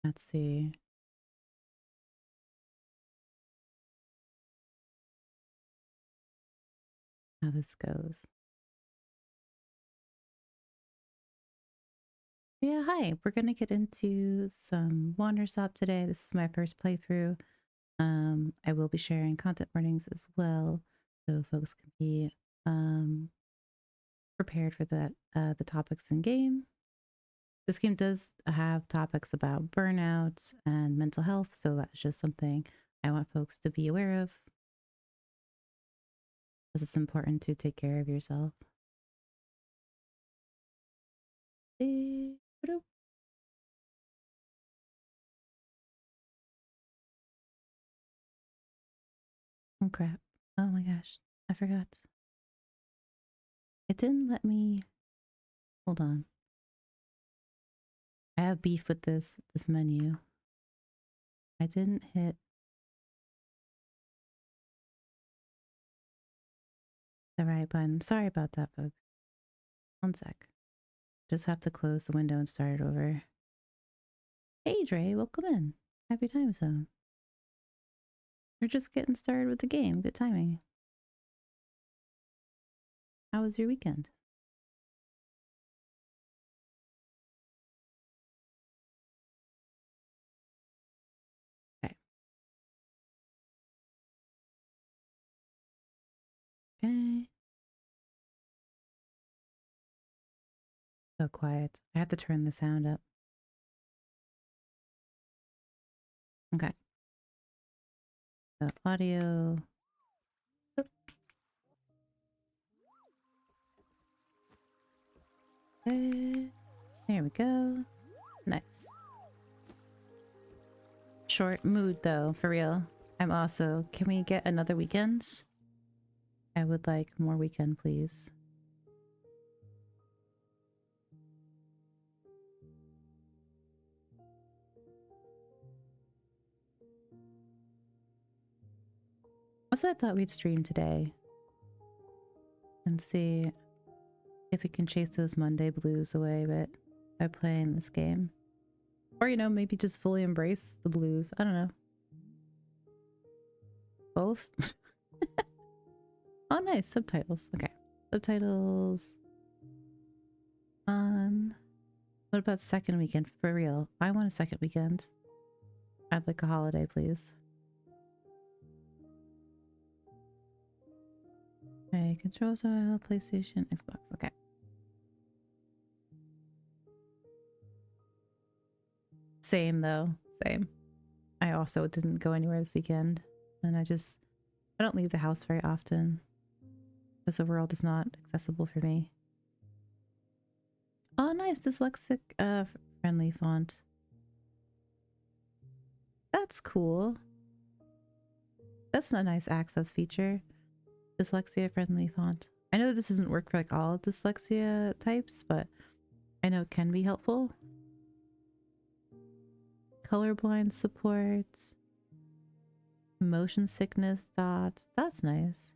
Let's see. How this goes. Yeah, hi. We're gonna get into some Wanderstop today. This is my first playthrough. I will be sharing content warnings as well, so folks can be prepared for the topics in game. This game does have topics about burnout and mental health, so that's just something I want folks to be aware of, because it's important to take care of yourself. Oh crap. Oh my gosh. I forgot. It didn't let me. Hold on. I have beef with this menu. I didn't hit the right button. Sorry about that, folks. One sec. Just have to close the window and start it over. Hey Dre, welcome in. Happy time zone. We're just getting started with the game. Good timing. How was your weekend? Okay. Okay. So quiet. I have to turn the sound up. Okay. So audio. Oop. Okay. There we go. Nice. Short mood though, for real. I'm also, can we get another weekend? I would like more weekend, please. That's what I thought we'd stream today. And see if we can chase those Monday blues away by playing this game. Or, you know, maybe just fully embrace the blues. I don't know. Both? Oh, nice. Subtitles. Okay. Subtitles. What about second weekend? For real. I want a second weekend. I'd like a holiday, please. Okay, control style, PlayStation, Xbox. Okay. Same though. Same. I also didn't go anywhere this weekend. And I don't leave the house very often. Because the world is not accessible for me. Oh, nice. Dyslexic friendly font. That's cool. That's a nice access feature. Dyslexia friendly font. I know this doesn't work for like all dyslexia types, but I know it can be helpful. Colorblind support. Motion sickness dot. That's nice.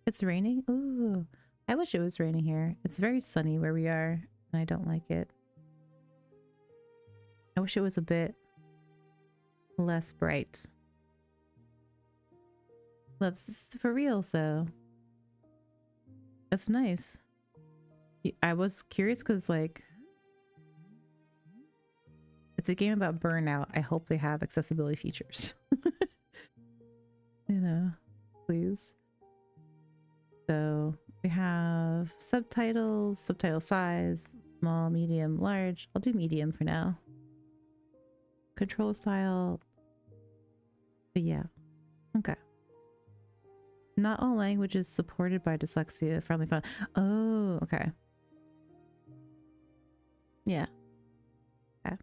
It's raining? Ooh. I wish it was raining here. It's very sunny where we are, and I don't like it. I wish it was a bit less bright. That's for real, though. That's nice. I was curious because, like, it's a game about burnout. I hope they have accessibility features. You know, please. So we have subtitles, subtitle size, small, medium, large. I'll do medium for now. Control style. But yeah. Okay. Not all languages supported by dyslexia friendly font. Oh, okay. Yeah. Okay.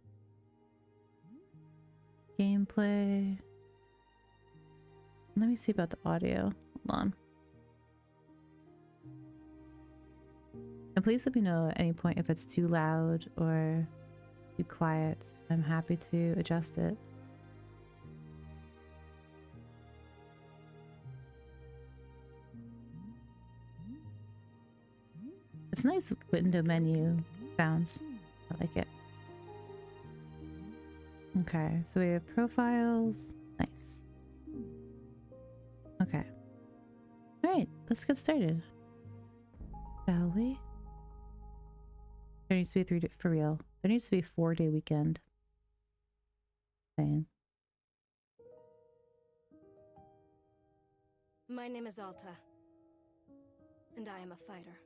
Gameplay. Let me see about the audio. Hold on. And please let me know at any point if it's too loud or too quiet. I'm happy to adjust it. It's nice window menu sounds. I like it. Okay, so we have profiles. Nice. Okay. Alright, let's get started. Shall we? There needs to be a 3-day for real. There needs to be a 4-day weekend. Saying. My name is Alta, and I am a fighter.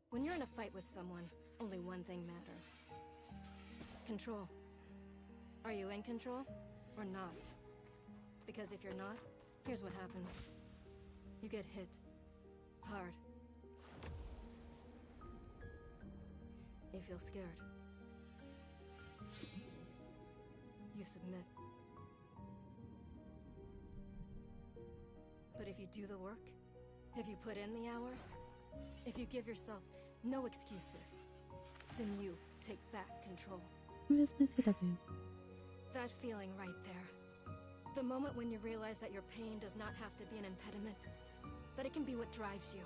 When you're in a fight with someone, only one thing matters. Control. Are you in control or not? Because if you're not, here's what happens. You get hit. Hard. You feel scared. You submit. But if you do the work, if you put in the hours, if you give yourself no excuses, then you take back control. Where's my CWs? That feeling right there. The moment when you realize that your pain does not have to be an impediment, that it can be what drives you.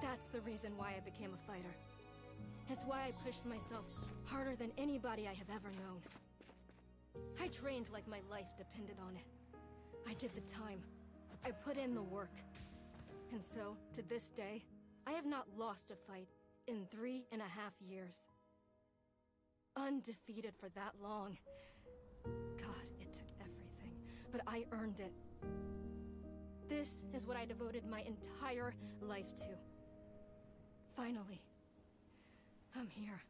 That's the reason why I became a fighter. It's why I pushed myself harder than anybody I have ever known. I trained like my life depended on it. I did the time. I put in the work. And so, to this day, I have not lost a fight in 3.5 years. Undefeated for that long. God, it took everything, but I earned it. This is what I devoted my entire life to. Finally, I'm here.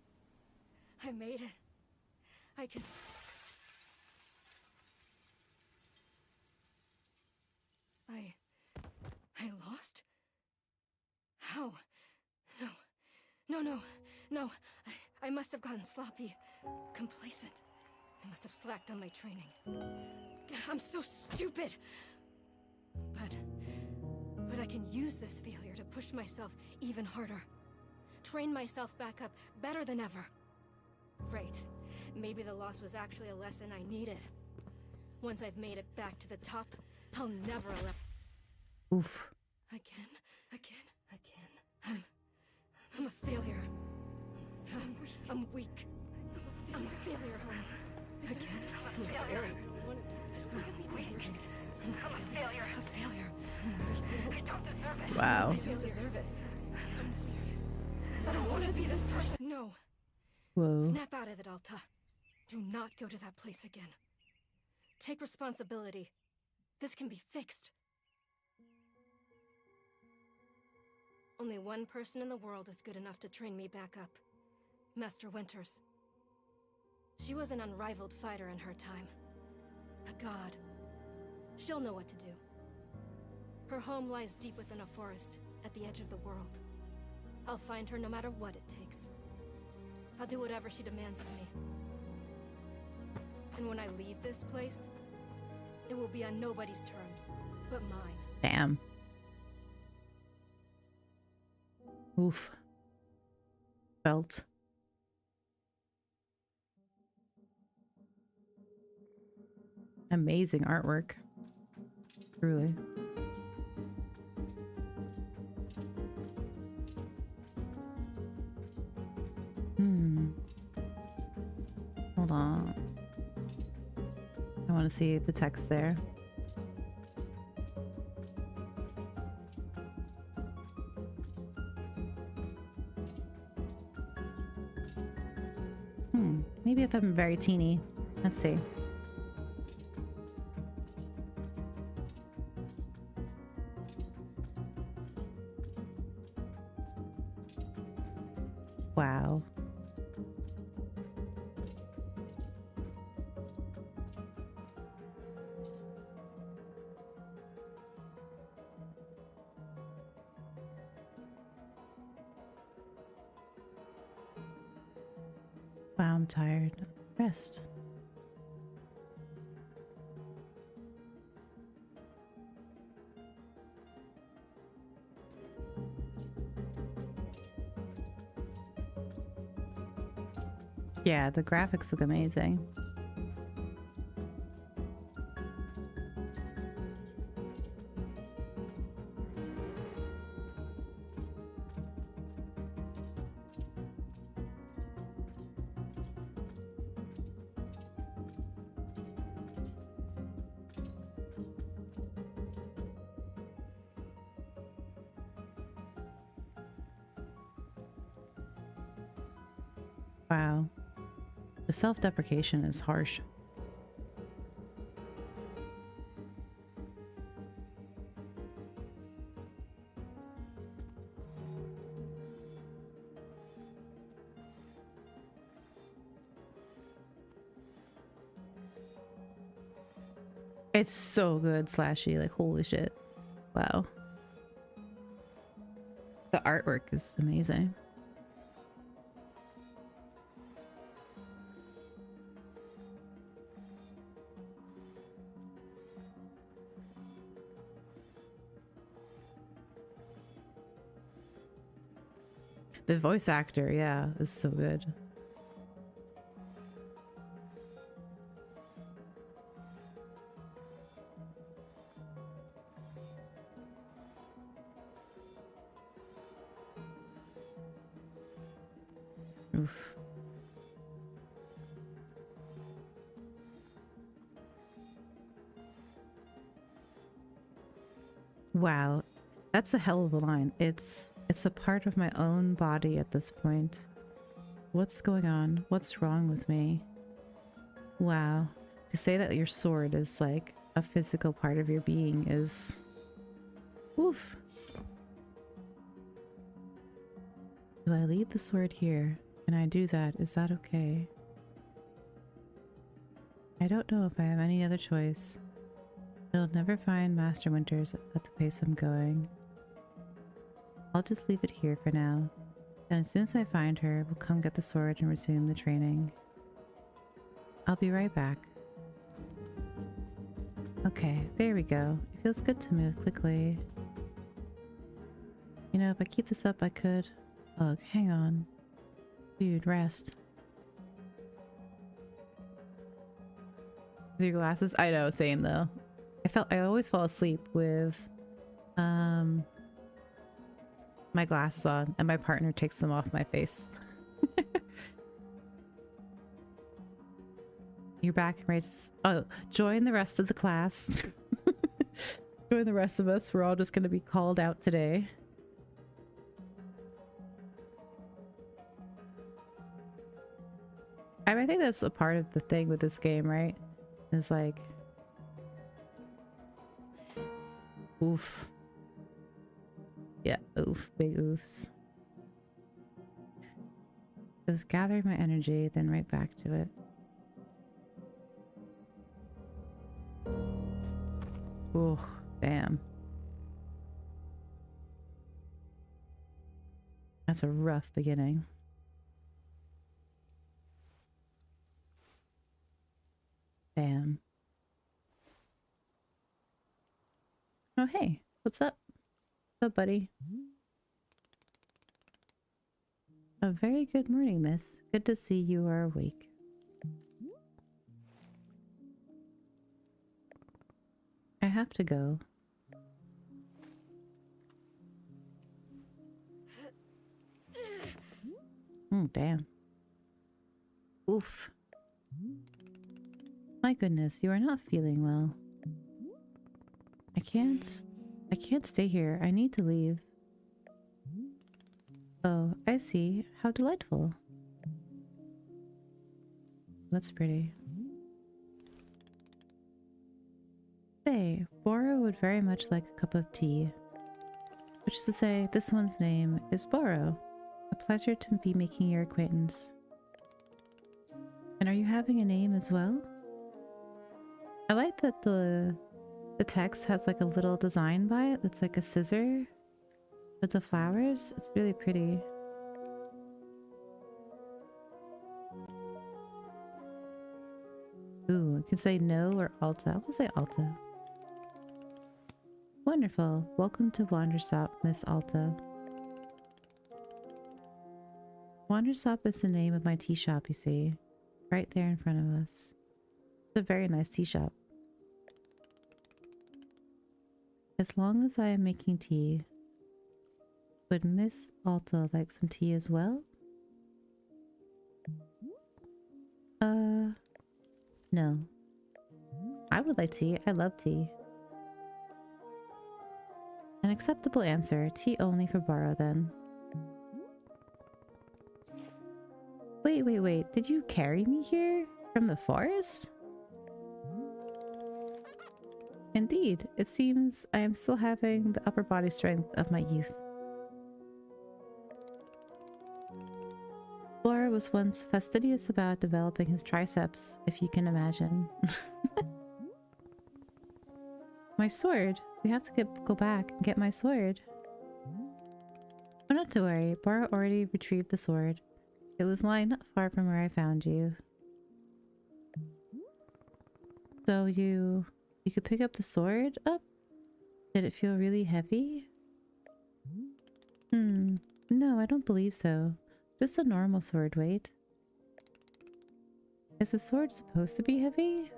I made it. I can... I lost? How? No. I must have gotten sloppy. Complacent. I must have slacked on my training. I'm so stupid! But I can use this failure to push myself even harder. Train myself back up better than ever. Right. Maybe the loss was actually a lesson I needed. Once I've made it back to the top, I'll never allow... Oof. Again. I'm a failure. I'm weak. I'm a failure. Again. I'm a failure. A failure. I don't deserve it. Wow. I don't deserve it. I don't want to be this person. No. Whoa. Snap out of it, Alta. Do not go to that place again. Take responsibility. This can be fixed. Only one person in the world is good enough to train me back up. Master Winters. She was an unrivaled fighter in her time. A god. She'll know what to do. Her home lies deep within a forest, at the edge of the world. I'll find her no matter what it takes. I'll do whatever she demands of me. And when I leave this place, it will be on nobody's terms, but mine. Damn. Oof. Felt. Amazing artwork. Truly. Hold on. I want to see the text there. Maybe if I'm very teeny. Let's see. Wow. Wow, I'm tired. Rest. Yeah, the graphics look amazing. Wow. The self-deprecation is harsh. It's so good, Slashy. Like, holy shit. Wow. The artwork is amazing. The voice actor, yeah, is so good. Oof. Wow. That's a hell of a line. It's a part of my own body at this point. What's going on? What's wrong with me? Wow. To say that your sword is like a physical part of your being is... Oof. Do I leave the sword here? Can I do that? Is that okay? I don't know if I have any other choice. I'll never find Master Winters at the pace I'm going. I'll just leave it here for now. Then as soon as I find her, we'll come get the sword and resume the training. I'll be right back. Okay, there we go. It feels good to move quickly. You know, if I keep this up, I could... Ugh, hang on. Dude, rest. With your glasses? I know, same though. I always fall asleep with my glasses on, and my partner takes them off my face. You're back and ready to... Oh, join the rest of the class. Join the rest of us. We're all just gonna be called out today. I think that's a part of the thing with this game, right? It's like... Oof. Yeah, oof. Big oofs. Just gather my energy, then right back to it. Ooh, damn. That's a rough beginning. Damn. Oh, hey. What's up? What's up, buddy? A very good morning, miss. Good to see you are awake. I have to go. Damn. Oof. My goodness, you are not feeling well. I can't stay here. I need to leave. Oh, I see. How delightful. That's pretty. Say, Boro would very much like a cup of tea. Which is to say, this one's name is Boro. A pleasure to be making your acquaintance. And are you having a name as well? I like that the text has like a little design by it that's like a scissor with the flowers. It's really pretty. Ooh, I can say no or Alta. I will say Alta. Wonderful. Welcome to Wanderstop, Miss Alta. Wanderstop is the name of my tea shop, you see. Right there in front of us. It's a very nice tea shop. As long as I am making tea, would Miss Alta like some tea as well? No. I would like tea. I love tea. An acceptable answer. Tea only for Boro then. Wait. Did you carry me here? From the forest? Indeed, it seems I am still having the upper body strength of my youth. Bora was once fastidious about developing his triceps, if you can imagine. My sword! We have to go back and get my sword. Oh, not to worry. Bora already retrieved the sword. It was lying not far from where I found you. So you could pick up the sword up? Did it feel really heavy? No, I don't believe so. Just a normal sword weight. Is the sword supposed to be heavy?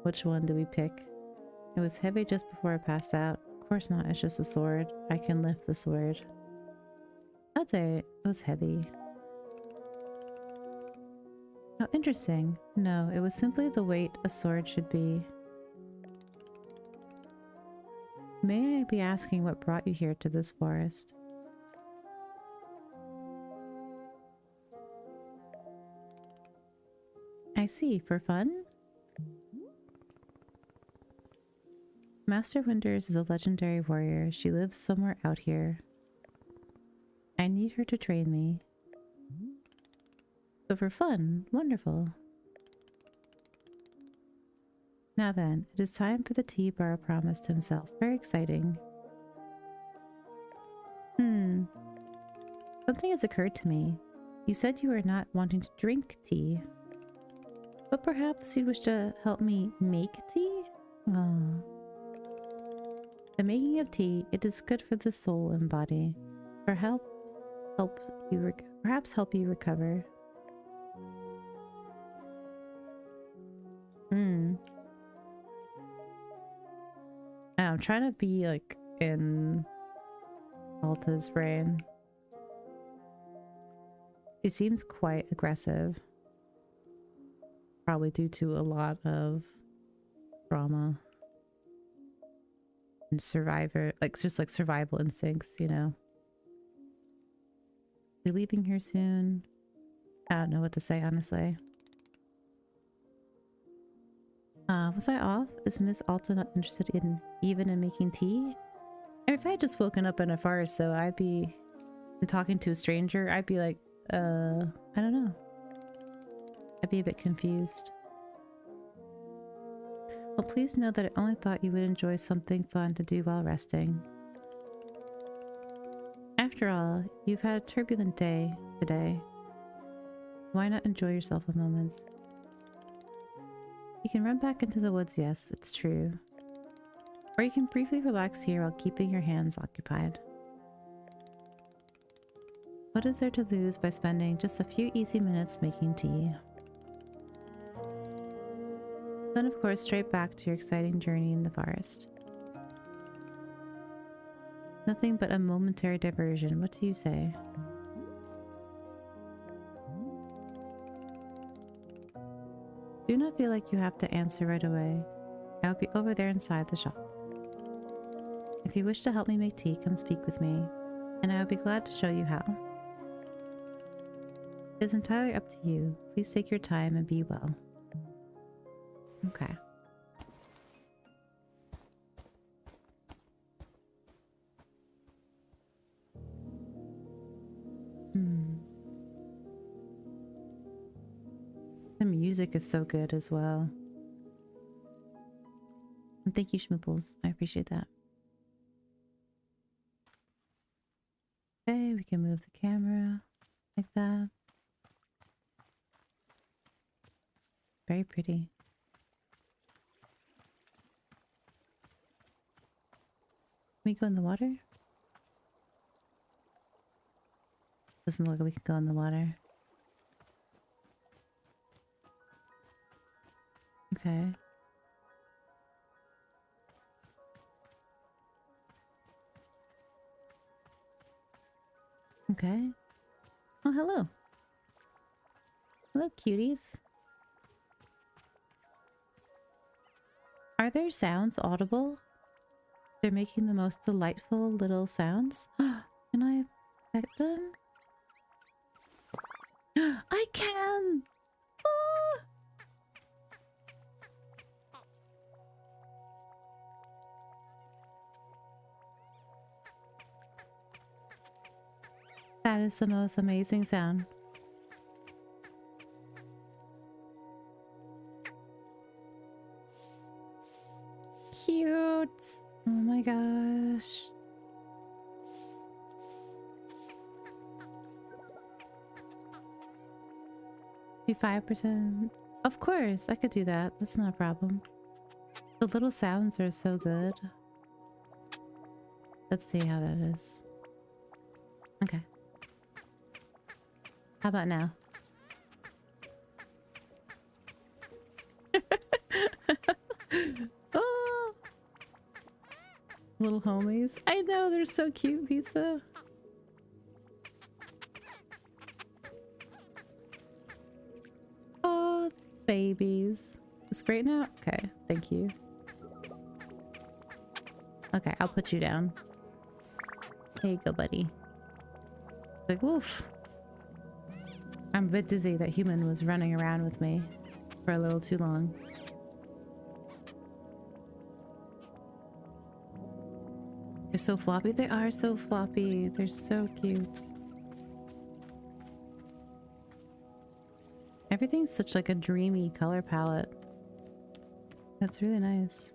Which one do we pick? It was heavy just before I passed out. Of course not, it's just a sword. I can lift the sword. I'd say it was heavy. Oh, interesting. No, it was simply the weight a sword should be. May I be asking what brought you here to this forest? I see, for fun? Master Winters is a legendary warrior. She lives somewhere out here. I need her to train me. So for fun, wonderful. Now then, it is time for the tea Burrow promised himself. Very exciting. Something has occurred to me. You said you were not wanting to drink tea. But perhaps you'd wish to help me make tea? Oh. The making of tea, it is good for the soul and body. Perhaps help you recover. I'm trying to be like in Alta's brain. She seems quite aggressive. Probably due to a lot of trauma and survival instincts, you know. You're leaving here soon. I don't know what to say, honestly. Was I off? Is Miss Alta not interested in even in making tea? If I had just woken up in a forest, though, I'd be talking to a stranger. I'd be like, I don't know. I'd be a bit confused. Well, please know that I only thought you would enjoy something fun to do while resting. After all, you've had a turbulent day today. Why not enjoy yourself a moment? You can run back into the woods, yes, it's true. Or you can briefly relax here while keeping your hands occupied. What is there to lose by spending just a few easy minutes making tea? Then, of course, straight back to your exciting journey in the forest. Nothing but a momentary diversion. What do you say? Do not feel like you have to answer right away. I'll be over there inside the shop. If you wish to help me make tea, come speak with me, and I will be glad to show you how. It is entirely up to you. Please take your time and be well. Okay. The music is so good as well. And thank you, Schmooples. I appreciate that. Okay, we can move the camera like that. Very pretty. Can we go in the water? Doesn't look like we can go in the water. Okay. Okay. Oh, hello. Hello, cuties. Are there sounds audible? They're making the most delightful little sounds. Can I pet them? I can! Ah! That is the most amazing sound. Cute! Oh my gosh. 5%. Of course, I could do that. That's not a problem. The little sounds are so good. Let's see how that is. Okay. How about now? Oh, little homies. I know, they're so cute, Pizza. Oh, babies. It's great now? Okay, thank you. Okay, I'll put you down. There you go, buddy. Like, woof. I'm a bit dizzy. That human was running around with me for a little too long. They're so floppy. They are so floppy. They're so cute. Everything's such like a dreamy color palette. That's really nice.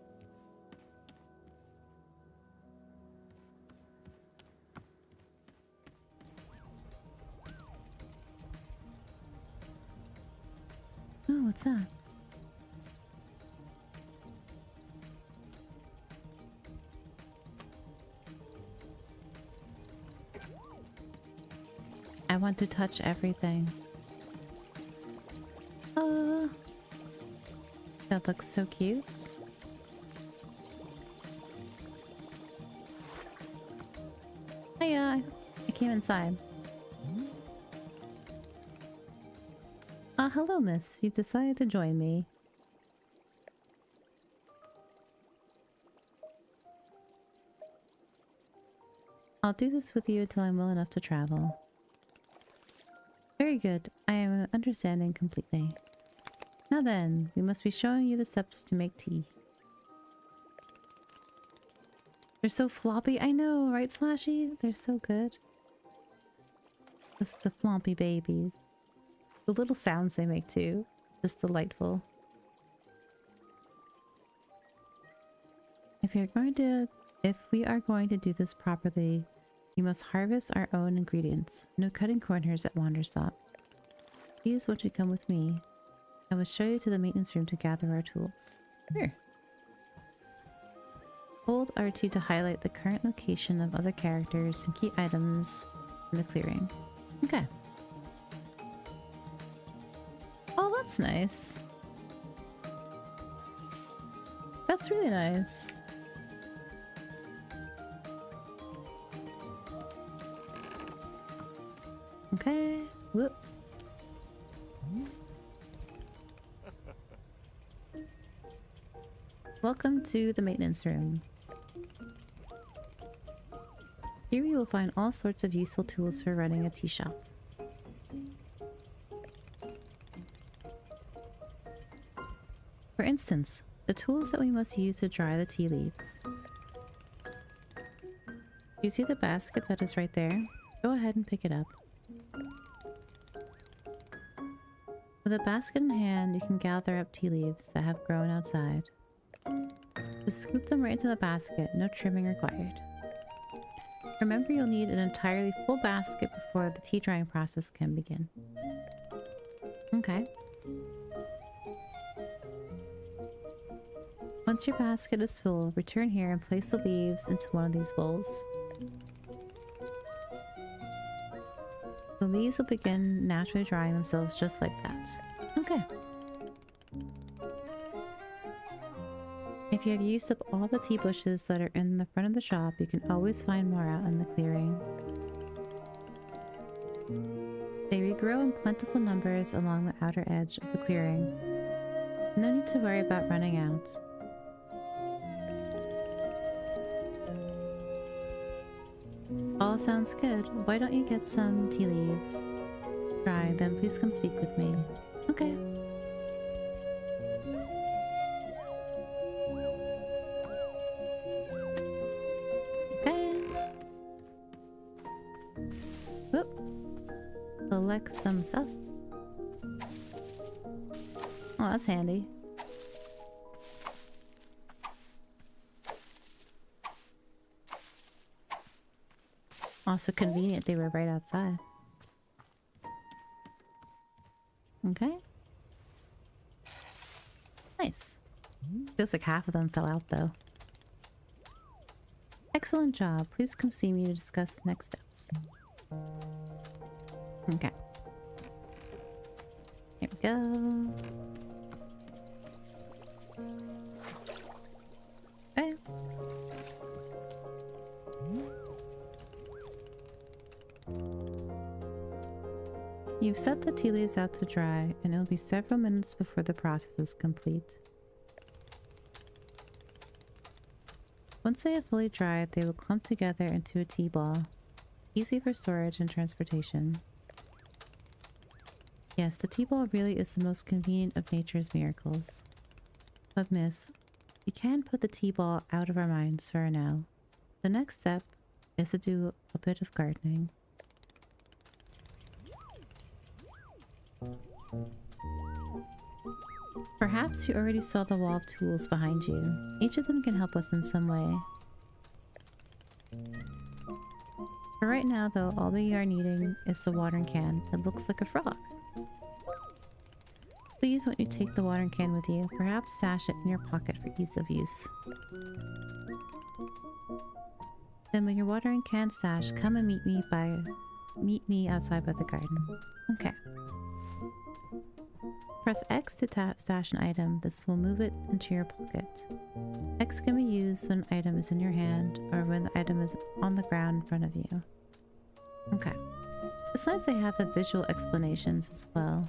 Oh, what's that? I want to touch everything. That looks so cute. Hiya, I came inside. Hello, miss. You've decided to join me. I'll do this with you until I'm well enough to travel. Very good. I am understanding completely. Now then, we must be showing you the steps to make tea. They're so floppy. I know, right, Slashy? They're so good. It's the floppy babies. The little sounds they make too. Just delightful. If we are going to do this properly, we must harvest our own ingredients. No cutting corners at Wanderstop. Please won't you come with me? I will show you to the maintenance room to gather our tools. Here. Hold RT to highlight the current location of other characters and key items in the clearing. Okay. Oh, that's nice. That's really nice. Okay. Whoop. Welcome to the maintenance room. Here you will find all sorts of useful tools for running a tea shop. For instance, the tools that we must use to dry the tea leaves. You see the basket that is right there? Go ahead and pick it up. With a basket in hand, you can gather up tea leaves that have grown outside. Just scoop them right into the basket, no trimming required. Remember, you'll need an entirely full basket before the tea drying process can begin. Okay. Once your basket is full, return here and place the leaves into one of these bowls. The leaves will begin naturally drying themselves just like that. Okay. If you have used up all the tea bushes that are in the front of the shop, you can always find more out in the clearing. They regrow in plentiful numbers along the outer edge of the clearing. No need to worry about running out. All sounds good. Why don't you get some tea leaves? Dry, then please come speak with me. Okay. Okay. Whoop. Collect some stuff. Oh, that's handy. Also convenient they were right outside. Okay. Nice. Feels like half of them fell out though. Excellent job. Please come see me to discuss next steps. Okay. Here we go. Okay. You've set the tea leaves out to dry, and it'll be several minutes before the process is complete. Once they have fully dried, they will clump together into a tea ball, easy for storage and transportation. Yes, the tea ball really is the most convenient of nature's miracles. But miss, we can put the tea ball out of our minds for now. The next step is to do a bit of gardening. Perhaps you already saw the wall of tools behind you. Each of them can help us in some way. For right now though, all we are needing is the watering can. It looks like a frog. Please, won't you take the watering can with you? Perhaps stash it in your pocket for ease of use. Then when your watering can stashed, come and meet me outside by the garden. Okay. Press X to stash an item. This will move it into your pocket. X can be used when an item is in your hand or when the item is on the ground in front of you. Okay. It's nice they have the visual explanations as well.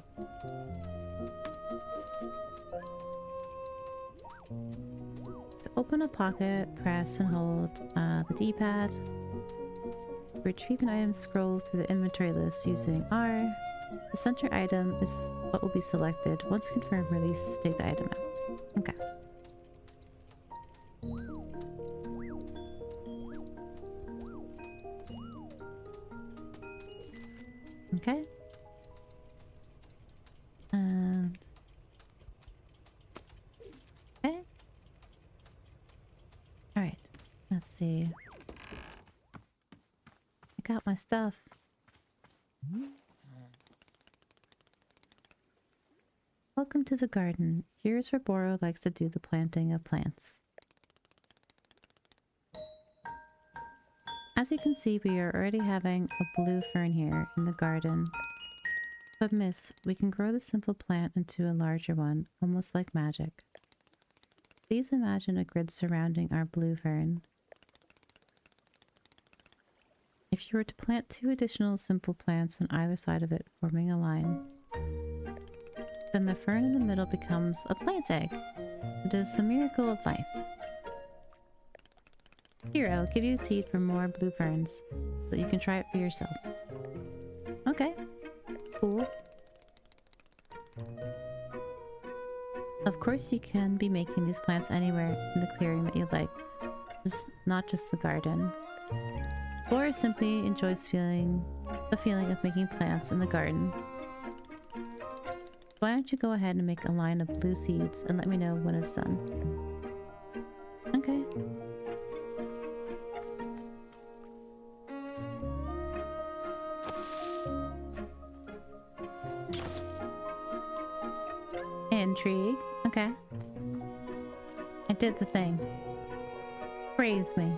To open a pocket, press and hold the D-pad. To retrieve an item, scroll through the inventory list using R. The center item is what will be selected. Once confirmed, release, take the item out. Okay. Okay. And... okay. Alright. Let's see. I got my stuff. Welcome to the garden. Here's where Boro likes to do the planting of plants. As you can see, we are already having a blue fern here in the garden. But miss, we can grow the simple plant into a larger one, almost like magic. Please imagine a grid surrounding our blue fern. If you were to plant 2 additional simple plants on either side of it, forming a line, then the fern in the middle becomes a plant egg. It is the miracle of life. Here, I'll give you a seed for more blue ferns, so that you can try it for yourself. Okay. Cool. Of course you can be making these plants anywhere in the clearing that you like. Not just the garden. Or simply enjoys the feeling of making plants in the garden. Why don't you go ahead and make a line of blue seeds and let me know when it's done. Okay. Intrigue. Okay. I did the thing. Praise me.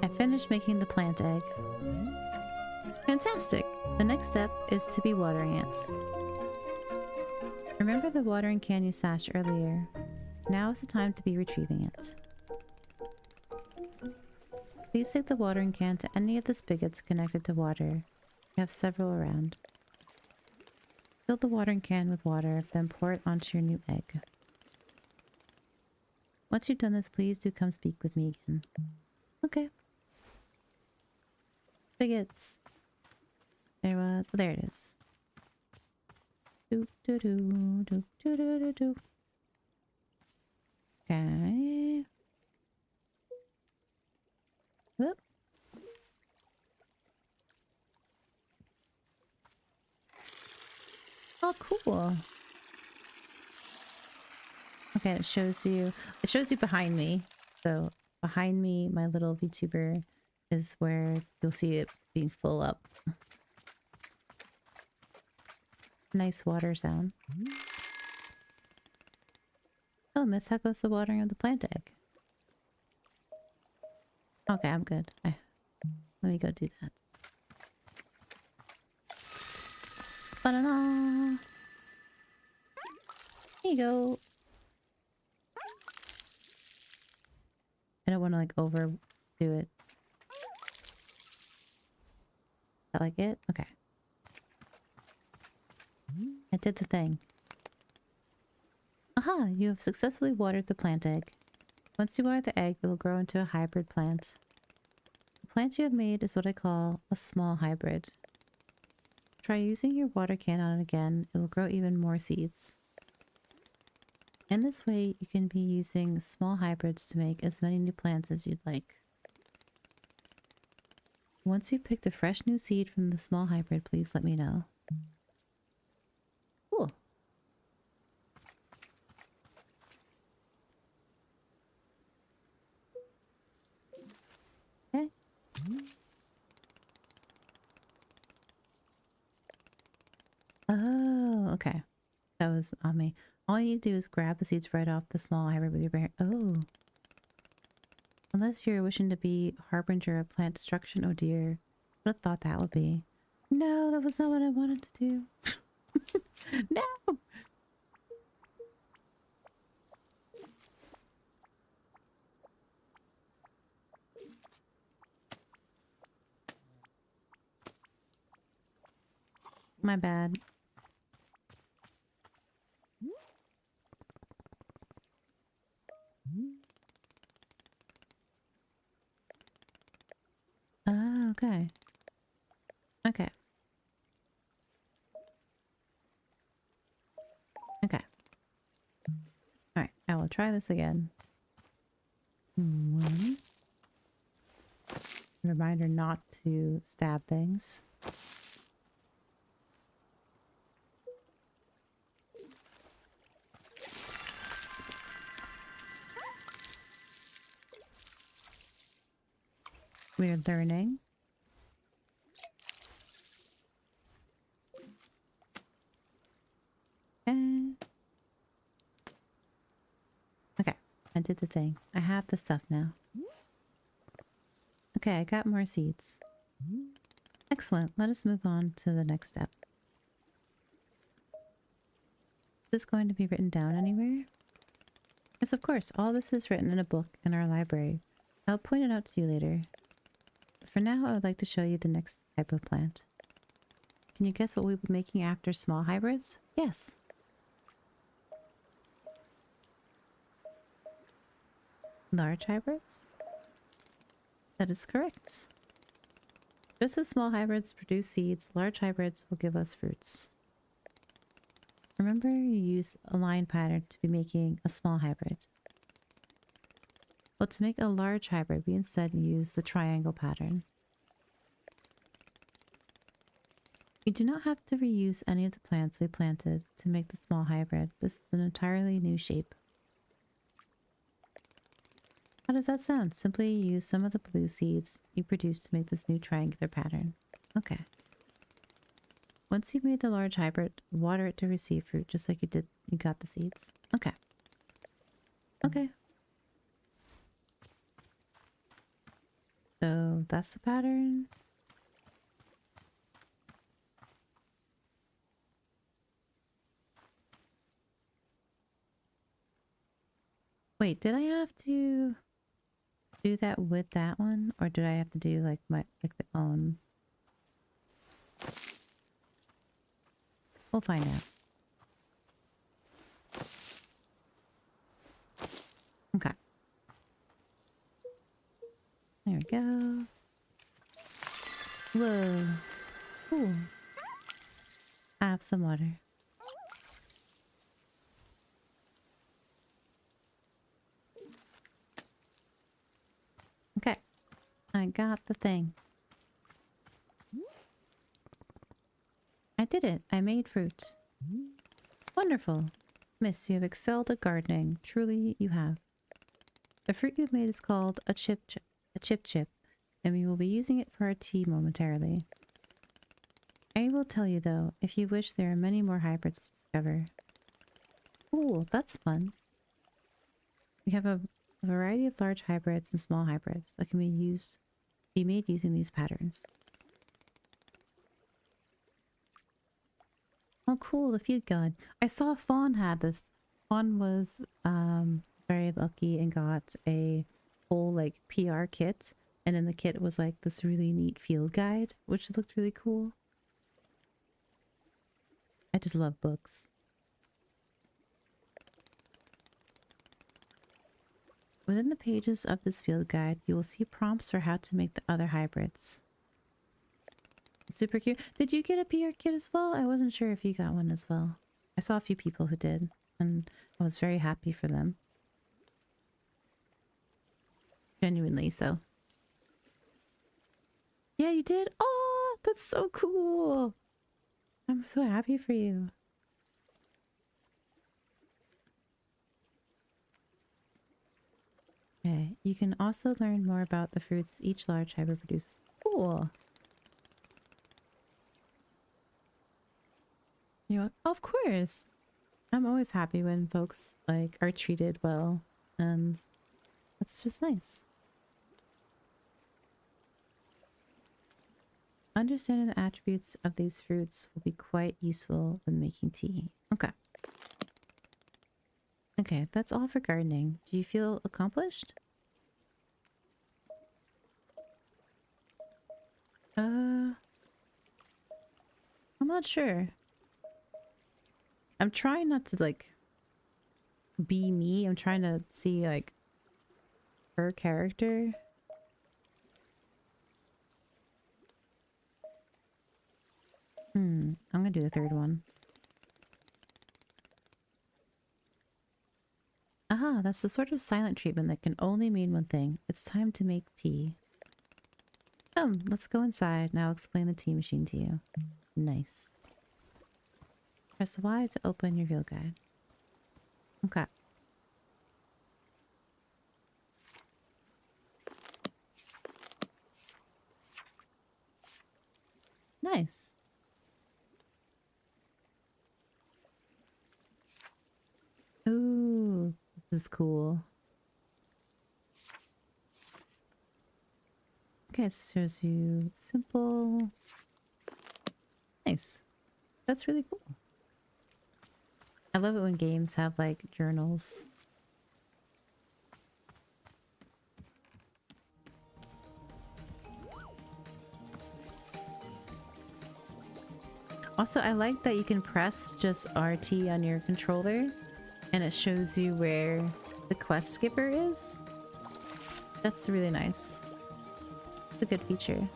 I finished making the plant egg. Fantastic! The next step is to be watering it. Remember the watering can you stashed earlier? Now is the time to be retrieving it. Please take the watering can to any of the spigots connected to water. We have several around. Fill the watering can with water, then pour it onto your new egg. Once you've done this, please do come speak with me again. Okay. Spigots. There was. Oh, there it is. Do do do do do do do do. Okay. Whoop. Oh, cool. Okay, it shows you behind me. So behind me, my little VTuber is where you'll see it being full up. Nice water sound. Oh, miss, how goes the watering of the plant egg? Okay, I'm good. Let me go do that. Ba-da-da! Here you go. I don't want to like overdo it. I like it? Okay. I did the thing. Aha! You have successfully watered the plant egg. Once you water the egg, it will grow into a hybrid plant. The plant you have made is what I call a small hybrid. Try using your water can on it again. It will grow even more seeds. In this way, you can be using small hybrids to make as many new plants as you'd like. Once you've picked a fresh new seed from the small hybrid, please let me know. Cool. Okay. Oh, okay. That was on me. All you need to do is grab the seeds right off the small hybrid with your bare... Oh. Unless you're wishing to be harbinger of plant destruction, oh dear. What a thought that would be. No, that was not what I wanted to do. No! My bad. Oh, okay. Okay. Okay. Alright, I will try this again. One. Reminder not to stab things. We're learning. Okay, I did the thing. I have the stuff now. Okay, I got more seeds. Excellent. Let us move on to the next step. Is this going to be written down anywhere? Yes, of course. All this is written in a book in our library. I'll point it out to you later. For now, I would like to show you the next type of plant. Can you guess what we'll be making after small hybrids? Yes. Large hybrids? That is correct. Just as small hybrids produce seeds, large hybrids will give us fruits. Remember, you use a line pattern to be making a small hybrid. Well, to make a large hybrid, we instead use the triangle pattern. You do not have to reuse any of the plants we planted to make the small hybrid. This is an entirely new shape. How does that sound? Simply use some of the blue seeds you produced to make this new triangular pattern. Okay. Once you've made the large hybrid, water it to receive fruit, just like you got the seeds. Okay. Okay. So that's the pattern. Wait, did I have to do that with that one? Or did I have to do like the own? We'll find out. Okay. There we go. Whoa. Cool. Have some water. Okay. I got the thing. I did it. I made fruit. Wonderful. Miss, you have excelled at gardening. Truly, you have. The fruit you've made is called a chip, and we will be using it for our tea momentarily. I will tell you though, if you wish, there are many more hybrids to discover. Cool, that's fun. We have a variety of large hybrids and small hybrids that can be made using these patterns. Oh cool, the field guide. I saw Fawn had this. Fawn was very lucky and got a whole like PR kit, and in the kit was like this really neat field guide, which looked really cool. I just love books. Within the pages of this field guide, you will see prompts for how to make the other hybrids. Super cute. Did you get a PR kit as well? I wasn't sure if you got one as well. I saw a few people who did, and I was very happy for them. Genuinely so. Yeah, you did? Oh, that's so cool. I'm so happy for you. Okay, you can also learn more about the fruits each large hybrid produces. Cool. You know, of course. I'm always happy when folks like are treated well, and that's just nice. Understanding the attributes of these fruits will be quite useful when making tea. Okay. Okay, that's all for gardening. Do you feel accomplished? I'm not sure. I'm trying not to like be me. I'm trying to see like her character. I'm gonna do the third one. Aha, that's the sort of silent treatment that can only mean one thing. It's time to make tea. Come, let's go inside and I'll explain the tea machine to you. Nice. Press Y to open your field guide. Okay. Nice. Ooh, this is cool. Okay, it shows you simple. Nice. That's really cool. I love it when games have like journals. Also, I like that you can press just RT on your controller and it shows you where the quest skipper is. That's really nice. It's a good feature.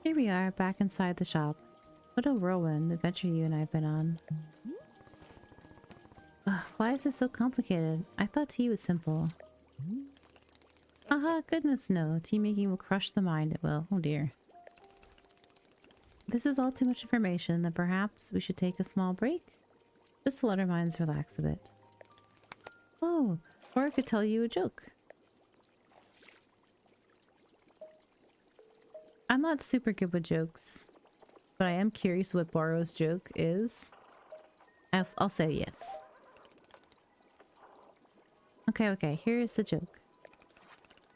Here we are, back inside the shop. What a whirlwind adventure you and I have been on. Ugh, why is this so complicated? I thought tea was simple. Aha, goodness no. Tea making will crush the mind, it will. Oh dear. This is all too much information, then perhaps we should take a small break? Just to let our minds relax a bit. Oh, or I could tell you a joke. I'm not super good with jokes, but I am curious what Borrow's joke is. I'll say yes. Okay, here's the joke.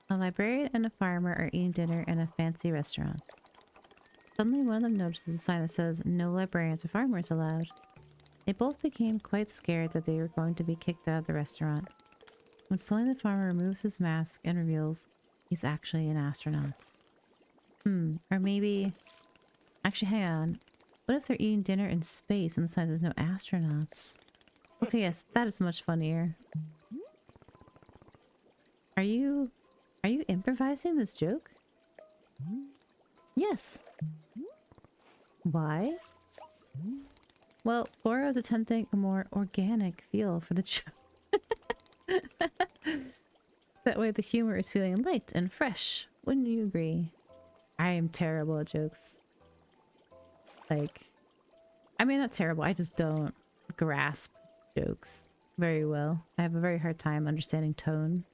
A librarian and a farmer are eating dinner in a fancy restaurant. Suddenly one of them notices a sign that says, "No librarians or farmers allowed." They both became quite scared that they were going to be kicked out of the restaurant. When suddenly the farmer removes his mask and reveals he's actually an astronaut. Or maybe... Actually, hang on. What if they're eating dinner in space and the sign says no astronauts? Okay, yes, that is much funnier. Are you Are you improvising this joke? Yes. Why? Well, Laura is attempting a more organic feel for the joke. That way the humor is feeling light and fresh. Wouldn't you agree? I am terrible at jokes. Like, I mean, not terrible. I just don't grasp jokes very well. I have a very hard time understanding tone.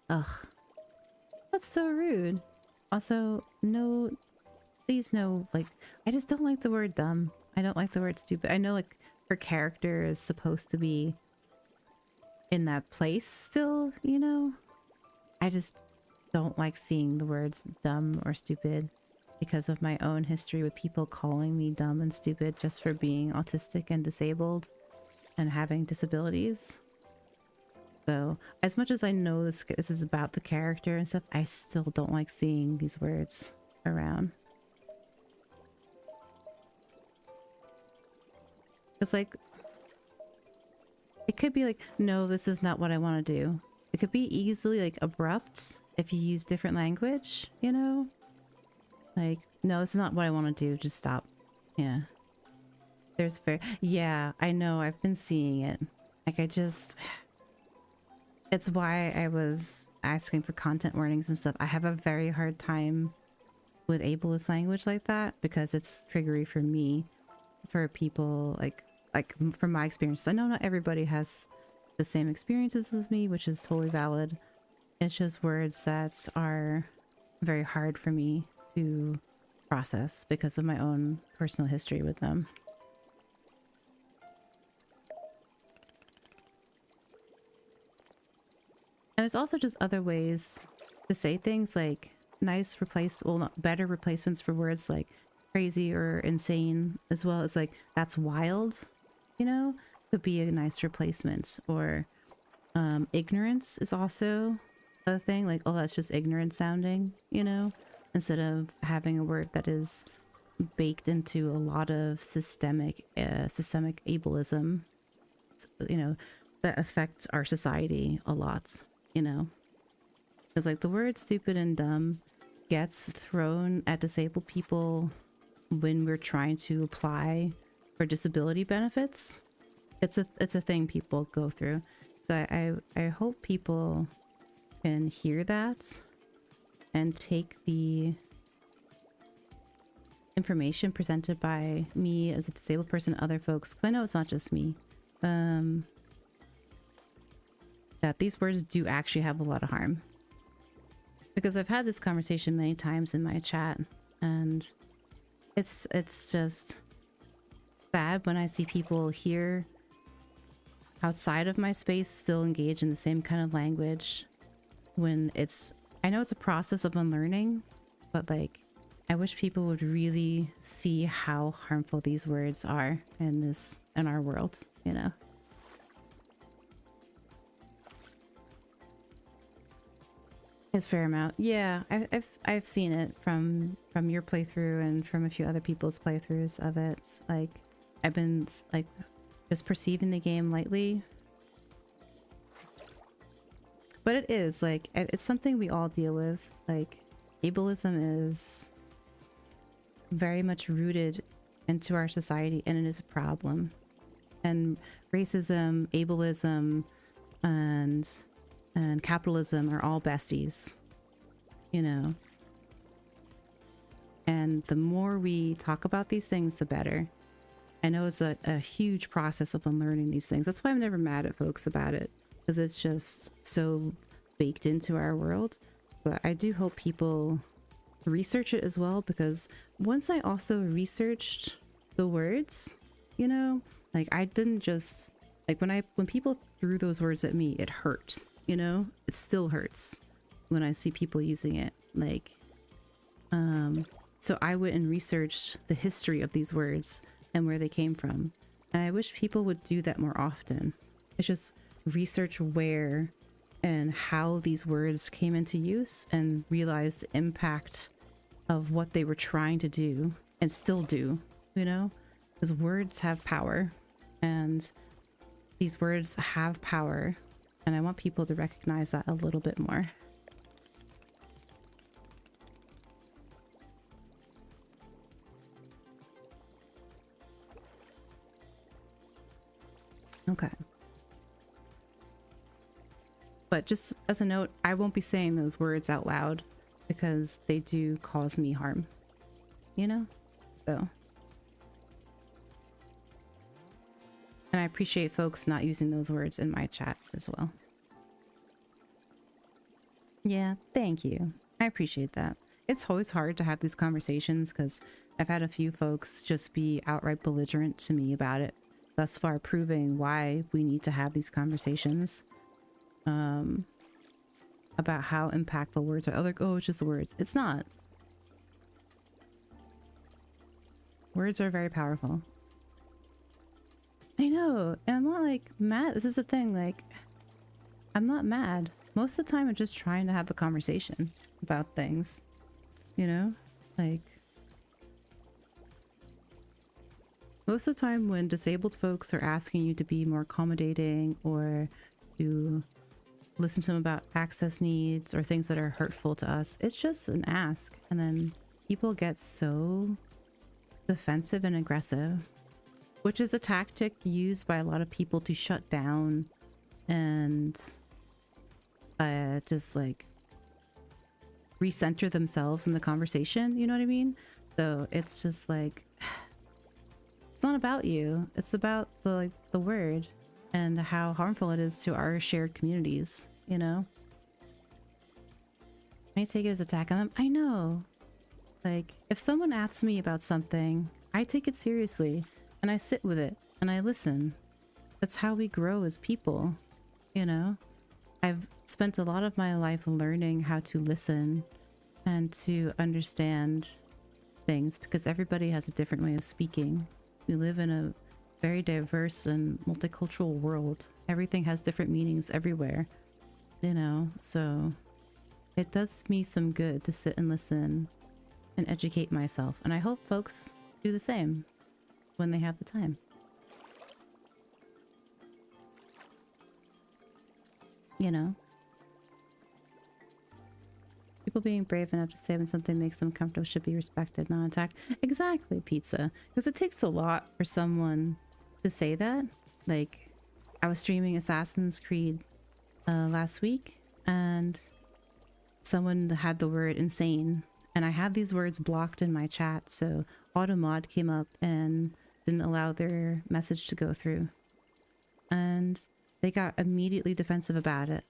Ugh. That's so rude. Also, no, please no, like, I just don't like the word dumb. I don't like the word stupid. I know, like, her character is supposed to be in that place still, you know? I just don't like seeing the words dumb or stupid because of my own history with people calling me dumb and stupid just for being autistic and disabled and having disabilities. So, as much as I know this is about the character and stuff, I still don't like seeing these words around. It's like, it could be like, no, this is not what I want to do. It could be easily like abrupt if you use different language, you know? Like, no, this is not what I want to do. Just stop. Yeah. There's fair. Yeah, I know. I've been seeing it. Like, it's why I was asking for content warnings and stuff. I have a very hard time with ableist language like that because it's triggery for me, for people like from my experiences. I know not everybody has the same experiences as me, which is totally valid. It's just words that are very hard for me to process because of my own personal history with them. And there's also just other ways to say things, like better replacements for words like crazy or insane, as well as like that's wild, you know, could be a nice replacement. Or ignorance is also a thing, like, oh, that's just ignorant sounding, you know, instead of having a word that is baked into a lot of systemic ableism, you know, that affect our society a lot, you know, because like the word stupid and dumb gets thrown at disabled people when we're trying to apply for disability benefits. It's a thing people go through. So I hope people can hear that and take the information presented by me as a disabled person, other folks, because I know it's not just me, that these words do actually have a lot of harm. Because I've had this conversation many times in my chat, and it's just sad when I see people here outside of my space still engage in the same kind of language, when I know it's a process of unlearning, but like, I wish people would really see how harmful these words are in our world, you know. It's fair amount. Yeah, I've seen it from your playthrough and from a few other people's playthroughs of it. Like, I've been like just perceiving the game lightly. But it is like, it's something we all deal with. Like, ableism is very much rooted into our society, and it is a problem. And racism, ableism, and capitalism are all besties, you know. And the more we talk about these things, the better. I know it's a huge process of unlearning these things. That's why I'm never mad at folks about it, because it's just so baked into our world. But I do hope people research it as well, because once I also researched the words, you know, like, I didn't just like, when people threw those words at me, it hurt, you know. It still hurts when I see people using it, like, so I went and researched the history of these words and where they came from, and I wish people would do that more often. It's just research where and how these words came into use and realize the impact of what they were trying to do and still do, you know, because words have power, and these words have power And I want people to recognize that a little bit more. Okay. But just as a note, I won't be saying those words out loud because they do cause me harm. You know? So. And I appreciate folks not using those words in my chat as well. Yeah, thank you. I appreciate that. It's always hard to have these conversations because I've had a few folks just be outright belligerent to me about it, thus far proving why we need to have these conversations about how impactful words are. Oh, like, oh, it's just words. It's not. Words are very powerful. I know, and I'm not like mad. This is the thing, like, I'm not mad. Most of the time I'm just trying to have a conversation about things, you know? Like, most of the time when disabled folks are asking you to be more accommodating or to listen to them about access needs or things that are hurtful to us, it's just an ask. And then people get so defensive and aggressive, which is a tactic used by a lot of people to shut down and just like recenter themselves in the conversation, you know what I mean? So it's just like, it's not about you, it's about the word and how harmful it is to our shared communities, you know? I take it as attack on them. I know, like, if someone asks me about something, I take it seriously and I sit with it and I listen. That's how we grow as people, you know? I've spent a lot of my life learning how to listen and to understand things because everybody has a different way of speaking. We live in a very diverse and multicultural world. Everything has different meanings everywhere, you know? So it does me some good to sit and listen and educate myself. And I hope folks do the same when they have the time. You know? People being brave enough to say when something makes them comfortable should be respected, not attacked. Exactly, Pizza. Because it takes a lot for someone to say that. Like, I was streaming Assassin's Creed last week, and someone had the word insane. And I have these words blocked in my chat, so Automod came up and didn't allow their message to go through. And they got immediately defensive about it.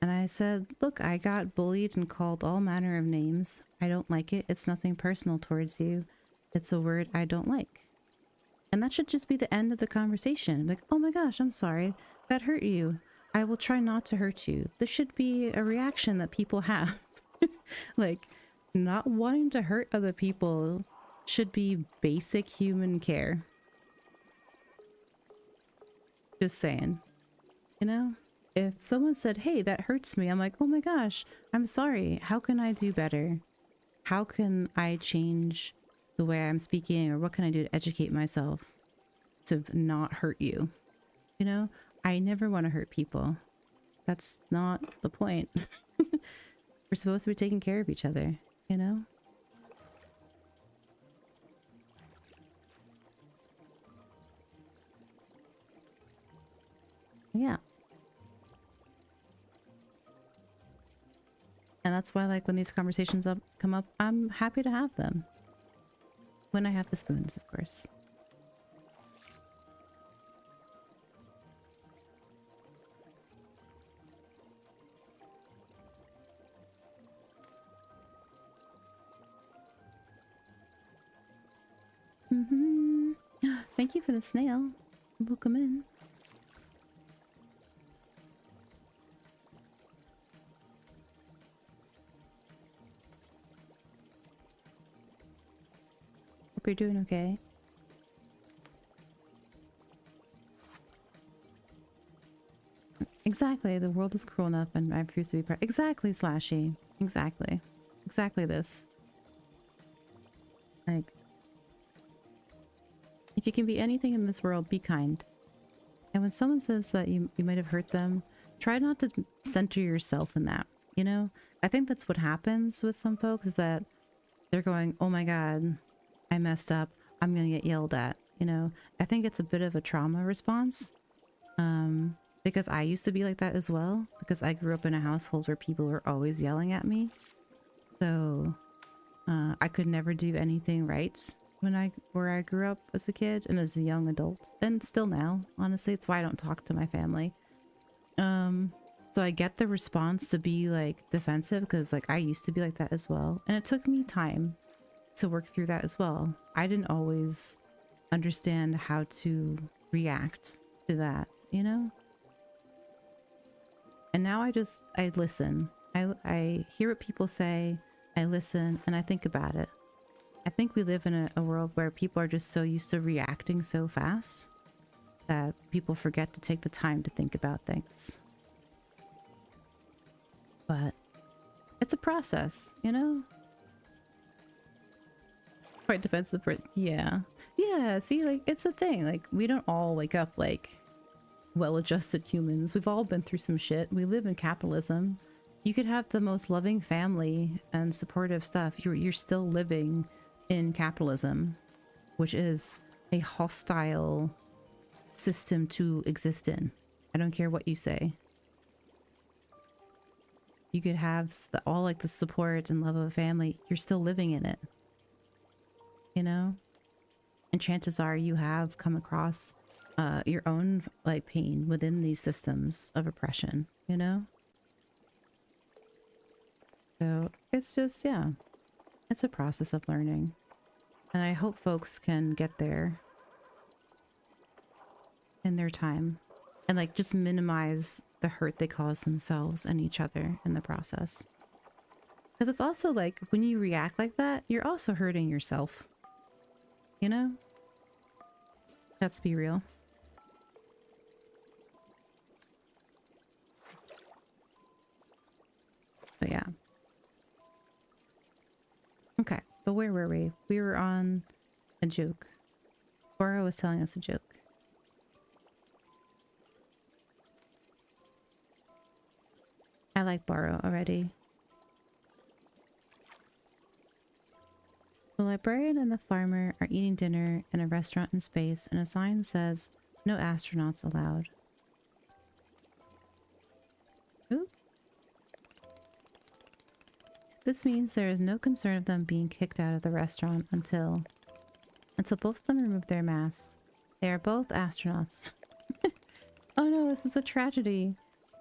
And I said, look, I got bullied and called all manner of names. I don't like it. It's nothing personal towards you. It's a word I don't like. And that should just be the end of the conversation. Like, oh my gosh, I'm sorry. That hurt you. I will try not to hurt you. This should be a reaction that people have. Like, not wanting to hurt other people should be basic human care. Just saying. You know? If someone said, hey, that hurts me, I'm like, oh my gosh, I'm sorry. How can I do better? How can I change the way I'm speaking, or what can I do to educate myself to not hurt you? You know, I never want to hurt people. That's not the point. We're supposed to be taking care of each other, you know? Yeah. And that's why, like, when these conversations come up, I'm happy to have them. When I have the spoons, of course. Mm-hmm. Thank you for the snail. Welcome in. Hope you're doing okay. Exactly, the world is cruel enough and I refuse to be part. Exactly, Slashy. Exactly. Exactly this. Like, if you can be anything in this world, be kind. And when someone says that you might have hurt them, try not to center yourself in that, you know? I think that's what happens with some folks, is that they're going, oh my god, I messed up, I'm gonna get yelled at, you know? I think it's a bit of a trauma response, because I used to be like that as well, because I grew up in a household where people were always yelling at me. So I could never do anything right where I grew up as a kid and as a young adult, and still now, honestly. It's why I don't talk to my family. So I get the response to be like defensive, because like I used to be like that as well, and it took me time to work through that as well. I didn't always understand how to react to that, you know? And now I listen. I hear what people say, I listen, and I think about it. I think we live in a world where people are just so used to reacting so fast that people forget to take the time to think about things. But it's a process, you know? Quite defensive for, yeah. Yeah, see, like, it's a thing. Like, we don't all wake up like well-adjusted humans. We've all been through some shit. We live in capitalism. You could have the most loving family and supportive stuff. You're still living in capitalism, which is a hostile system to exist in. I don't care what you say. You could have all like the support and love of a family. You're still living in it, you know? And chances are you have come across your own like pain within these systems of oppression, you know? So it's just, yeah, it's a process of learning. And I hope folks can get there in their time and like just minimize the hurt they cause themselves and each other in the process. Because it's also like when you react like that, you're also hurting yourself, you know? Let's be real. But yeah. Okay, but where were we? We were on a joke. Bora was telling us a joke. I like Bora already. The librarian and the farmer are eating dinner in a restaurant in space, and a sign says, "No astronauts allowed." Ooh. This means there is no concern of them being kicked out of the restaurant until both of them remove their masks. They are both astronauts. Oh no, this is a tragedy.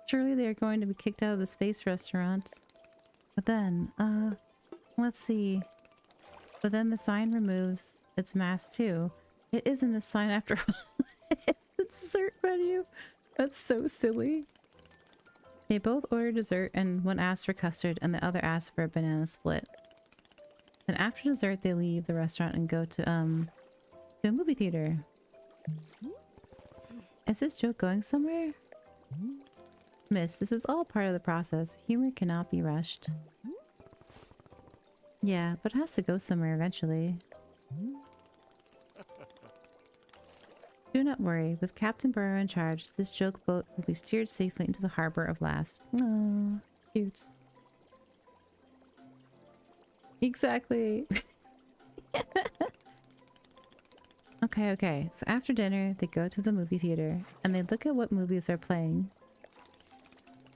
Surely they are going to be kicked out of the space restaurant. But then, let's see. But then the sign removes its mask too. It isn't a sign after all. It's the dessert menu. That's so silly. They both order dessert, and one asks for custard and the other asks for a banana split. Then after dessert they leave the restaurant and go to a movie theater. Is this joke going somewhere? Miss, this is all part of the process. Humor cannot be rushed. Yeah, but it has to go somewhere eventually. Do not worry. With Captain Burrow in charge, this joke boat will be steered safely into the harbor of last. Aww, cute. Exactly. Okay. So after dinner, they go to the movie theater and they look at what movies are playing.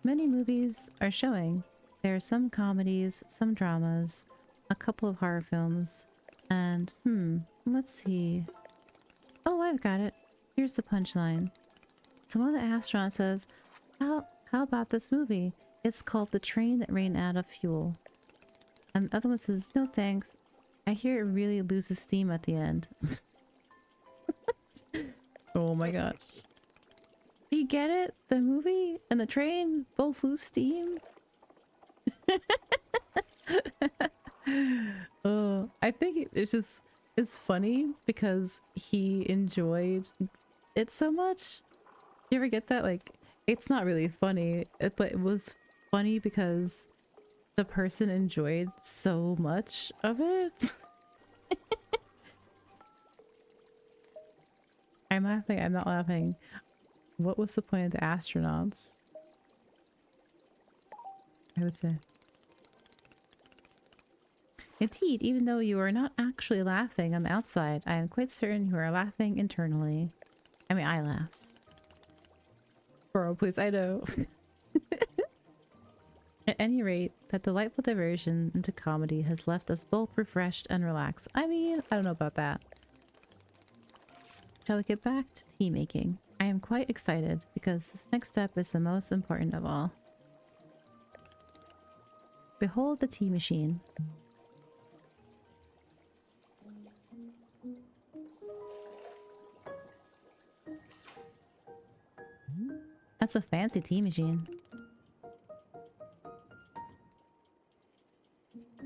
Many movies are showing. There are some comedies, some dramas, a couple of horror films, and let's see. Oh, I've got it. Here's the punchline. So one of the astronauts says, how about this movie? It's called The Train That Ran Out of Fuel. And the other one says, no thanks. I hear it really loses steam at the end. Oh my gosh. Do you get it? The movie and the train both lose steam? Oh, I think it's funny because he enjoyed it so much. You ever get that? Like, it's not really funny, but it was funny because the person enjoyed so much of it. I'm laughing. I'm not laughing. What was the point of the astronauts? I would say. Indeed, even though you are not actually laughing on the outside, I am quite certain you are laughing internally. I mean, I laughed. Bro, please, I know. At any rate, that delightful diversion into comedy has left us both refreshed and relaxed. I mean, I don't know about that. Shall we get back to tea making? I am quite excited because this next step is the most important of all. Behold the tea machine. That's a fancy tea machine.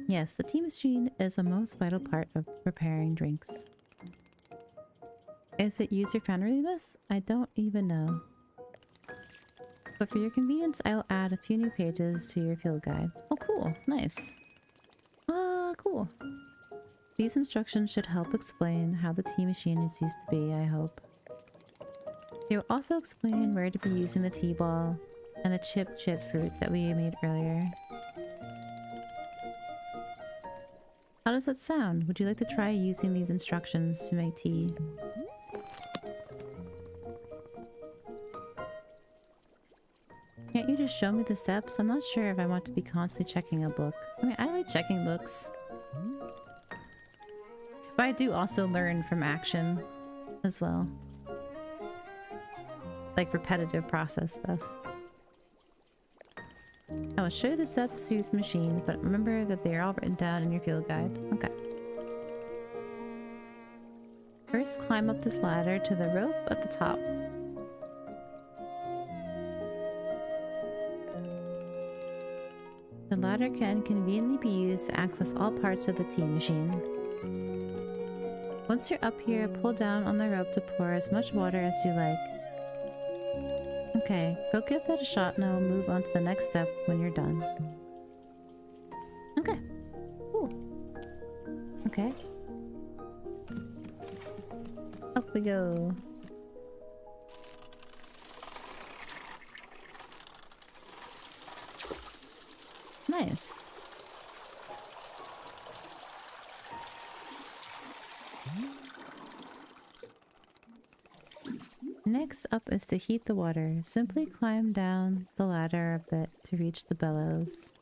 Yes, the tea machine is the most vital part of preparing drinks. Is it user-friendly, this? I don't even know. But for your convenience, I'll add a few new pages to your field guide. Oh, cool. Nice. Ah, cool. These instructions should help explain how the tea machine is used to be, I hope. They will also explain where to be using the tea ball and the chip fruit that we made earlier. How does that sound? Would you like to try using these instructions to make tea? Can't you just show me the steps? I'm not sure if I want to be constantly checking a book. I mean, I like checking books. But I do also learn from action as well. Like repetitive process stuff. I will show you the steps to use the machine, but remember that they are all written down in your field guide. Okay. First, climb up this ladder to the rope at the top. The ladder can conveniently be used to access all parts of the tea machine. Once you're up here, pull down on the rope to pour as much water as you like. Okay, go give that a shot and I'll move on to the next step when you're done. Okay. Cool. Okay. Up we go. Nice. Next up is to heat the water. Simply climb down the ladder a bit to reach the bellows.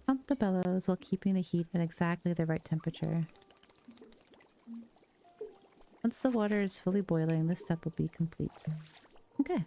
Pump the bellows while keeping the heat at exactly the right temperature. Once the water is fully boiling, this step will be complete. Okay.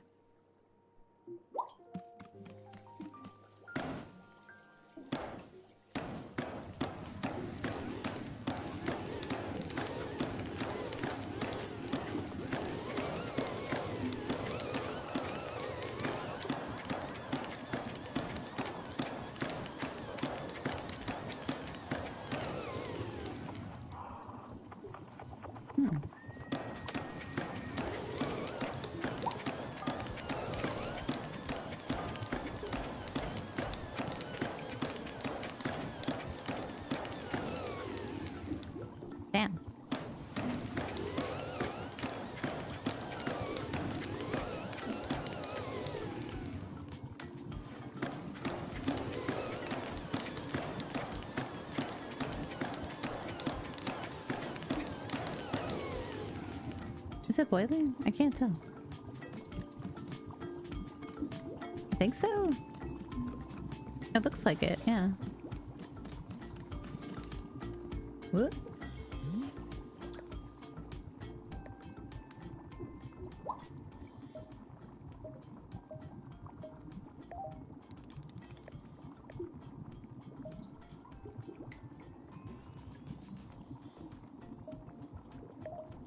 Damn. Is it boiling? I can't tell. I think so. It looks like it, yeah. What?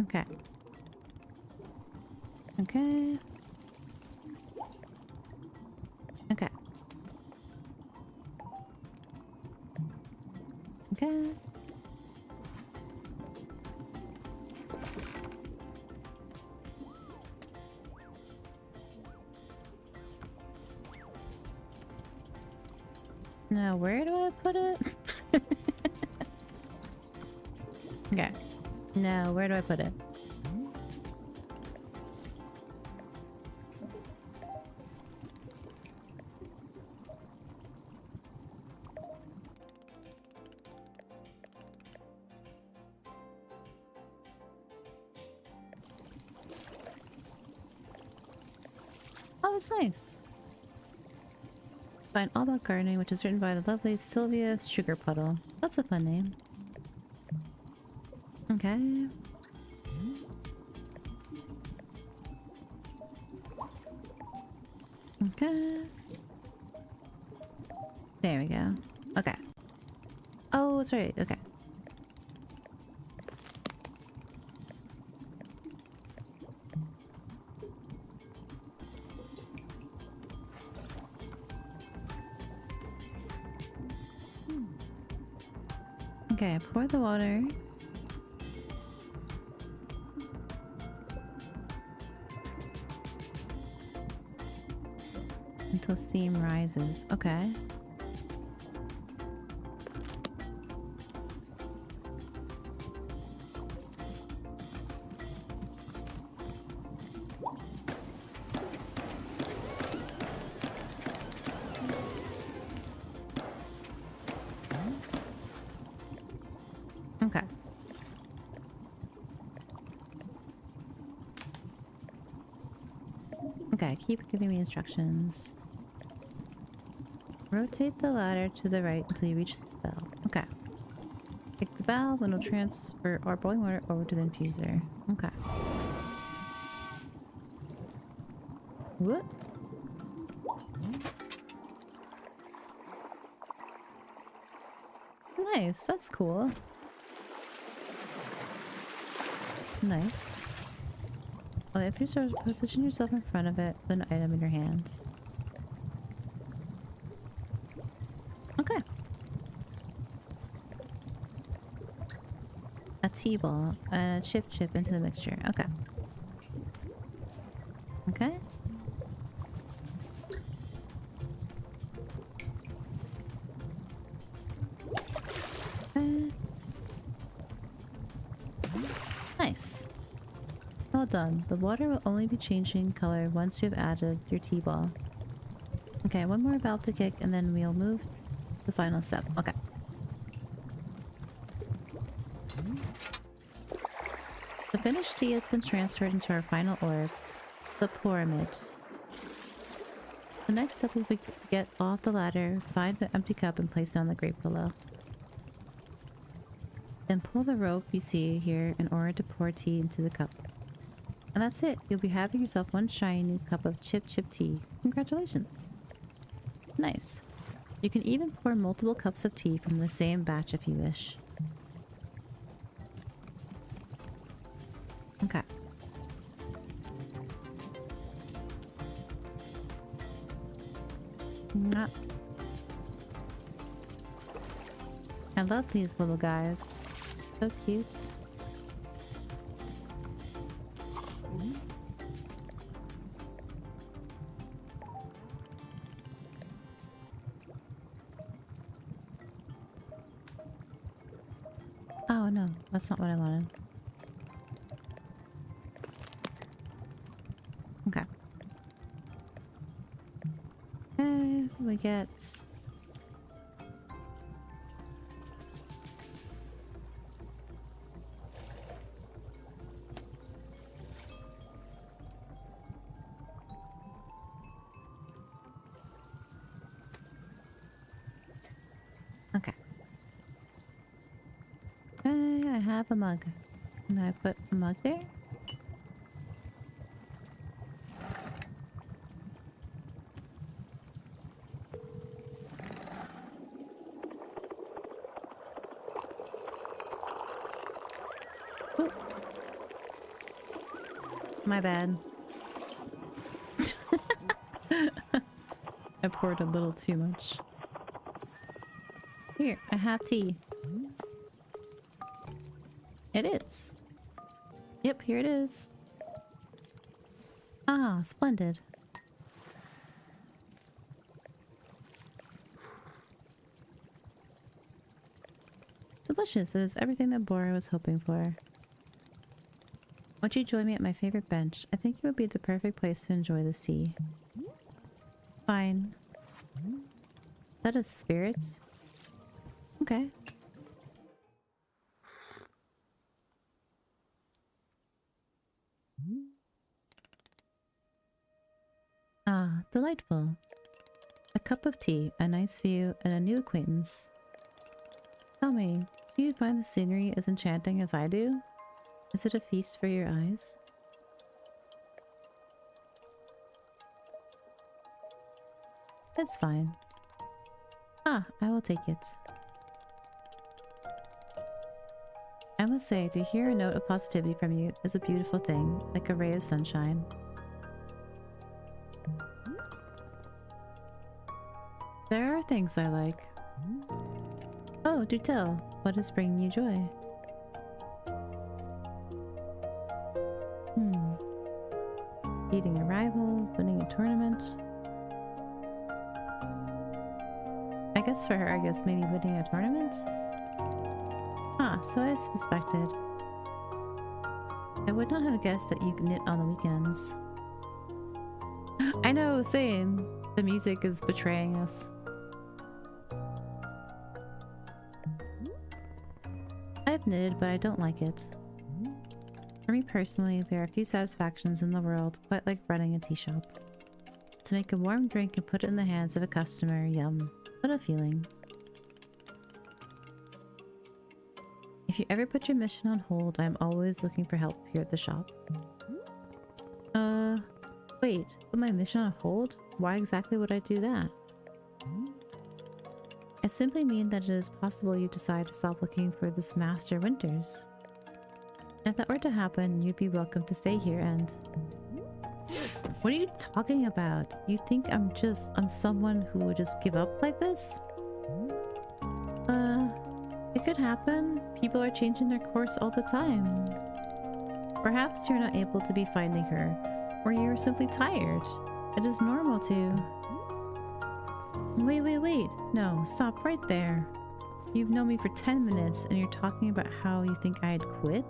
Okay. Okay. Okay. Okay. Now, where do I put it? Okay. Now, where do I put it? Oh, that's nice. Find All About Gardening, which is written by the lovely Sylvia Sugarpuddle. That's a fun name. Okay. Okay. There we go. Okay. Oh, that's right. Okay. Okay, pour the water. Until steam rises. Okay. Okay. Okay, keep giving me instructions. Rotate the ladder to the right until you reach the spell. Okay. Pick the valve and it'll transfer our boiling water over to the infuser. Okay. What? Nice, that's cool. Nice. Well, if you sort of position yourself in front of it with an item in your hands. Okay. A T-ball and a chip into the mixture. Okay. Okay. Okay. Nice. Well done. The water will only be changing color once you have added your T-ball. Okay, one more valve to kick and then we'll move to the final step. Okay. The finished tea has been transferred into our final orb, the pyramid. The next step will be to get off the ladder, find the empty cup and place it on the grate below. Then pull the rope you see here in order to pour tea into the cup. And that's it. You'll be having yourself one shiny new cup of chip tea. Congratulations. Nice. You can even pour multiple cups of tea from the same batch if you wish. Okay. Mwah. I love these little guys. So cute. Oh no, that's not what I wanted. Okay. Okay, we get... Okay. Okay, I have a mug. Can I put a mug there? Oop. My bad. I poured a little too much. Here, I have tea. It is. Yep, here it is. Ah, splendid. Delicious. It is everything that Bora was hoping for. Won't you join me at my favorite bench? I think it would be the perfect place to enjoy this tea. Fine. That is spirits. Okay. Ah, delightful. A cup of tea, a nice view, and a new acquaintance. Tell me, do you find the scenery as enchanting as I do? Is it a feast for your eyes? It's fine. Ah, I will take it. I must say, to hear a note of positivity from you is a beautiful thing, like a ray of sunshine. There are things I like. Oh, do tell. What is bringing you joy? Beating a rival, winning a tournament. I guess for her, maybe winning a tournament? Ah, so I suspected. I would not have guessed that you knit on the weekends. I know, same. The music is betraying us. I've knitted, but I don't like it. For me personally, there are few satisfactions in the world quite like running a tea shop. To make a warm drink and put it in the hands of a customer, yum. What a feeling. If you ever put your mission on hold, I'm always looking for help here at the shop. Wait, put my mission on hold? Why exactly would I do that? I simply mean that it is possible you decide to stop looking for this Master Winters. If that were to happen, you'd be welcome to stay here and... What are you talking about? You think I'm someone who would just give up like this? It could happen. People are changing their course all the time. Perhaps you're not able to be finding her, or you're simply tired. It is normal to... Wait. No, stop right there. You've known me for 10 minutes and you're talking about how you think I'd quit?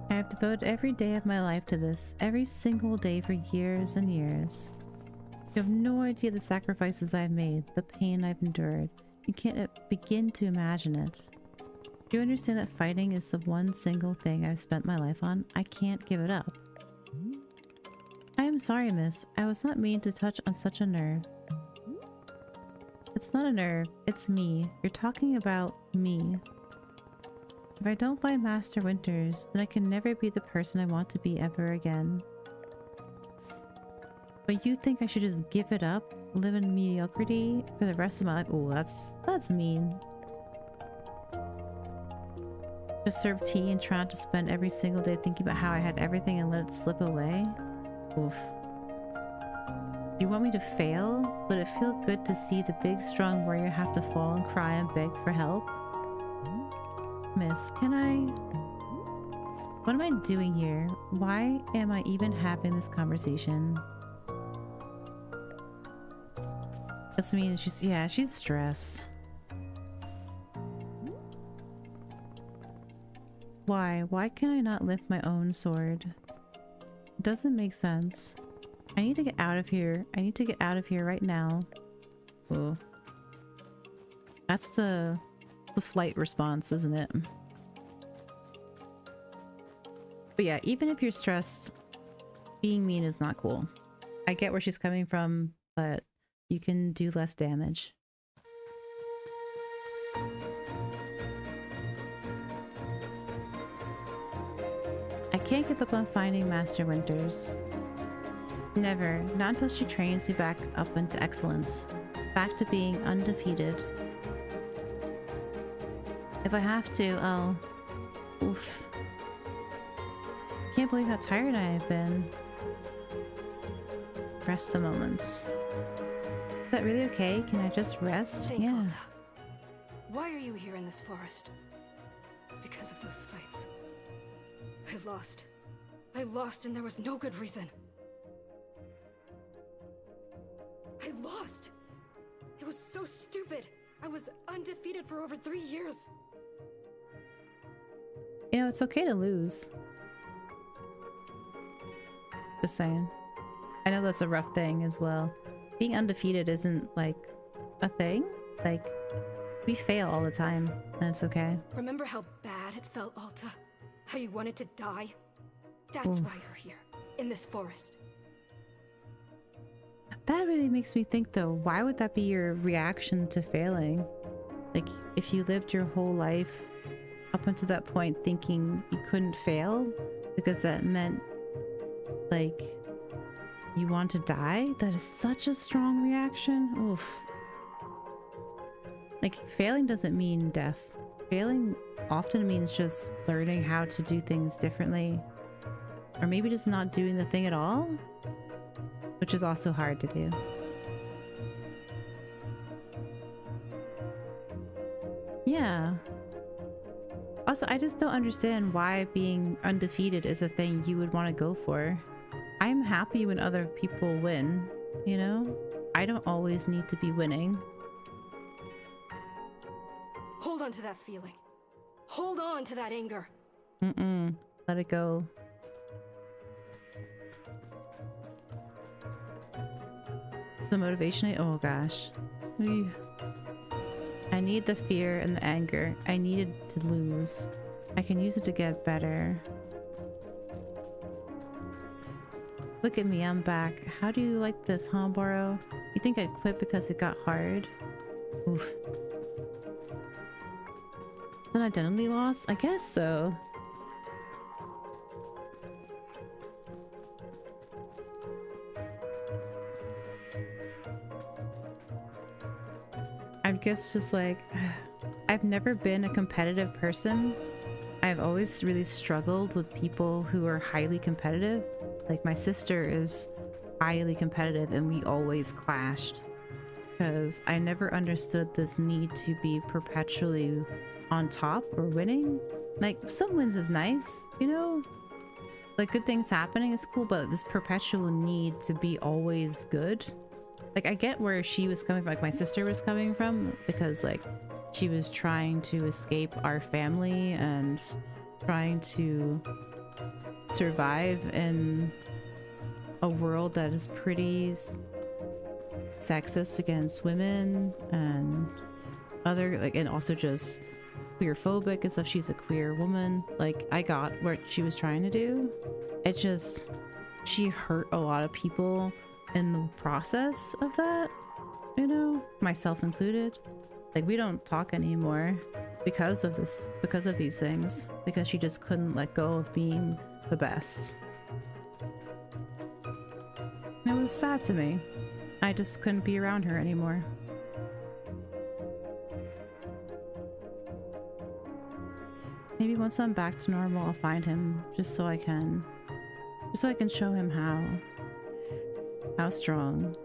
I have devoted every day of my life to this, every single day for years and years. You have no idea the sacrifices I've made, the pain I've endured. You can't begin to imagine it. Do you understand that fighting is the one single thing I've spent my life on? I can't give it up. I am sorry, miss. I was not mean to touch on such a nerve. It's not a nerve, it's me. You're talking about me. If I don't find Master Winters, then I can never be the person I want to be ever again. But you think I should just give it up? Live in mediocrity for the rest of my life? Oh, that's mean. Just serve tea and try not to spend every single day thinking about how I had everything and let it slip away? Oof. You want me to fail? Would it feel good to see the big strong warrior have to fall and cry and beg for help? Miss, can I... What am I doing here? Why am I even having this conversation? That's mean. She's stressed. Why? Why can I not lift my own sword? It doesn't make sense. I need to get out of here. I need to get out of here right now. Ooh. That's the flight response, isn't it? But yeah, even if you're stressed, being mean is not cool. I get where she's coming from, but you can do less damage. I can't give up on finding Master Winters. Never. Not until she trains me back up into excellence. Back to being undefeated. If I have to, I'll... Oof. Can't believe how tired I have been. Rest a moment. Is that really okay? Can I just rest? Think, yeah. Alta. Why are you here in this forest? Because of those fights. I lost and there was no good reason. I lost! It was so stupid! I was undefeated for over 3 years! You know, it's okay to lose. Just saying. I know that's a rough thing as well. Being undefeated isn't, like, a thing. Like, we fail all the time, and it's okay. Remember how bad it felt, Alta? How you wanted to die? That's why you're here, in this forest. that really makes me think though, why would that be your reaction to failing? Like, if you lived your whole life up until that point thinking you couldn't fail because that meant like you want to die, that is such a strong reaction. Oof. Like, failing doesn't mean death. Failing often means just learning how to do things differently, or maybe just not doing the thing at all, which is also hard to do. Yeah. Also, I just don't understand why being undefeated is a thing you would want to go for. I'm happy when other people win, you know? I don't always need to be winning. Hold on to that feeling. Hold on to that anger. Let it go. The motivation, oh gosh. I need the fear and the anger. I needed to lose. I can use it to get better. Look at me, I'm back. How do you like this, huh, Boro? You think I'd quit because it got hard? Oof. An identity loss? I guess so. I guess just like, I've never been a competitive person. I've always really struggled with people who are highly competitive. Like, my sister is highly competitive and we always clashed because I never understood this need to be perpetually on top or winning. Like, some wins is nice, you know? Like, good things happening is cool, but this perpetual need to be always good. Like, I get where she was coming from, like my sister was coming from, because like she was trying to escape our family and trying to survive in a world that is pretty sexist against women and other, like, and also just queer phobic and stuff. She's a queer woman. Like, I got what she was trying to do. It just, she hurt a lot of people in the process of that, you know, myself included. Like, we don't talk anymore because of this, because of these things, because she just couldn't let go of being the best. And it was sad to me. I just couldn't be around her anymore. Maybe once I'm back to normal, I'll find him just so I can show him how strong.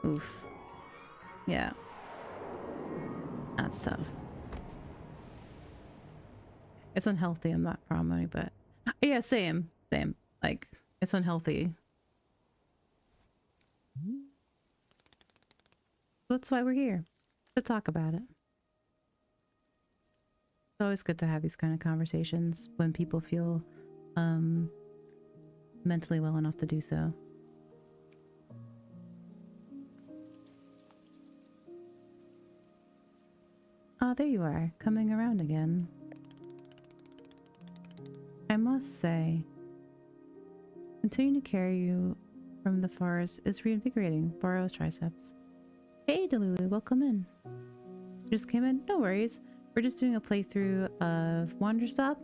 Oof. Yeah. That's tough. It's unhealthy, I'm not promoting, but yeah, same. Like, it's unhealthy. That's why we're here, to talk about it. It's always good to have these kind of conversations when people feel mentally well enough to do so. Oh, there you are, coming around again. I must say, continuing to carry you from the forest is reinvigorating. Borrow's triceps. Hey, Delulu, welcome in. You just came in? No worries. We're just doing a playthrough of Wanderstop.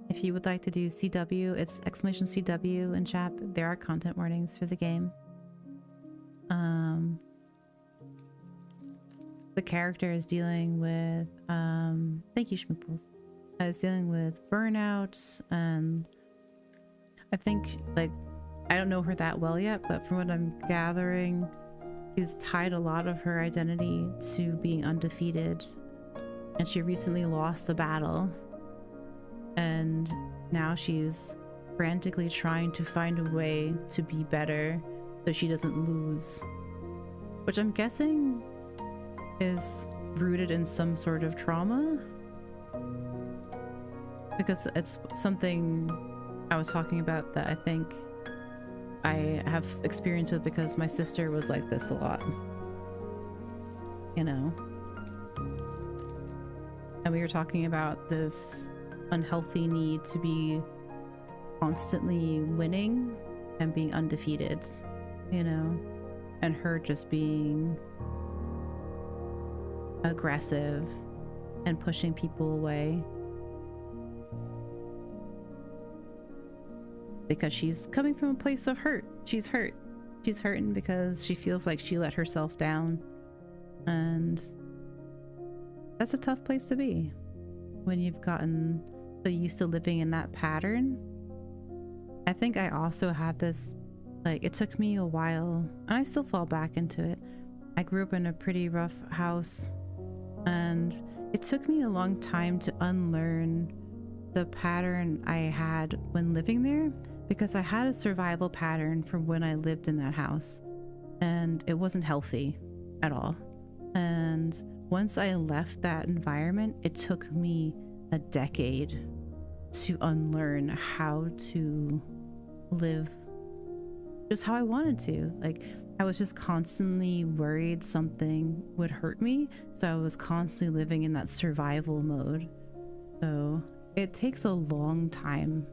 If you would like to do CW, it's exclamation CW in chat. There are content warnings for the game. The character is dealing with, thank you, Schmooples. Is dealing with burnouts, and I think, like, I don't know her that well yet, but from what I'm gathering, she's tied a lot of her identity to being undefeated, and she recently lost a battle, and now she's frantically trying to find a way to be better so she doesn't lose, which I'm guessing is rooted in some sort of trauma, because it's something I was talking about that I think I have experience with, because my sister was like this a lot, you know, and we were talking about this unhealthy need to be constantly winning and being undefeated, you know, and her just being aggressive and pushing people away because she's coming from a place of hurt. She's hurt. She's hurting because she feels like she let herself down, and that's a tough place to be when you've gotten so used to living in that pattern. I think I also had this, like, it took me a while, and I still fall back into it. I grew up in a pretty rough house, and it took me a long time to unlearn the pattern I had when living there, because I had a survival pattern from when I lived in that house, and it wasn't healthy at all. And once I left that environment, it took me a decade to unlearn how to live just how I wanted to. Like, I was just constantly worried something would hurt me, so I was constantly living in that survival mode. So it takes a long time,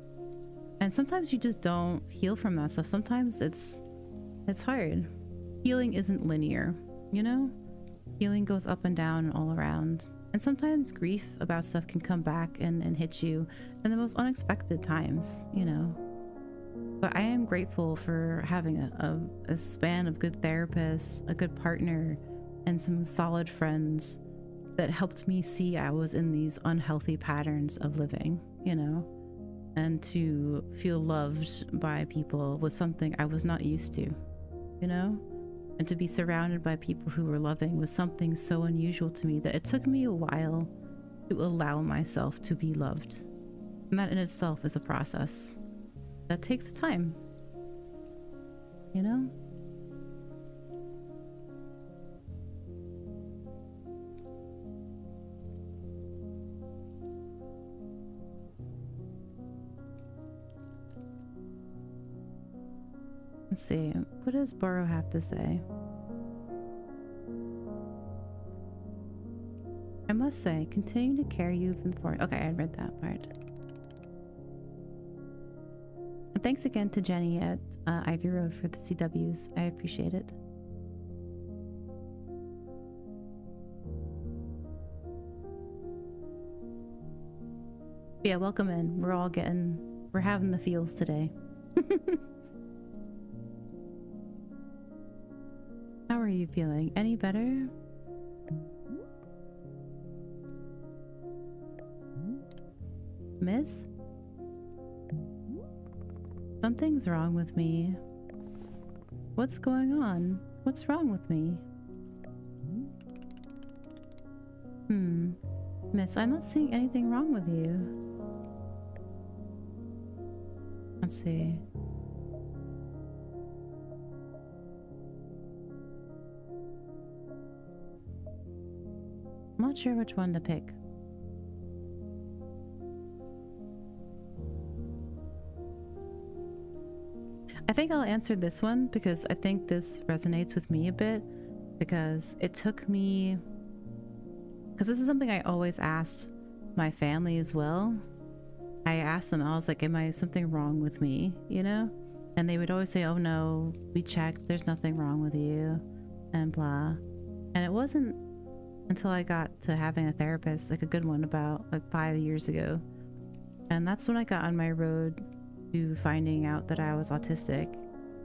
and sometimes you just don't heal from that stuff. Sometimes it's hard. Healing isn't linear, you know? Healing goes up and down and all around, and sometimes grief about stuff can come back and hit you in the most unexpected times, you know. But I am grateful for having a span of good therapists, a good partner, and some solid friends that helped me see I was in these unhealthy patterns of living, you know, and to feel loved by people was something I was not used to, you know, and to be surrounded by people who were loving was something so unusual to me that it took me a while to allow myself to be loved. And that in itself is a process that takes time, you know? Let's see, what does Burrow have to say? I must say, continue to carry you from the forest. Okay, I read that part. And thanks again to Jenny at Ivy Road for the CWs. I appreciate it. Yeah, welcome in. We're having the feels today. How are you feeling? Any better? Miss? Something's wrong with me. What's going on? What's wrong with me? Miss, I'm not seeing anything wrong with you. Let's see. I'm not sure which one to pick. I think I'll answer this one because I think this resonates with me a bit, because it took me, because this is something I always asked my family as well. I asked them, I was like, am I something wrong with me, you know? And they would always say, oh no, we checked, there's nothing wrong with you, and blah. And it wasn't until I got to having a therapist, like a good one, about like 5 years ago. And that's when I got on my road to finding out that I was autistic.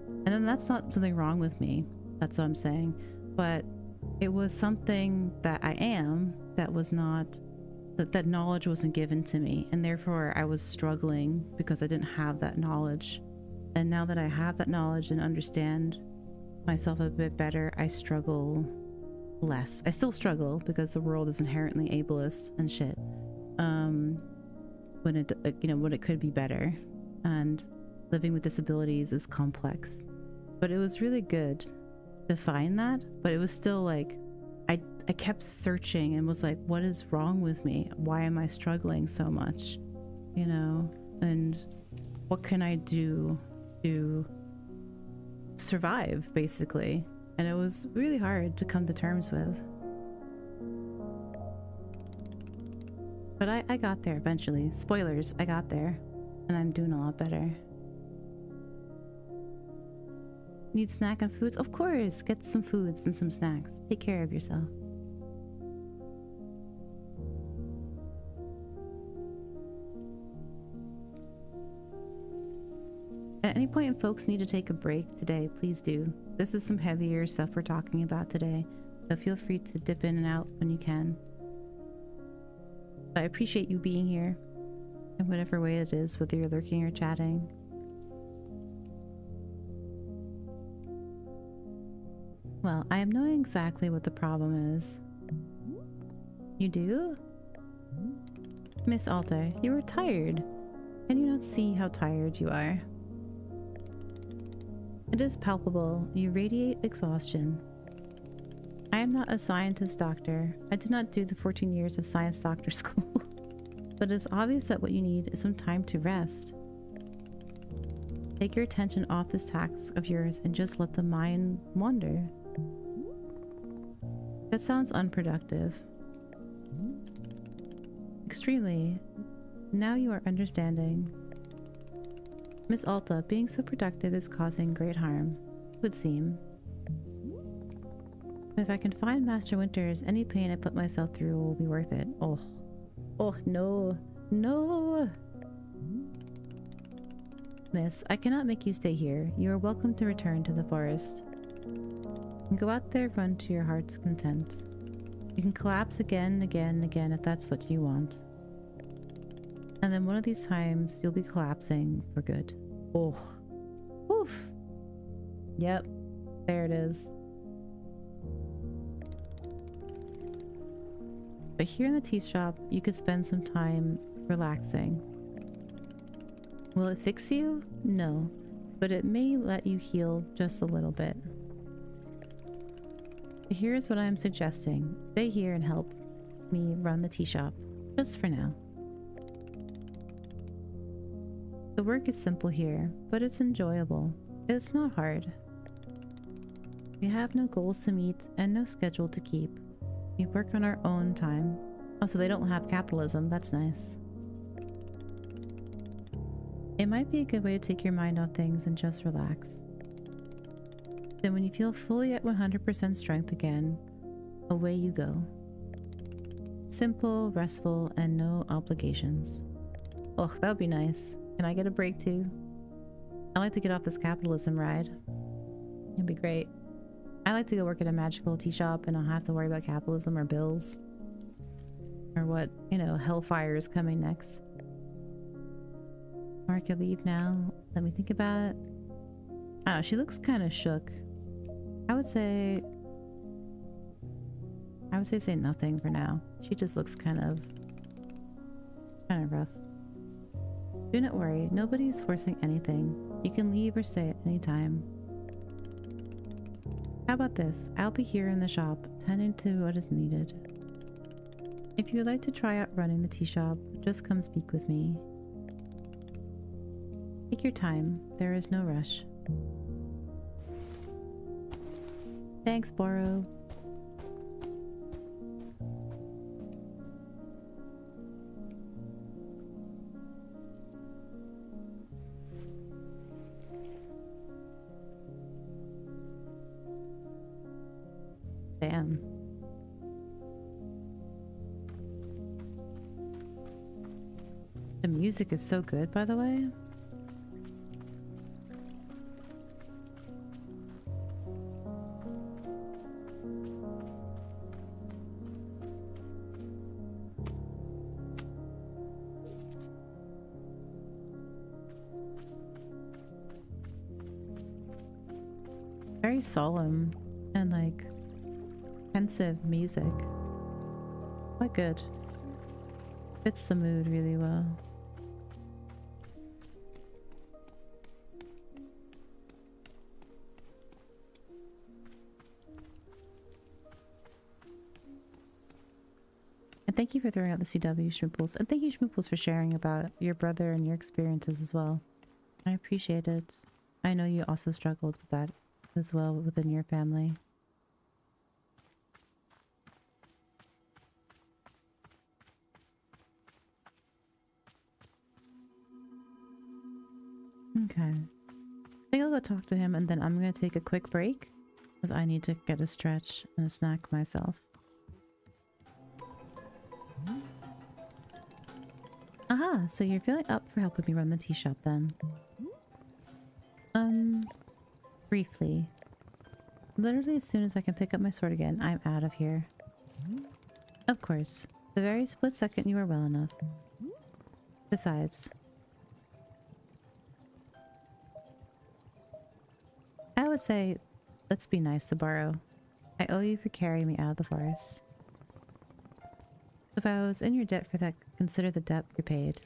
And then that's not something wrong with me, that's what I'm saying. But it was something that I am, that was not, that knowledge wasn't given to me. And therefore I was struggling because I didn't have that knowledge. And now that I have that knowledge and understand myself a bit better, I struggle less. I still struggle because the world is inherently ableist and shit. When it, you know, when it could be better, and living with disabilities is complex. But it was really good to find that, but it was still like, I kept searching and was like, what is wrong with me? Why am I struggling so much? You know, and what can I do to survive, basically? And it was really hard to come to terms with. But I got there eventually. Spoilers, I got there. And I'm doing a lot better. Need snack and foods? Of course! Get some foods and some snacks. Take care of yourself. At any point if folks need to take a break today, please do. This is some heavier stuff we're talking about today, so feel free to dip in and out when you can. But I appreciate you being here, in whatever way it is, whether you're lurking or chatting. Well, I am knowing exactly what the problem is. You do? Miss Alta, you are tired. Can you not see how tired you are? It is palpable. You radiate exhaustion. I am not a scientist doctor. I did not do the 14 years of science doctor school. But it is obvious that what you need is some time to rest. Take your attention off this task of yours and just let the mind wander. That sounds unproductive. Extremely. Now you are understanding. Miss Alta, being so productive is causing great harm, would seem. If I can find Master Winters, any pain I put myself through will be worth it. Oh. Oh, no. No! Miss, I cannot make you stay here. You are welcome to return to the forest. Go out there, run to your heart's content. You can collapse again, again, again if that's what you want. And then one of these times, you'll be collapsing for good. Oh. Oof. Yep. There it is. But here in the tea shop, you could spend some time relaxing. Will it fix you? No. But it may let you heal just a little bit. Here's what I'm suggesting. Stay here and help me run the tea shop. Just for now. The work is simple here, but it's enjoyable. It's not hard. We have no goals to meet and no schedule to keep. We work on our own time. Oh, so they don't have capitalism. That's nice. It might be a good way to take your mind off things and just relax. Then when you feel fully at 100% strength again, away you go. Simple, restful, and no obligations. Oh, that would be nice. Can I get a break too? I like to get off this capitalism ride. It'd be great. I like to go work at a magical tea shop and not have to worry about capitalism or bills. Or what, you know, hellfire is coming next. Or I could leave now. Let me think about it. I don't know, she looks kind of shook. I would say say nothing for now. She just looks kind of rough. Do not worry, nobody is forcing anything. You can leave or stay at any time. How about this? I'll be here in the shop, tending to what is needed. If you would like to try out running the tea shop, just come speak with me. Take your time, there is no rush. Thanks, Boro. Damn. The music is so good, by the way. Very solemn and like pensive music. Quite good. Fits the mood really well. And thank you for throwing out the CW, Schmooples. And thank you, Schmooples, for sharing about your brother and your experiences as well. I appreciate it. I know you also struggled with that as well within your family. Okay. think I'll go talk to him and then I'm gonna take a quick break because I need to get a stretch and a snack myself. Aha, so you're feeling up for helping me run the tea shop then. Briefly. Literally as soon as I can pick up my sword again, I'm out of here. Of course. The very split second you are well enough. Besides, I would say, let's be nice to borrow. I owe you for carrying me out of the forest. If I was in your debt for that, consider the debt repaid.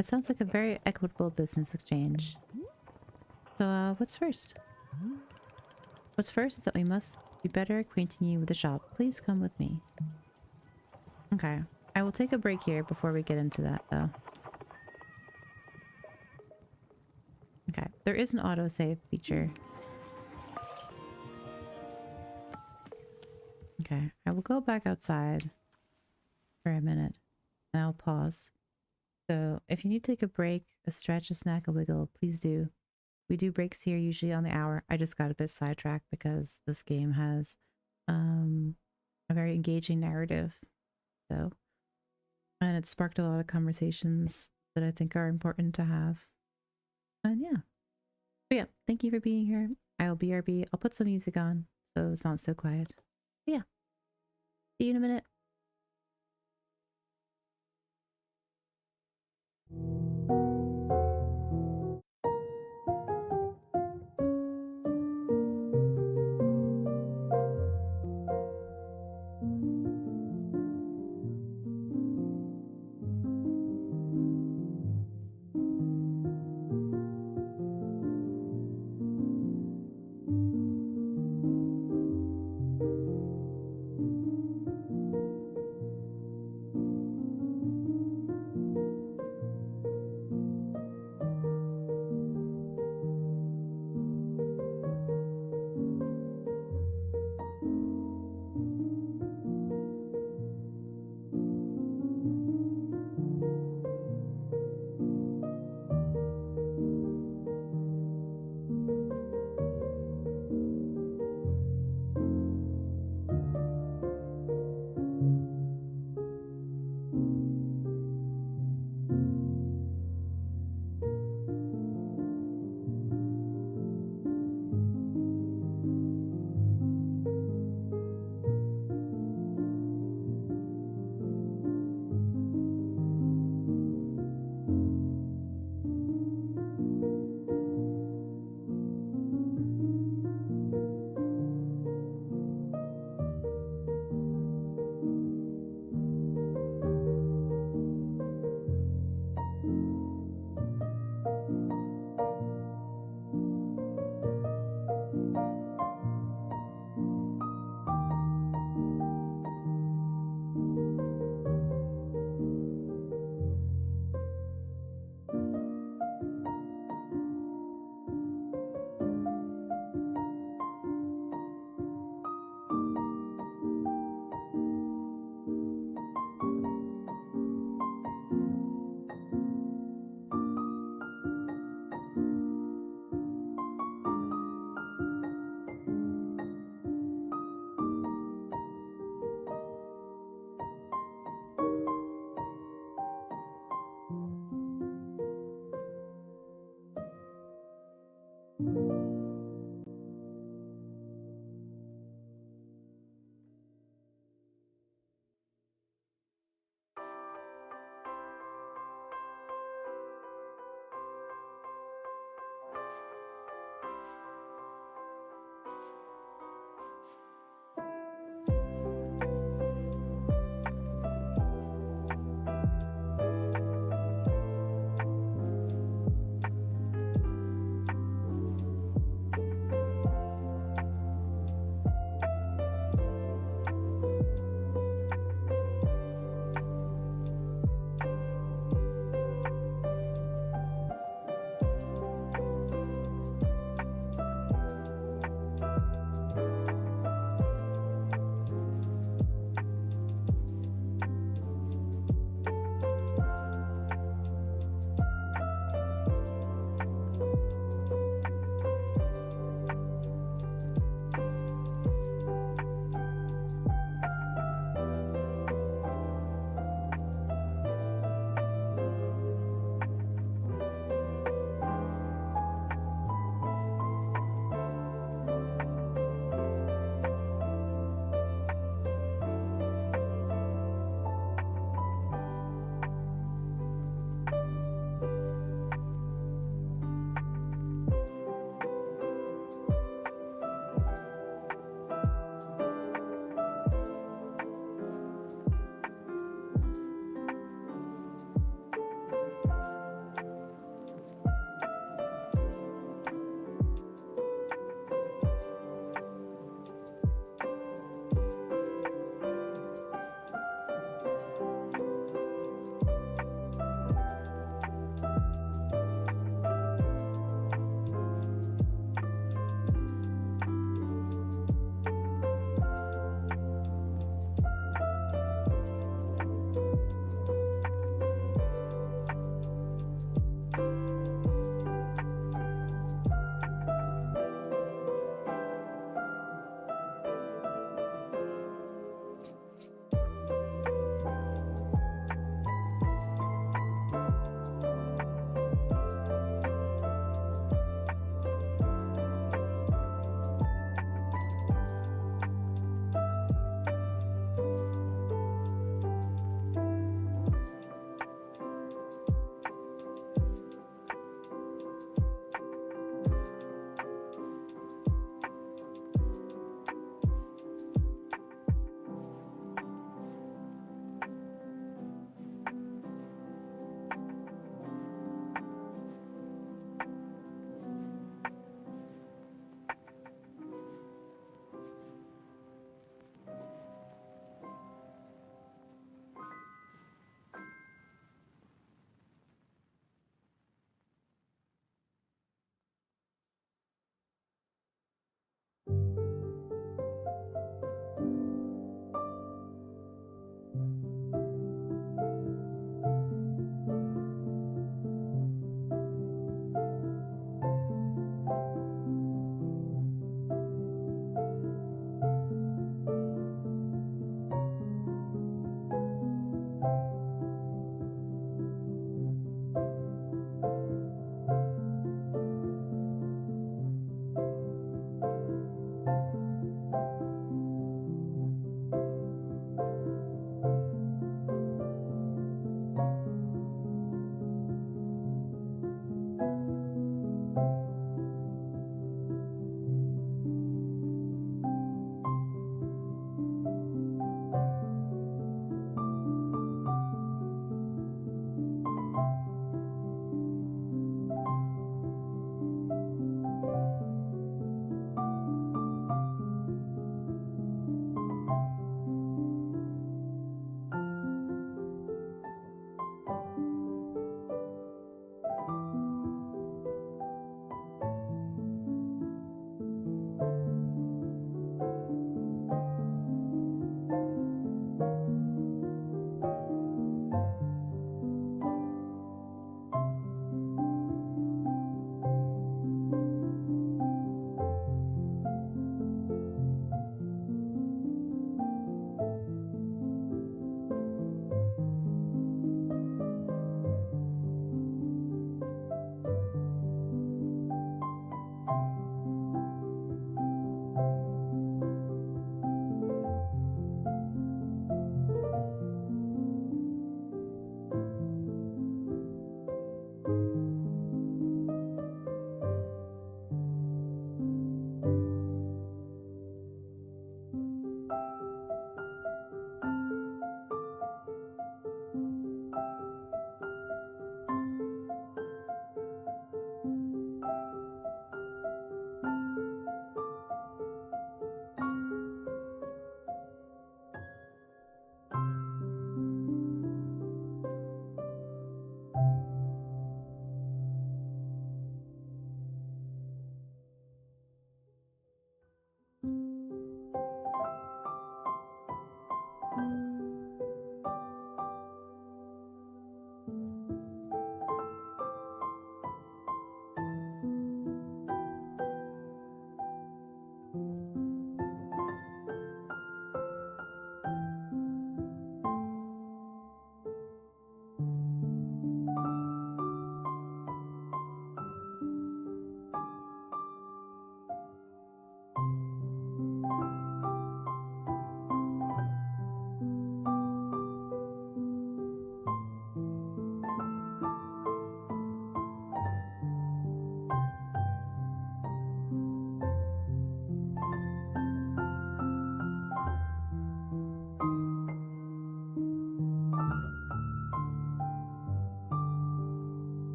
It sounds like a very equitable business exchange. So, what's first? What's first is that we must be better acquainting you with the shop. Please come with me. Okay. I will take a break here before we get into that, though. Okay. There is an autosave feature. Okay. I will go back outside for a minute and I'll pause. So if you need to take a break, a stretch, a snack, a wiggle, please do. We do breaks here usually on the hour. I just got a bit sidetracked because this game has a very engaging narrative. So, and it sparked a lot of conversations that I think are important to have. And yeah. But yeah, thank you for being here. I'll BRB. I'll put some music on so it's not so quiet. But yeah. See you in a minute.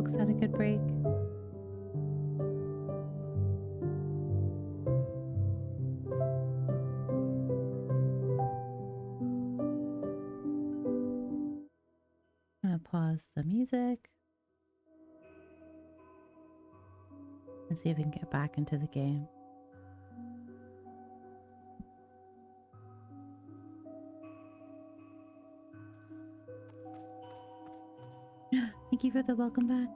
folks had a good break? I'm gonna pause the music and see if we can get back into the game. Thank you for the welcome back.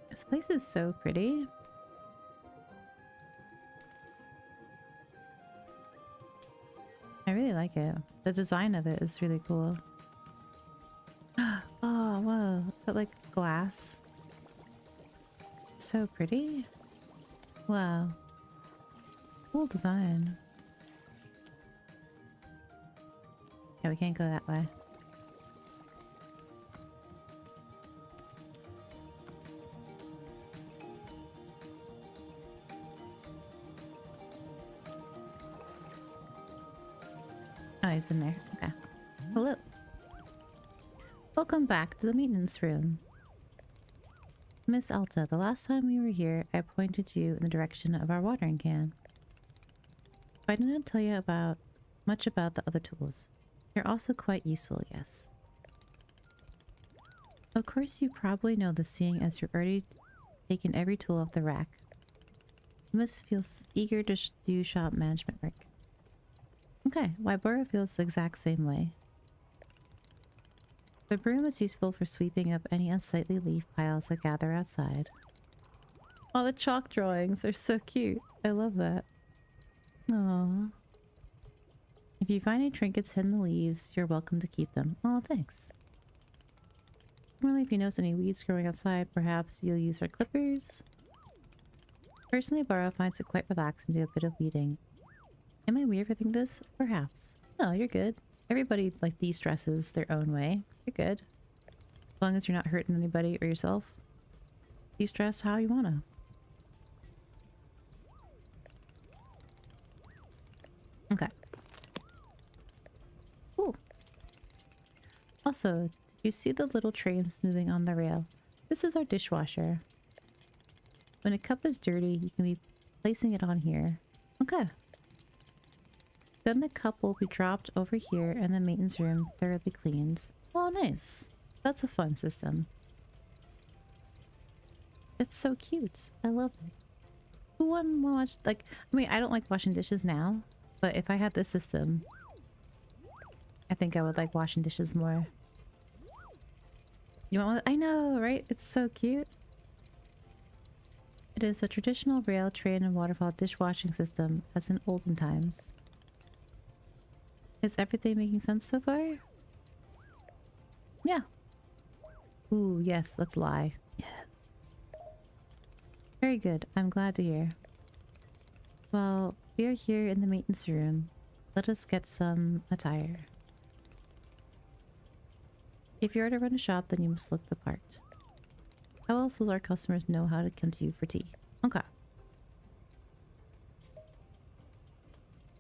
This place is so pretty. I really like it. The design of it is really cool. Oh, whoa. Is that like glass? So pretty. Wow. Cool design. Yeah, we can't go that way. Oh, he's in there. Okay. Hello. Welcome back to the maintenance room. Miss Alta, the last time we were here, I pointed you in the direction of our watering can. I did not tell you much about the other tools. They're also quite useful, yes. Of course you probably know this, seeing as you've already taken every tool off the rack. You must feel eager to do shop management work. Okay, Wybora feels the exact same way. The broom is useful for sweeping up any unsightly leaf piles that gather outside. Oh, the chalk drawings are so cute. I love that. Aww. If you find any trinkets hidden in the leaves, you're welcome to keep them. Oh, thanks. Similarly, if you notice any weeds growing outside, perhaps you'll use our clippers. Personally, Bara finds it quite relaxing to do a bit of weeding. Am I weird for thinking this? Perhaps. No, you're good. Everybody, like, de-stresses their own way. You're good. As long as you're not hurting anybody or yourself. De-stress how you wanna. Okay. Cool. Also, did you see the little trains moving on the rail? This is our dishwasher. When a cup is dirty, you can be placing it on here. Okay. Then the cup will be dropped over here and the maintenance room thoroughly cleaned. Oh, nice. That's a fun system. It's so cute. I love it. Who wouldn't watch, like, I mean, I don't like washing dishes now, but if I had this system, I think I would like washing dishes more. You want one? I know, right? It's so cute. It is a traditional rail, train, and waterfall dishwashing system as in olden times. Is everything making sense so far? Yeah. Ooh, yes, let's lie. Yes. Very good. I'm glad to hear. Well, we are here in the maintenance room. Let us get some attire. If you are to run a shop, then you must look the part. How else will our customers know how to come to you for tea? Okay.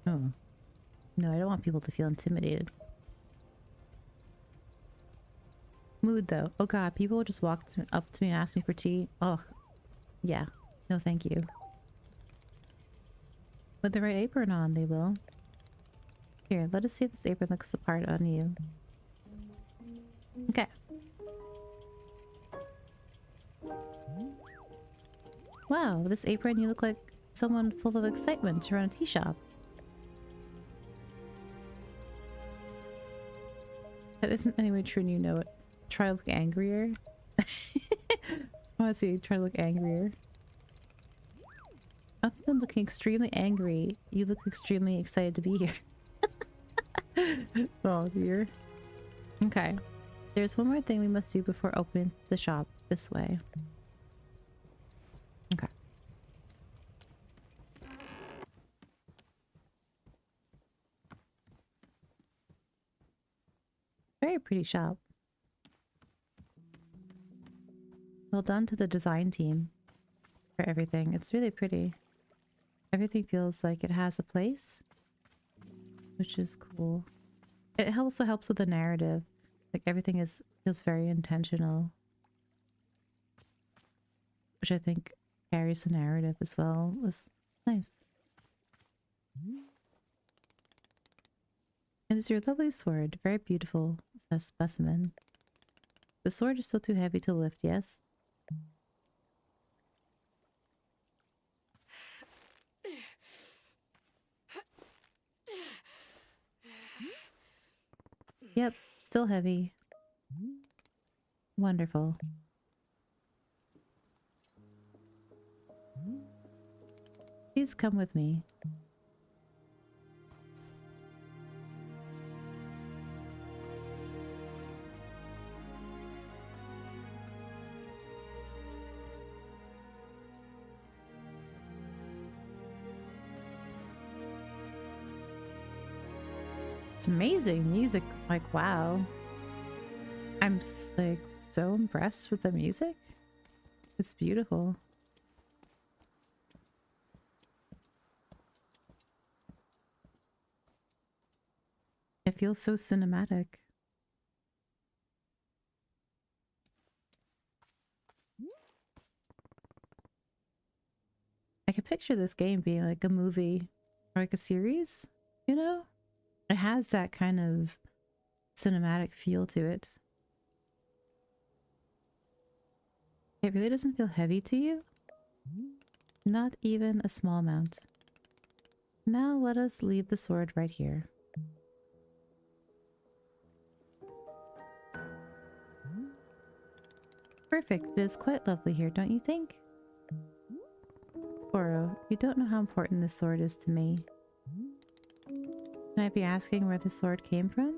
Oh. No, I don't want people to feel intimidated. Mood though. Oh god, people will just walk up to me and ask me for tea. Oh, yeah. No thank you. With the right apron on, they will. Here, let us see if this apron looks the part on you. Okay. Wow, this apron, you look like someone full of excitement to run a tea shop. That isn't anyway true and you know it. Try to look angrier. I want to see you try to look angrier. Other than looking extremely angry, you look extremely excited to be here. Oh dear. Okay. There's one more thing we must do before opening the shop this way. Okay. very pretty shop. Well done to the design team for everything. It's really pretty. Everything feels like it has a place, which is cool. It also helps with the narrative. Like everything feels very intentional, which I think carries the narrative as well. It was nice. It is your lovely sword. Very beautiful specimen. The sword is still too heavy to lift, yes? Yep, still heavy. Wonderful. Please come with me. It's amazing music. Like, wow. I'm like so impressed with the music. It's beautiful. It feels so cinematic. I can picture this game being like a movie or like a series, you know? It has that kind of cinematic feel to it. It really doesn't feel heavy to you? Not even a small amount. Now let us leave the sword right here. Perfect. It is quite lovely here, don't you think? Boro, you don't know how important this sword is to me. Can I be asking where the sword came from?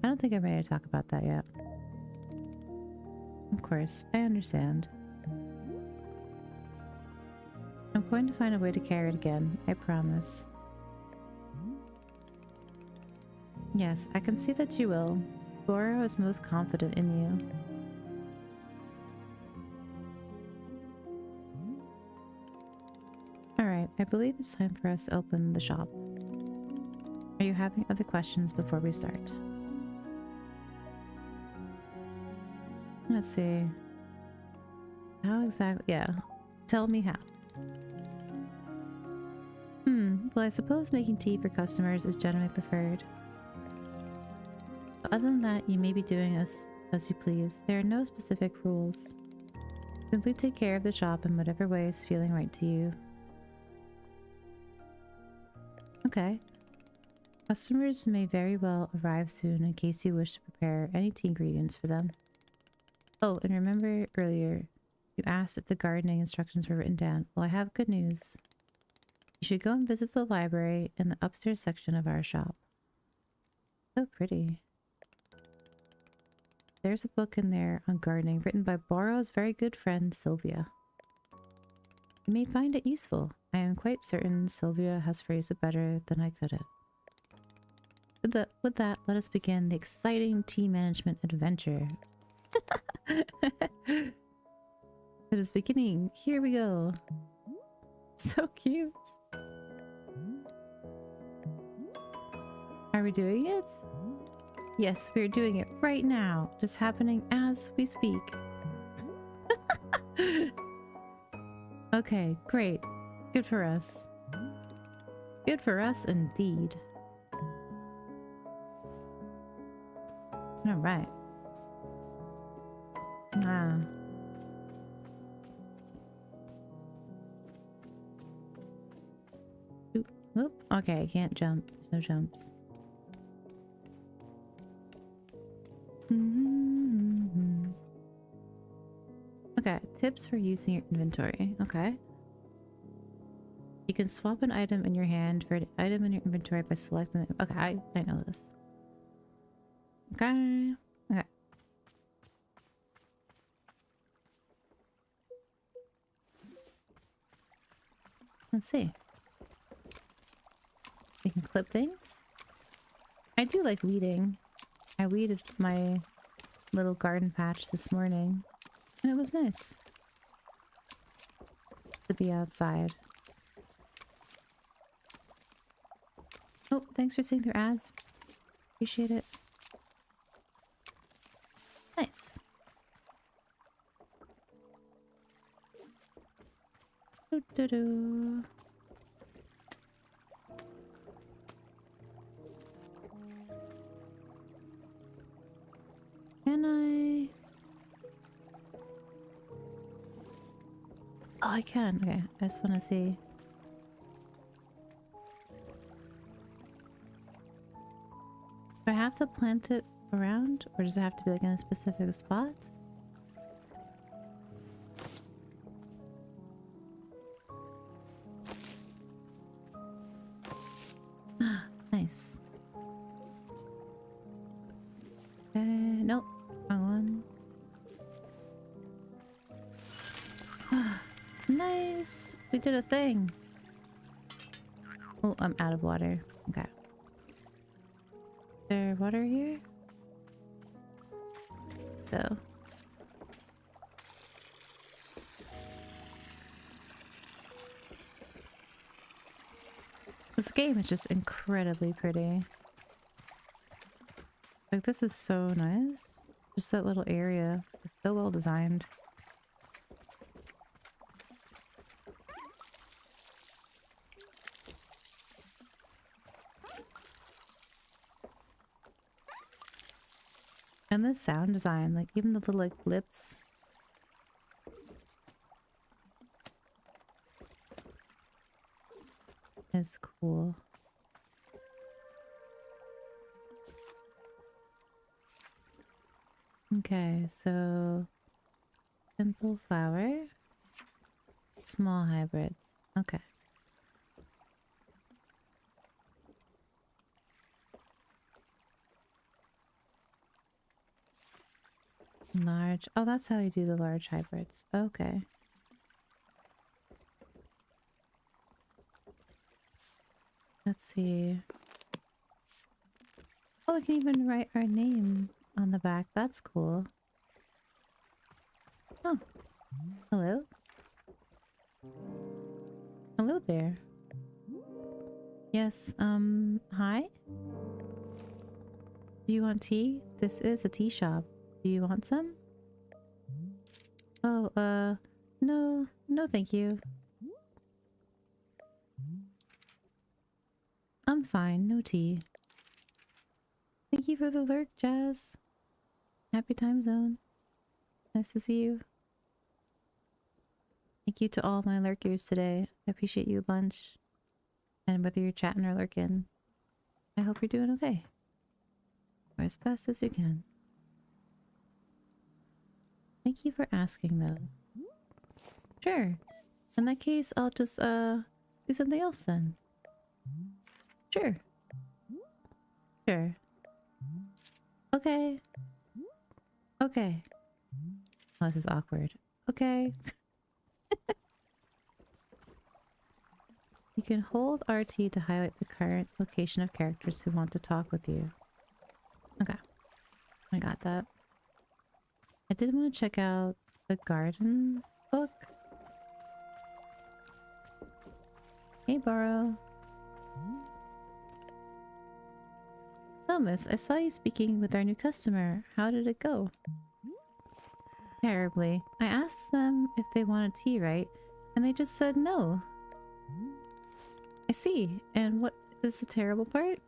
I don't think I'm ready to talk about that yet. Of course, I understand. I'm going to find a way to carry it again, I promise. Yes, I can see that you will. Boro is most confident in you. Alright, I believe it's time for us to open the shop. Are you having other questions before we start? Let's see. How exactly? Yeah. Tell me how. Well, I suppose making tea for customers is generally preferred. But other than that, you may be doing as you please. There are no specific rules. Simply take care of the shop in whatever way is feeling right to you. Okay. Customers may very well arrive soon in case you wish to prepare any tea ingredients for them. Oh, and remember earlier, you asked if the gardening instructions were written down. Well, I have good news. You should go and visit the library in the upstairs section of our shop. So pretty. There's a book in there on gardening written by Boro's very good friend Sylvia. You may find it useful. I am quite certain Sylvia has phrased it better than I could have. With that, let us begin the exciting tea management adventure. It is beginning. Here we go. So cute. Are we doing it? Yes, we're doing it right now. It is happening as we speak. Okay, great. Good for us. Good for us indeed. Alright. Oop. Okay, I can't jump. There's no jumps. Okay, tips for using your inventory. Okay. You can swap an item in your hand for an item in your inventory by selecting it. Okay, I know this. Okay. Okay. Let's see. We can clip things. I do like weeding. I weeded my little garden patch this morning, and it was nice to be outside. Oh, thanks for seeing through ads. Appreciate it. Nice. Doo-doo-doo. Can I? Oh, I can. Okay, I just want to see. Do I have to plant it around, or does it have to be like in a specific spot? Ah, nice. Nope, wrong one. Nice! We did a thing! Oh, I'm out of water. Okay. Is there water here? So. This game is just incredibly pretty. Like, this is so nice. Just that little area is so well designed. And the sound design, like even the little like blips. Is cool. Okay, so simple flower, small hybrids. Okay. Large. Oh, that's how you do the large hybrids. Okay. Let's see. Oh, we can even write our name on the back. That's cool. Oh. Hello? Hello there. Yes, hi? Do you want tea? This is a tea shop. Do you want some? Oh, no. No, thank you. I'm fine. No tea. Thank you for the lurk, Jazz. Happy time zone. Nice to see you. Thank you to all my lurkers today. I appreciate you a bunch. And whether you're chatting or lurking, I hope you're doing okay. Or as best as you can. Thank you for asking, though. Sure. In that case, I'll just, do something else then. Sure. Sure. Okay. Okay. Oh, this is awkward. Okay. You can hold RT to highlight the current location of characters who want to talk with you. Okay. I got that. I did want to check out the garden book. Hey, Borrow. Oh, miss, I saw you speaking with our new customer. How did it go? Terribly. I asked them if they wanted tea, right? And they just said no. I see. And what is the terrible part?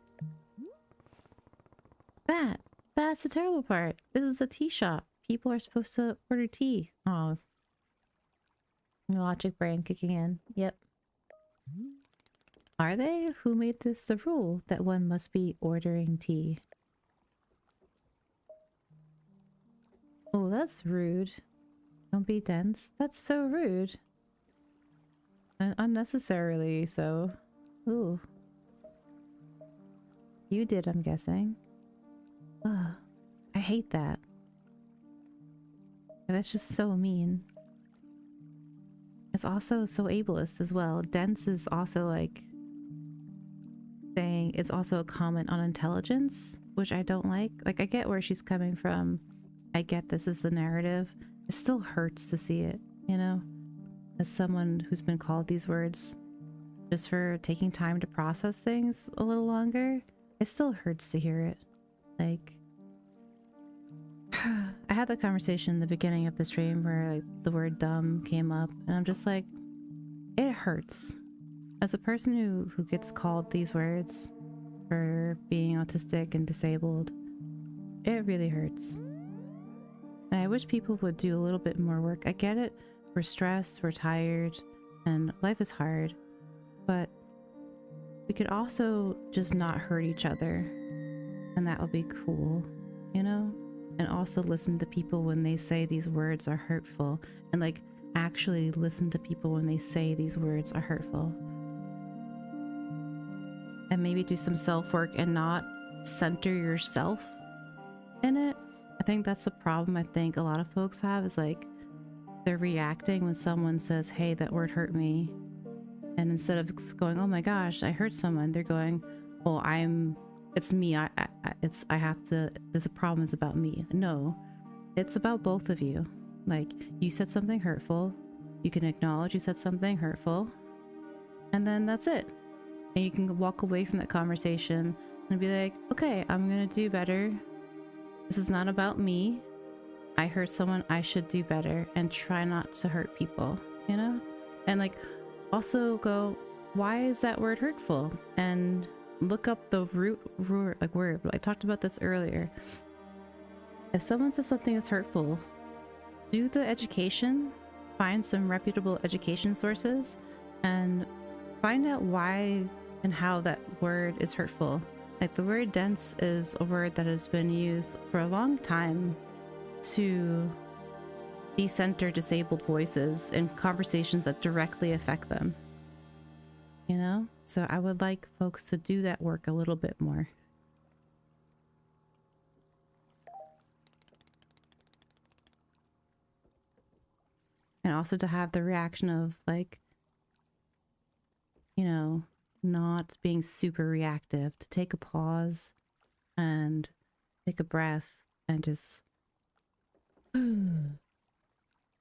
That's the terrible part. This is a tea shop. People are supposed to order tea. Oh. Logic brain kicking in. Yep. Are they? Who made this the rule that one must be ordering tea? Oh, that's rude. Don't be dense. That's so rude. And unnecessarily so. Ooh. You did, I'm guessing. Ugh. I hate that. That's just so mean. It's also so ableist as well. Dense is also like saying it's also a comment on intelligence, which I don't like. Like, I get where she's coming from. I get this is the narrative. It still hurts to see it, you know? As someone who's been called these words just for taking time to process things a little longer, it still hurts to hear it. Like, I had that conversation in the beginning of the stream where like, the word dumb came up, and I'm just like, it hurts. As a person who gets called these words for being autistic and disabled, it really hurts. And I wish people would do a little bit more work. I get it. We're stressed, we're tired, and life is hard. But we could also just not hurt each other. And that would be cool, you know? And also listen to people when they say these words are hurtful. And like, actually listen to people when they say these words are hurtful. And maybe do some self-work and not center yourself in it. I think that's the problem I think a lot of folks have, is like they're reacting when someone says, hey, that word hurt me. And instead of going, oh my gosh, I hurt someone, they're going, oh, it's me. The problem is about me. No, it's about both of you. Like, you said something hurtful. You can acknowledge you said something hurtful. And then that's it. And you can walk away from that conversation and be like, okay, I'm gonna do better. This is not about me. I hurt someone, I should do better, and try not to hurt people, you know? And like, also go, why is that word hurtful? And look up the root word. I talked about this earlier. If someone says something is hurtful, do the education, find some reputable education sources, and find out why and how that word is hurtful. Like, the word dense is a word that has been used for a long time to decenter disabled voices in conversations that directly affect them. You know? So I would like folks to do that work a little bit more. And also to have the reaction of like, you know, not being super reactive, to take a pause and take a breath and just and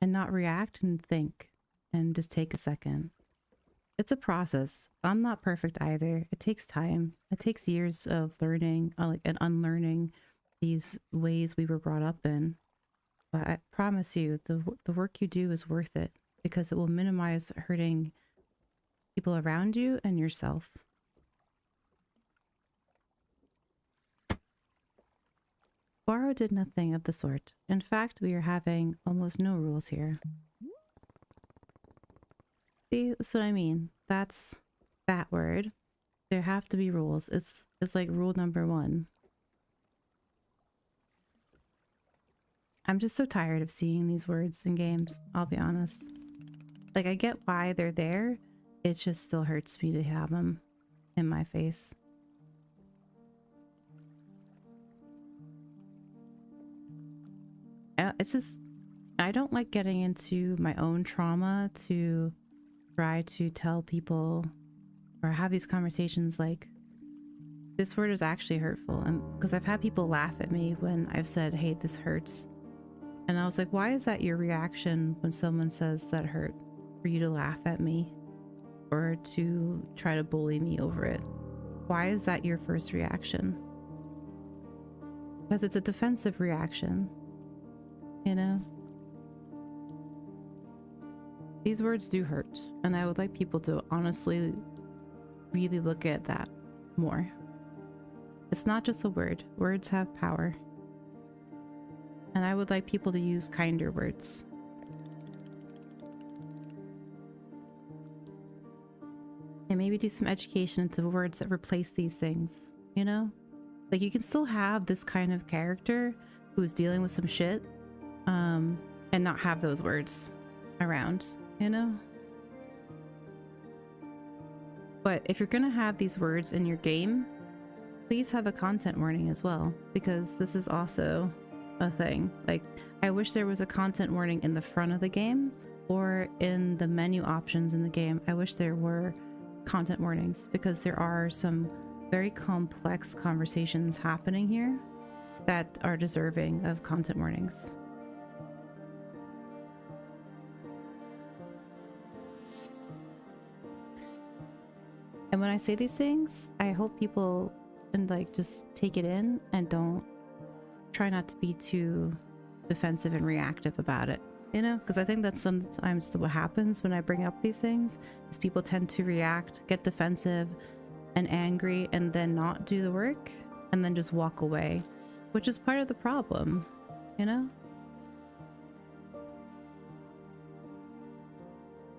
not react and think and just take a second. It's a process. I'm not perfect either. It takes time. It takes years of learning and unlearning these ways we were brought up in. But I promise you, the work you do is worth it, because it will minimize hurting people around you and yourself. Borrow did nothing of the sort. In fact, we are having almost no rules here. See, that's what I mean. That's that word. There have to be rules. It's like rule number 1. I'm just so tired of seeing these words in games, I'll be honest. Like, I get why they're there. It just still hurts me to have them in my face. It's just, I don't like getting into my own trauma to try to tell people or have these conversations like, this word is actually hurtful. And because I've had people laugh at me when I've said, hey, this hurts. And I was like, why is that your reaction when someone says that hurt? For you to laugh at me or to try to bully me over it? Why is that your first reaction? Because it's a defensive reaction, you know? These words do hurt, and I would like people to honestly really look at that more. It's not just a word. Words have power. And I would like people to use kinder words. And maybe do some education into the words that replace these things, you know? Like, you can still have this kind of character who's dealing with some shit, and not have those words around, you know? But if you're gonna have these words in your game, please have a content warning as well, because this is also a thing. Like, I wish there was a content warning in the front of the game or in the menu options in the game. I wish there were content warnings, because there are some very complex conversations happening here that are deserving of content warnings. And when I say these things, I hope people and like just take it in and don't try not to be too defensive and reactive about it, you know, because I think that's sometimes what happens when I bring up these things is people tend to react, get defensive and angry, and then not do the work and then just walk away, which is part of the problem, you know.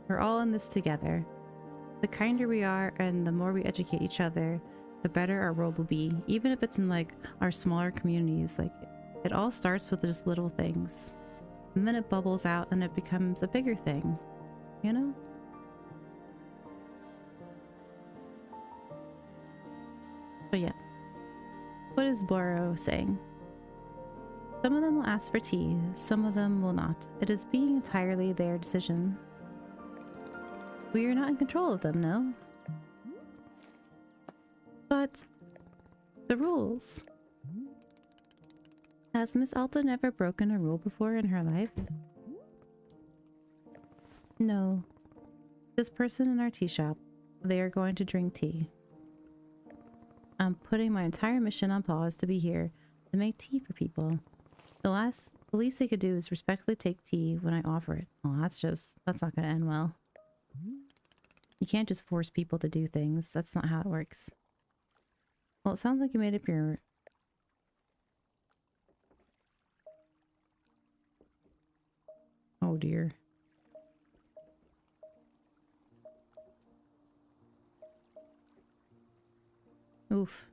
We're all in this together. The kinder we are and the more we educate each other, the better our world will be, even if it's in like our smaller communities. Like it all starts with just little things and then it bubbles out and it becomes a bigger thing, you know. But yeah, what is Boro saying? Some of them will ask for tea, some of them will not. It is being entirely their decision. We are not in control of them, no. But the rules. Has Miss Alta never broken a rule before in her life? No. This person in our tea shop, they are going to drink tea. I'm putting my entire mission on pause to be here to make tea for people. The least they could do is respectfully take tea when I offer it. Oh, that's not going to end well. You can't just force people to do things. That's not how it works. Well, it sounds like you made up your... Oh dear. Oof.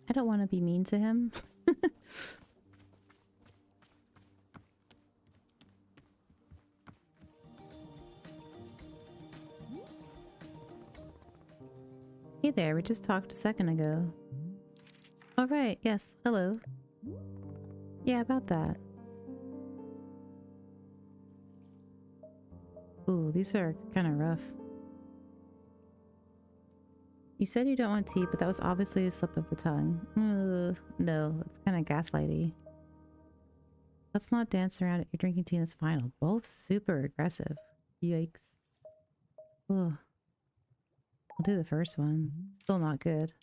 I don't want to be mean to him. Hey there, we just talked a second ago. All right, yes, hello. Yeah, about that. Ooh, these are kind of rough. You said you don't want tea, but that was obviously a slip of the tongue. No, it's kind of gaslighty. Let's not dance around it. You're drinking tea, that's fine. Both super aggressive. Yikes. Ugh. I'll do the first one. Still not good.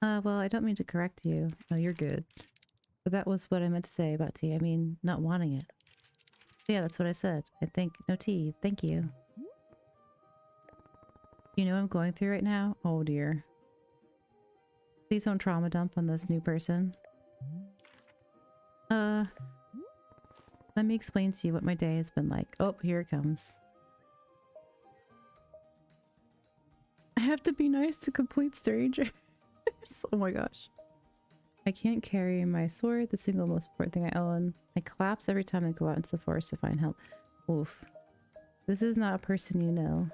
Well, I don't mean to correct you. No, you're good. But that was what I meant to say about tea. I mean, not wanting it. Yeah, that's what I said. I think no tea. Thank you. You know what I'm going through right now? Oh dear. Please don't trauma dump on this new person. Let me explain to you what my day has been like. Oh, here it comes. I have to be nice to complete strangers. Oh my gosh. I can't carry my sword, the single most important thing I own. I collapse every time I go out into the forest to find help. Oof. This is not a person you know.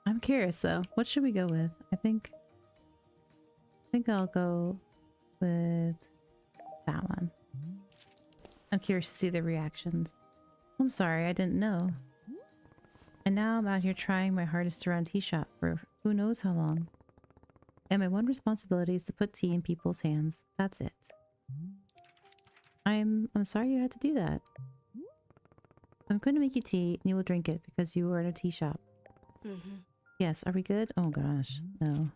I'm curious though. What should we go with? I think I'll go with that one. I'm curious to see the reactions. I'm sorry, I didn't know. And now I'm out here trying my hardest to run a tea shop for who knows how long. And my one responsibility is to put tea in people's hands. That's it. I'm sorry you had to do that. I'm going to make you tea and you will drink it because you are in a tea shop. Yes, are we good? Oh gosh, no.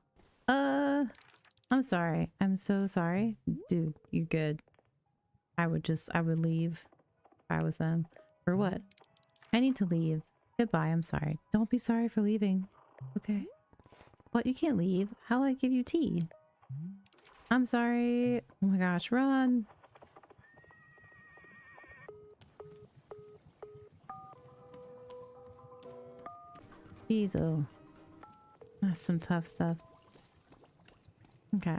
I'm sorry. I'm so sorry. Dude, you're good. I would leave if I was them. For what? I need to leave. Goodbye, I'm sorry. Don't be sorry for leaving. Okay. What? You can't leave. How'll I give you tea? I'm sorry. Oh my gosh, run. Jeez, oh. That's some tough stuff. Okay.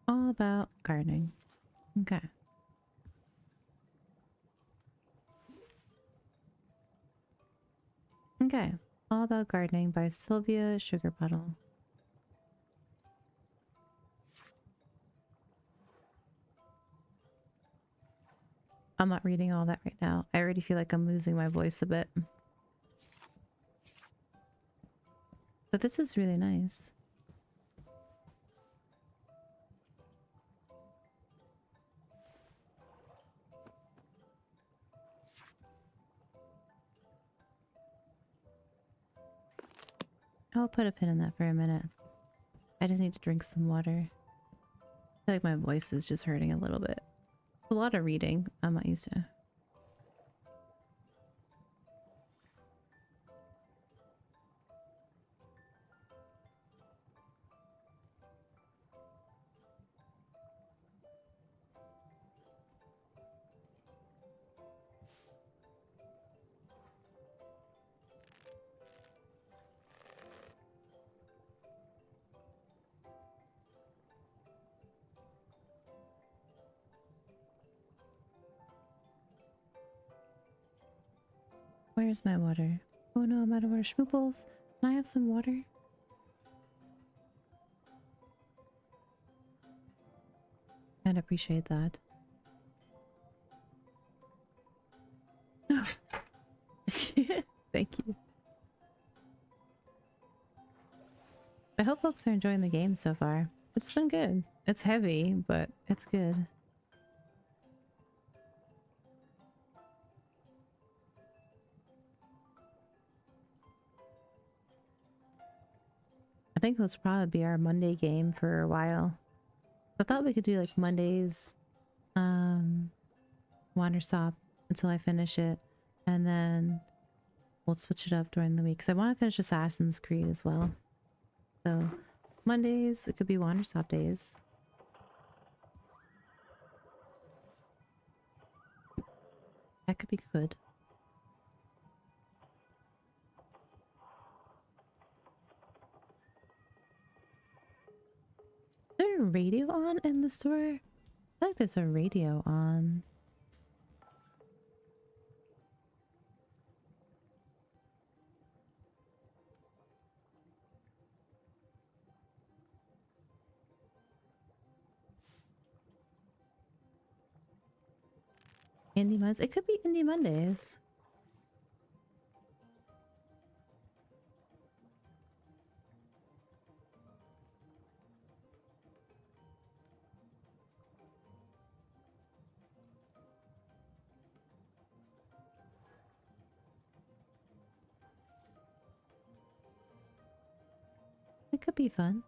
All about gardening. Okay. Okay. All About Gardening by Sylvia Sugarpuddle. I'm not reading all that right now. I already feel like I'm losing my voice a bit. But this is really nice. I'll put a pin in that for a minute. I just need to drink some water. I feel like my voice is just hurting a little bit. A lot of reading I'm not used to. Where's my water? Oh no, I'm out of water. Schmooples, can I have some water? I'd appreciate that. Thank you. I hope folks are enjoying the game so far. It's been good. It's heavy, but it's good. I think this will probably be our Monday game for a while. I thought we could do like Mondays, Wanderstop until I finish it, and then we'll switch it up during the week because I want to finish Assassin's Creed as well. So Mondays, it could be Wanderstop days. That could be good. Is there a radio on in the store? I feel like there's a radio on. Indie Mondays? It could be Indie Mondays. It could be fun.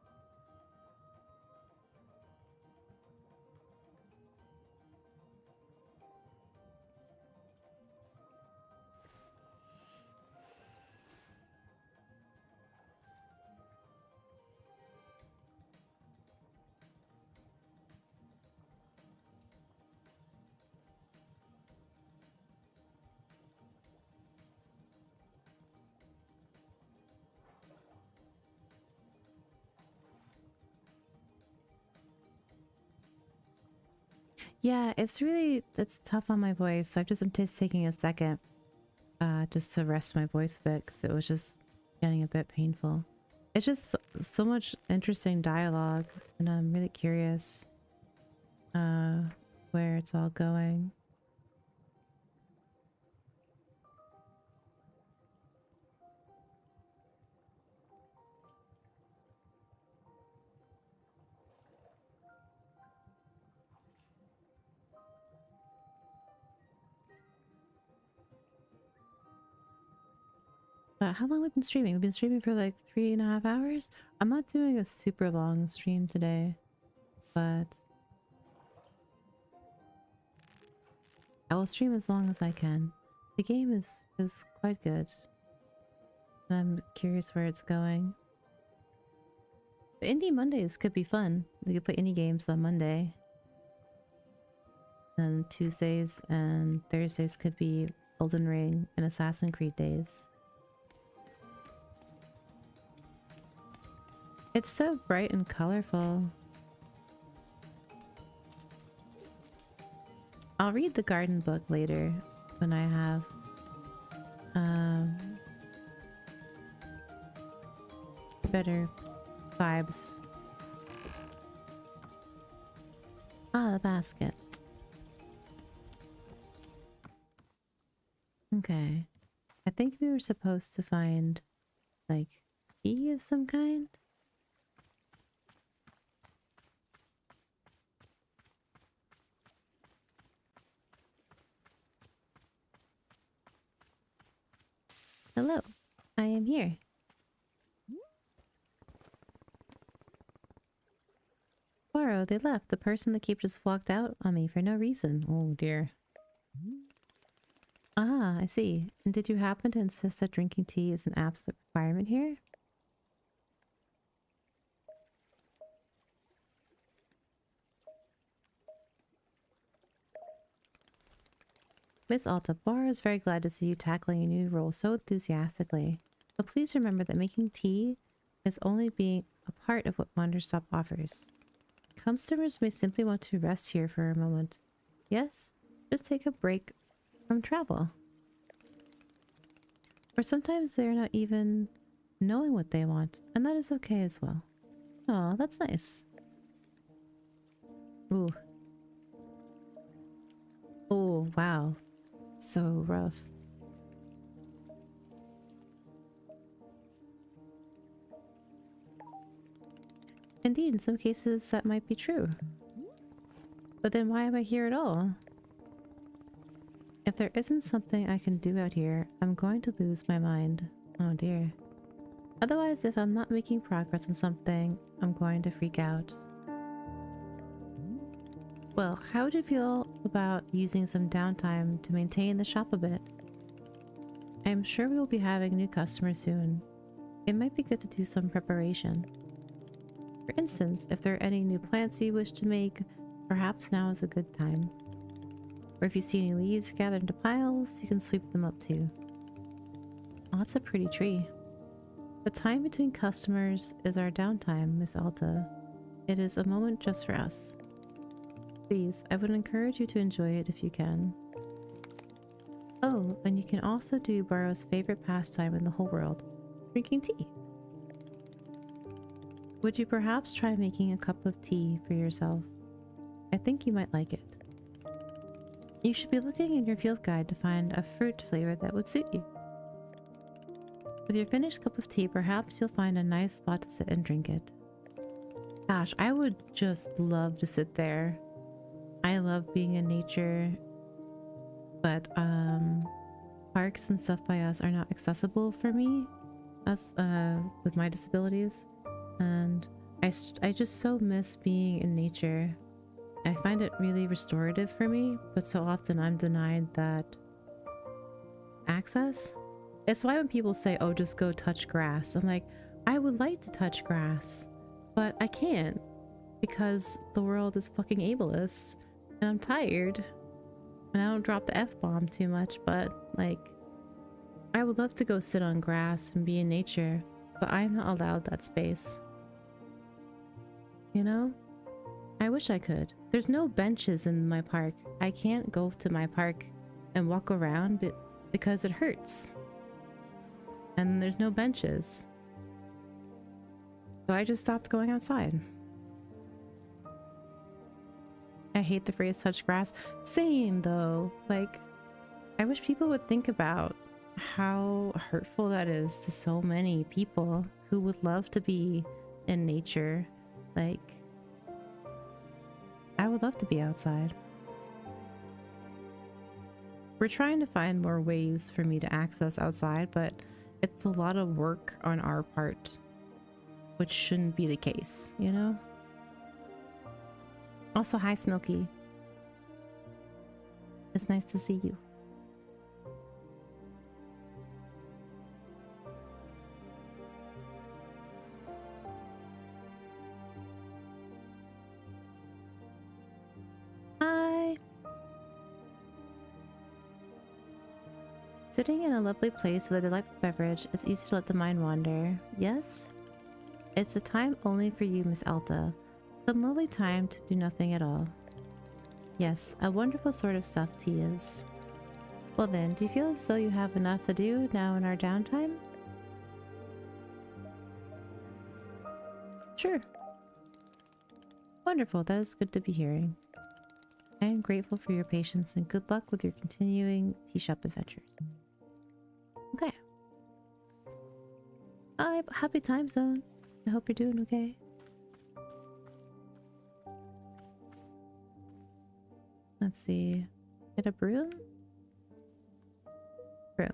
Yeah, it's tough on my voice. So I'm just taking a second just to rest my voice a bit because it was just getting a bit painful. It's just so much interesting dialogue, and I'm really curious where it's all going. But how long have we been streaming? We've been streaming for like 3.5 hours. I'm not doing a super long stream today, but I will stream as long as I can. The game is quite good, and I'm curious where it's going. But Indie Mondays could be fun. We could play indie games on Monday, and Tuesdays and Thursdays could be Elden Ring and Assassin's Creed days. It's so bright and colorful. I'll read the garden book later when I have better vibes. Ah, the basket. Okay. I think we were supposed to find, like, key of some kind? Hello, I am here. Borrow, they left. The person that keep just walked out on me for no reason. Oh dear. Ah, I see. And did you happen to insist that drinking tea is an absolute requirement here? Miss Alta, Borrow is very glad to see you tackling a new role so enthusiastically. But please remember that making tea is only being a part of what Wanderstop offers. Customers may simply want to rest here for a moment. Yes, just take a break from travel. Or sometimes they're not even knowing what they want, and that is okay as well. Oh, that's nice. Ooh. Oh, wow. So rough. Indeed, in some cases that might be true. But then why am I here at all? If there isn't something I can do out here, I'm going to lose my mind. Oh dear. Otherwise, if I'm not making progress on something, I'm going to freak out. Well, how would you feel about using some downtime to maintain the shop a bit? I am sure we will be having new customers soon. It might be good to do some preparation. For instance, if there are any new plants you wish to make, perhaps now is a good time. Or if you see any leaves gathered into piles, you can sweep them up too. Oh, that's a pretty tree. The time between customers is our downtime, Miss Alta. It is a moment just for us. Please, I would encourage you to enjoy it if you can. Oh, and you can also do Borrow's favorite pastime in the whole world, drinking tea. Would you perhaps try making a cup of tea for yourself? I think you might like it. You should be looking in your field guide to find a fruit flavor that would suit you. With your finished cup of tea, perhaps you'll find a nice spot to sit and drink it. Gosh, I would just love to sit there. I love being in nature, but parks and stuff by us are not accessible for me as with my disabilities, and I just so miss being in nature. I find it really restorative for me, but so often I'm denied that access. It's why when people say, oh, just go touch grass, I'm like, I would like to touch grass, but I can't because the world is fucking ableist and I'm tired. And I don't drop the F-bomb too much, but like, I would love to go sit on grass and be in nature, but I'm not allowed that space. You know? I wish I could. There's no benches in my park. I can't go to my park and walk around because it hurts. And there's no benches. So I just stopped going outside. I hate the phrase touch grass. Same though. Like, I wish people would think about how hurtful that is to so many people who would love to be in nature. Like, I would love to be outside. We're trying to find more ways for me to access outside, but it's a lot of work on our part, which shouldn't be the case, you know? Also, hi Smilky. It's nice to see you. Hi. Sitting in a lovely place with a delightful beverage, it's easy to let the mind wander. Yes? It's a time only for you, Miss Alta. Some lovely time to do nothing at all. Yes, a wonderful sort of stuff tea is. Well then, do you feel as though you have enough to do now in our downtime? Sure. Wonderful, that is good to be hearing. I am grateful for your patience and good luck with your continuing tea shop adventures. happy time zone. I hope you're doing okay. Let's see. Get a broom? Broom.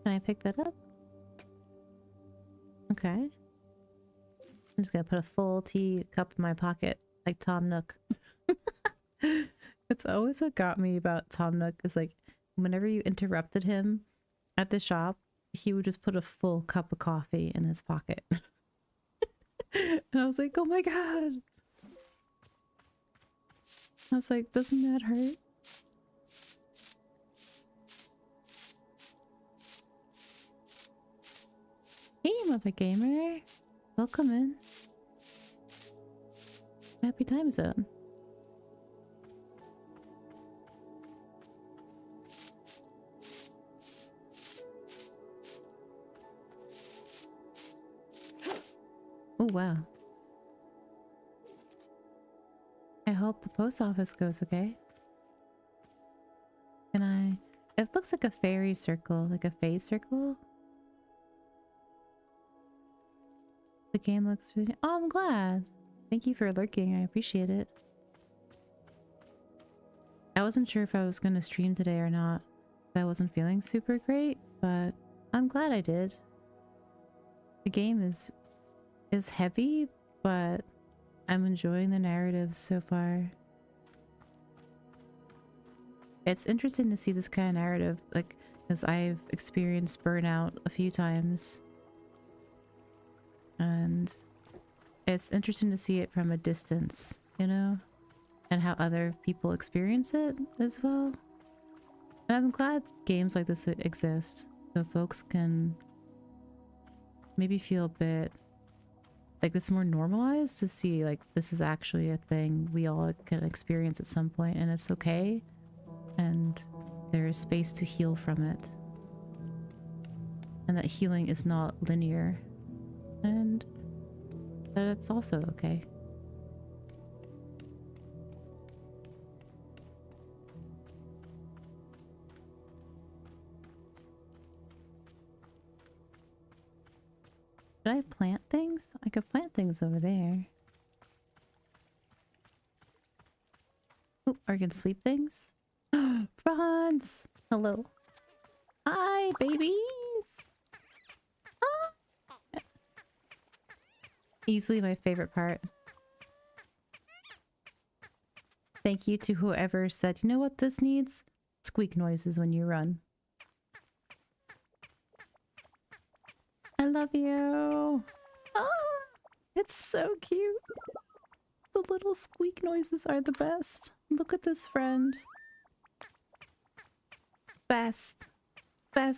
Can I pick that up? Okay. I'm just gonna put a full tea cup in my pocket, like Tom Nook. It's always what got me about Tom Nook is like, whenever you interrupted him at the shop, he would just put a full cup of coffee in his pocket. And I was like, oh my god! I was like, doesn't that hurt? Hey, Mother Gamer! Welcome in. Happy time zone. Oh, wow. I hope the post office goes okay. Can I... It looks like a fairy circle, like a phase circle. The game looks really... Oh, I'm glad. Thank you for lurking. I appreciate it. I wasn't sure if I was going to stream today or not. I wasn't feeling super great, but I'm glad I did. The game is heavy, but I'm enjoying the narrative so far. It's interesting to see this kind of narrative, like, because I've experienced burnout a few times. And it's interesting to see it from a distance, you know? And how other people experience it as well. And I'm glad games like this exist, so folks can maybe feel a bit like it's more normalized to see like this is actually a thing we all can experience at some point, and it's okay, and there is space to heal from it, and that healing is not linear, and that it's also okay. Did I plant things? I could plant things over there. Oh, or I can sweep things. Bronze! Hello. Hi, babies! Ah! Easily my favorite part. Thank you to whoever said, you know what this needs? Squeak noises when you run. I love you! Ah! It's so cute! The little squeak noises are the best. Look at this friend. Best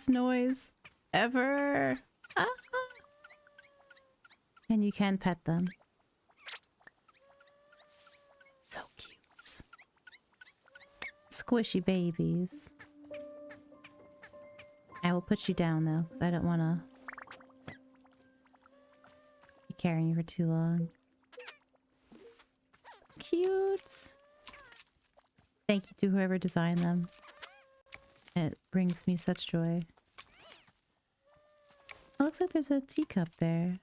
noise ever. Ah. And you can pet them. So cute. Squishy babies. I will put you down though, because I don't want to be carrying you for too long. Cute. Thank you to whoever designed them. It brings me such joy. It looks like there's a teacup there.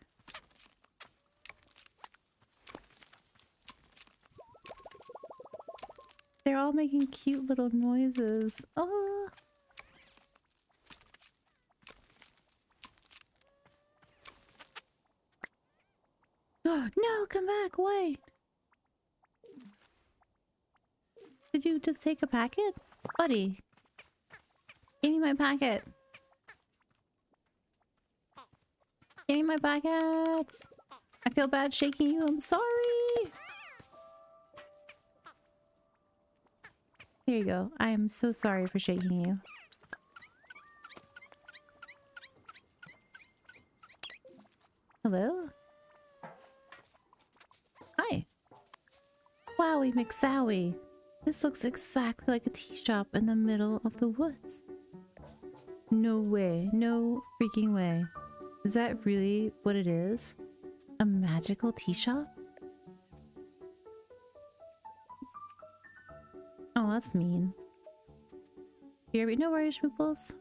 They're all making cute little noises. Oh. No, come back, wait. Did you just take a packet? Buddy. Give me my packet. Give me my packet. I feel bad shaking you. I'm sorry. Here you go. I am so sorry for shaking you. Hello? Hi. Wowie McSowie. This looks exactly like a tea shop in the middle of the woods. No way. No freaking way. Is that really what it is? A magical tea shop? Oh, that's mean. Here we know where your schmooples?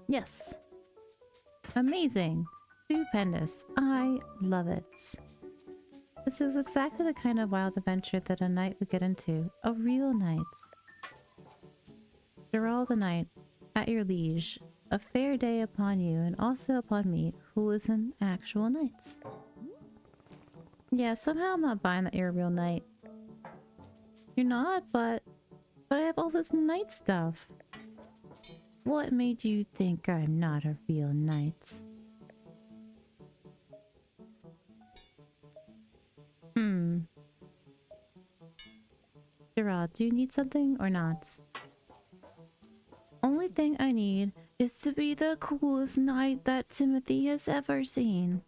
Yes. Amazing. Stupendous. I love it. This is exactly the kind of wild adventure that a knight would get into. A real knight. Gerald the knight, at your liege. A fair day upon you, and also upon me, who is an actual knight. Yeah, somehow I'm not buying that you're a real knight. You're not, but I have all this knight stuff. What made you think I'm not a real knight? Gerald, do you need something or not? Only thing I need is to be the coolest knight that Timothy has ever seen.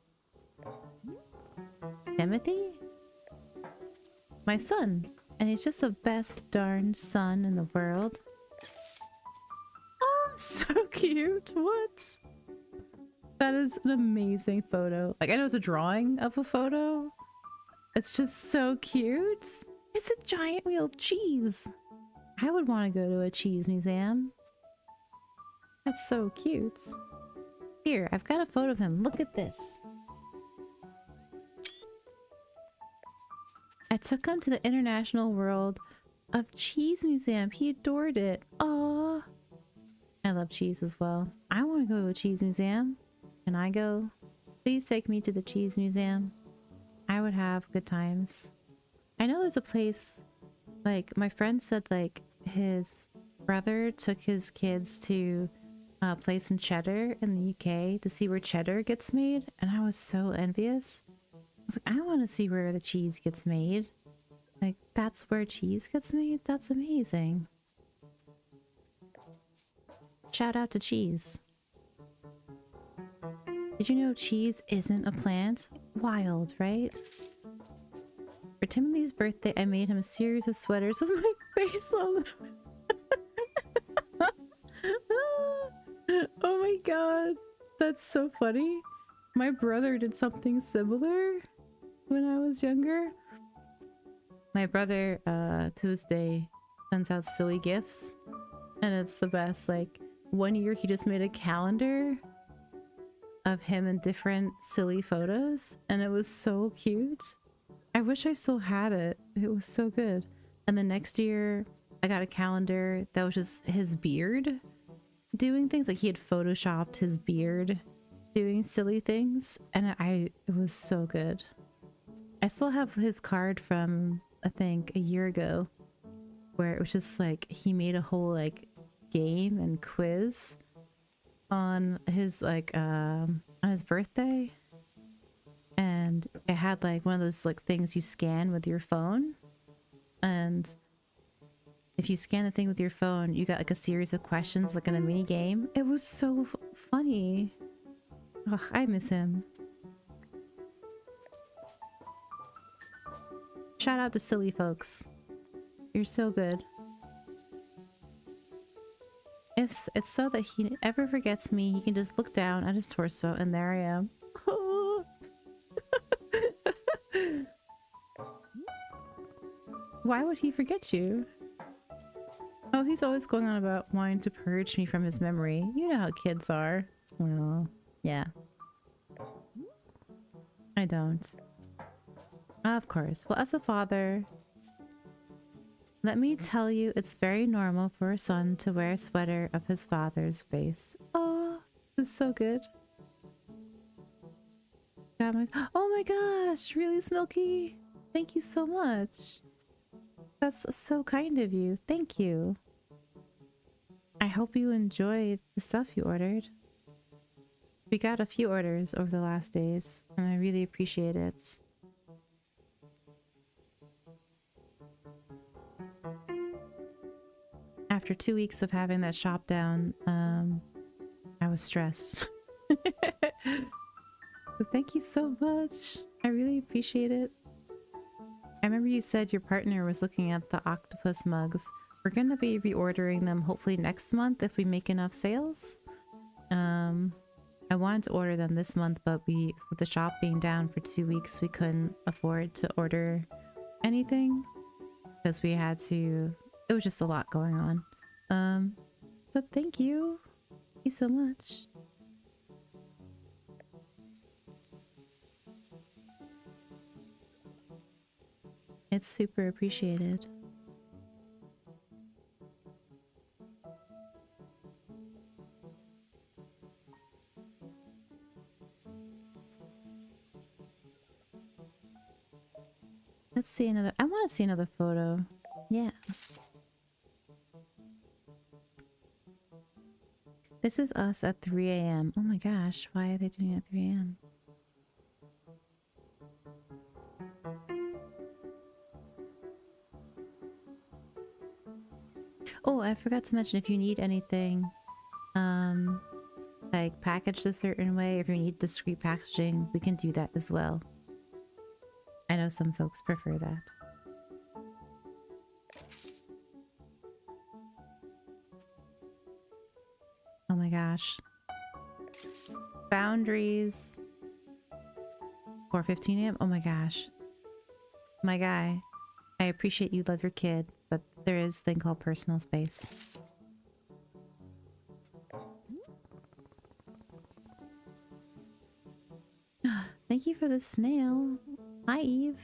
Timothy? My son. And he's just the best darn son in the world. Oh, so cute. What? That is an amazing photo. Like, I know it's a drawing of a photo. It's just so cute. It's a giant wheel of cheese. I would want to go to a cheese museum. That's so cute. Here, I've got a photo of him. Look at this. I took him to the International World of Cheese Museum. He adored it. Aww. I love cheese as well. I want to go to a cheese museum. Can I go? Please take me to the cheese museum. I would have good times. I know there's a place, like, my friend said, like, his brother took his kids to a place in Cheddar in the UK to see where cheddar gets made, and I was so envious. I was like, I want to see where the cheese gets made. Like, that's where cheese gets made? That's amazing. Shout out to cheese. Did you know cheese isn't a plant? Wild, right? For Timothy's birthday, I made him a series of sweaters with my face on them. Oh my god, that's so funny. My brother did something similar when I was younger. My brother, to this day, sends out silly gifts, and it's the best. Like, one year he just made a calendar of him in different silly photos, and it was so cute. I wish I still had it. It was so good. And the next year, I got a calendar that was just his beard doing things. Like, he had photoshopped his beard doing silly things, and it was so good. I still have his card from, I think, a year ago, where it was just like he made a whole like game and quiz on his like on his birthday, and it had like one of those like things you scan with your phone, and if you scan the thing with your phone, you got like a series of questions like in a mini game. It was so funny. Ugh, I miss him. Shout out to silly folks. You're so good. It's so that he ever forgets me, he can just look down at his torso and there I am. Why would he forget you? Oh, he's always going on about wanting to purge me from his memory. You know how kids are. Well, yeah. I don't. Of course. Well, as a father, let me tell you, it's very normal for a son to wear a sweater of his father's face. Oh, it's so good. Oh my gosh, really, Smilky? Thank you so much. That's so kind of you. Thank you. I hope you enjoyed the stuff you ordered. We got a few orders over the last days, and I really appreciate it. After 2 weeks of having that shop down, I was stressed. So thank you so much. I really appreciate it. I remember you said your partner was looking at the octopus mugs. We're gonna be reordering them hopefully next month if we make enough sales. I wanted to order them this month, but with the shop being down for 2 weeks, we couldn't afford to order anything because we had to. It was just a lot going on. But thank you. Thank you so much. It's super appreciated. Let's see another. I want to see another photo. Yeah. This is us at 3 a.m. Oh my gosh, why are they doing it at 3 a.m.? Oh, I forgot to mention, if you need anything, like packaged a certain way, if you need discreet packaging, we can do that as well. I know some folks prefer that. Oh my gosh. Boundaries. 4:15 a.m. Oh my gosh. My guy, I appreciate you love your kid, but there is a thing called personal space. Thank you for the snail. Hi, Eve.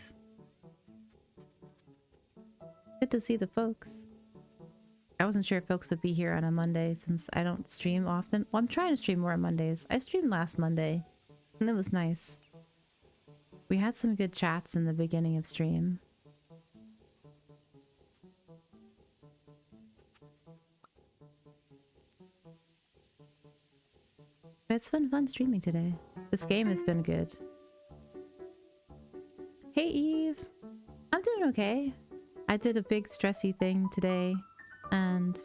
Good to see the folks. I wasn't sure if folks would be here on a Monday since I don't stream often. Well, I'm trying to stream more on Mondays. I streamed last Monday, and it was nice. We had some good chats in the beginning of stream. But it's been fun streaming today. This game has been good. Hey, Eve. I'm doing okay. I did a big stressy thing today, and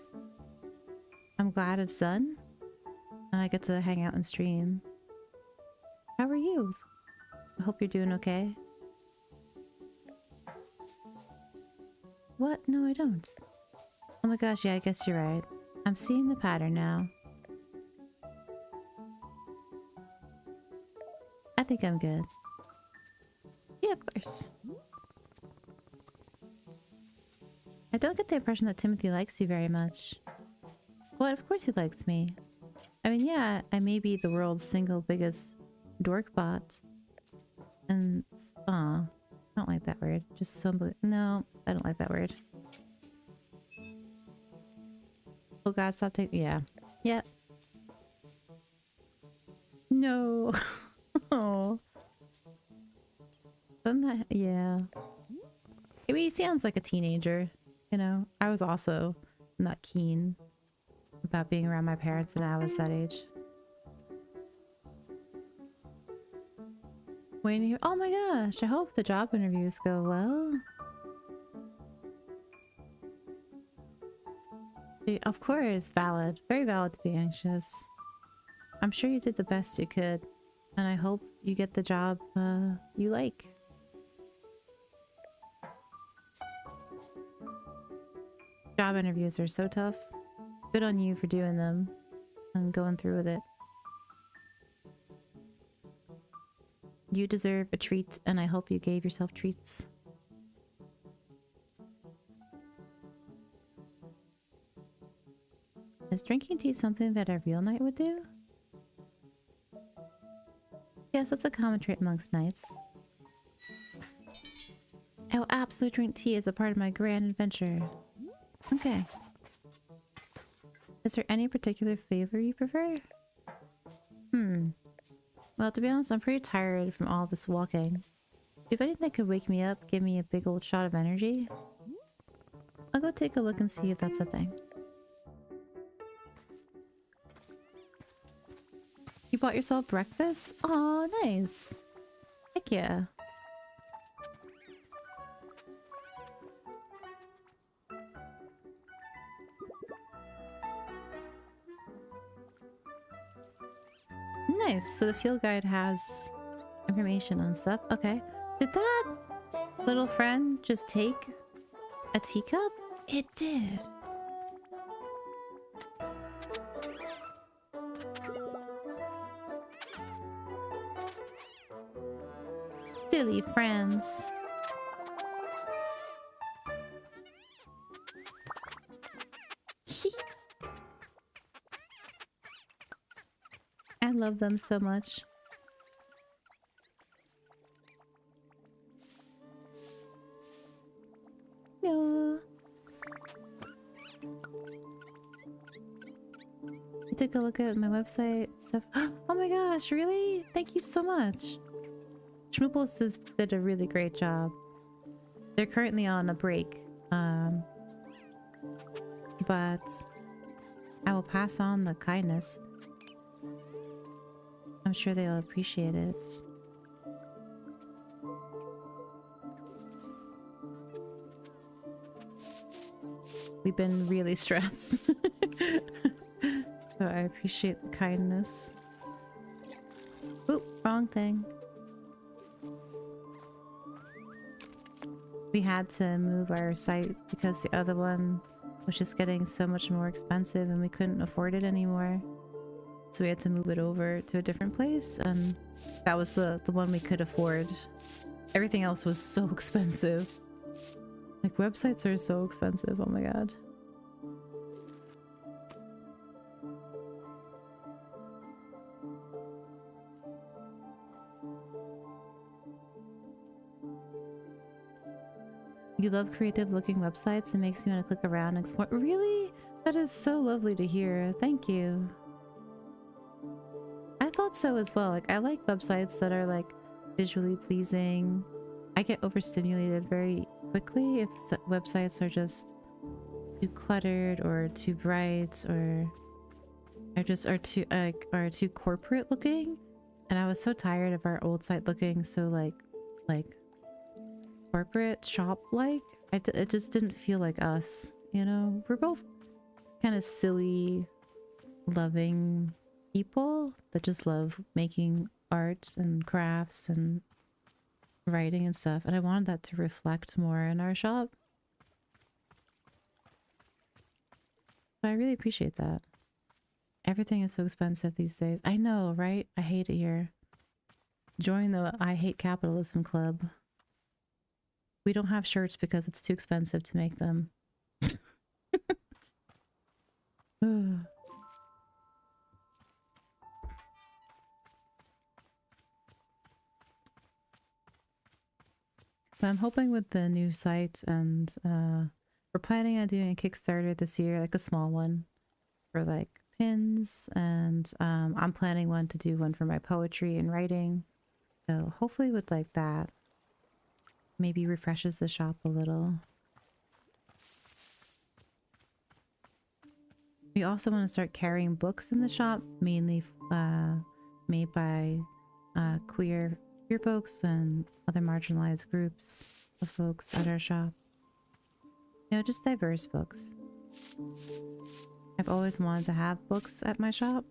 I'm glad it's done, and I get to hang out and stream. How are you? I hope you're doing okay. What? No, I don't. Oh my gosh, yeah, I guess you're right. I'm seeing the pattern now. I think I'm good. Yeah, of course. I don't get the impression that Timothy likes you very much. Well, of course he likes me. I mean, yeah, I may be the world's single biggest dork bot. And, I don't like that word. Just somebody. No, I don't like that word. Oh god, stop taking. Yeah. Yep. No. Oh. Doesn't that. Yeah. I mean, he sounds like a teenager. You know, I was also not keen about being around my parents when I was that age. Waiting to hear. Oh my gosh, I hope the job interviews go well. Of course, valid. Very valid to be anxious. I'm sure you did the best you could, and I hope you get the job you like. Job interviews are so tough. Good on you for doing them and going through with it. You deserve a treat, and I hope you gave yourself treats. Is drinking tea something that a real knight would do? Yes, that's a common trait amongst knights. I will absolutely drink tea as a part of my grand adventure. Okay. Is there any particular flavor you prefer? Well, to be honest, I'm pretty tired from all this walking. If anything could wake me up, give me a big old shot of energy, I'll go take a look and see if that's a thing. You bought yourself breakfast? Aw, nice. Heck yeah. Nice. So the field guide has information on stuff. Okay. Did that little friend just take a teacup? It did. silly friends. I love them so much. Yeah. I took a look at my website stuff. Oh my gosh, really? Thank you so much. Schmooples did a really great job. They're currently on a break. But I will pass on the kindness. I'm sure they'll appreciate it. We've been really stressed. So I appreciate the kindness. Oop, wrong thing. We had to move our site because the other one was just getting so much more expensive and we couldn't afford it anymore. So we had to move it over to a different place, and that was the one we could afford. Everything else was so expensive. Like, websites are so expensive, oh my god. You love creative looking websites. It makes me want to click around and explore. Really? That is so lovely to hear. Thank you. I thought so as well. Like, I like websites that are like visually pleasing. I get overstimulated very quickly if websites are just too cluttered or too bright or are too corporate looking. And I was so tired of our old site looking so like corporate shop like. It just didn't feel like us, you know. We're both kind of silly, loving people that just love making art and crafts and writing and stuff, and I wanted that to reflect more in our shop. So I really appreciate that. Everything is so expensive these days. I know, right? I hate it here. Join the I Hate Capitalism Club. We don't have shirts because it's too expensive to make them. But I'm hoping with the new site, and we're planning on doing a Kickstarter this year, like a small one for like pins, and I'm planning one to do one for my poetry and writing. So hopefully with like that, maybe refreshes the shop a little. We also want to start carrying books in the shop, mainly made by queer folks and other marginalized groups of folks at our shop. You know, just diverse books. I've always wanted to have books at my shop,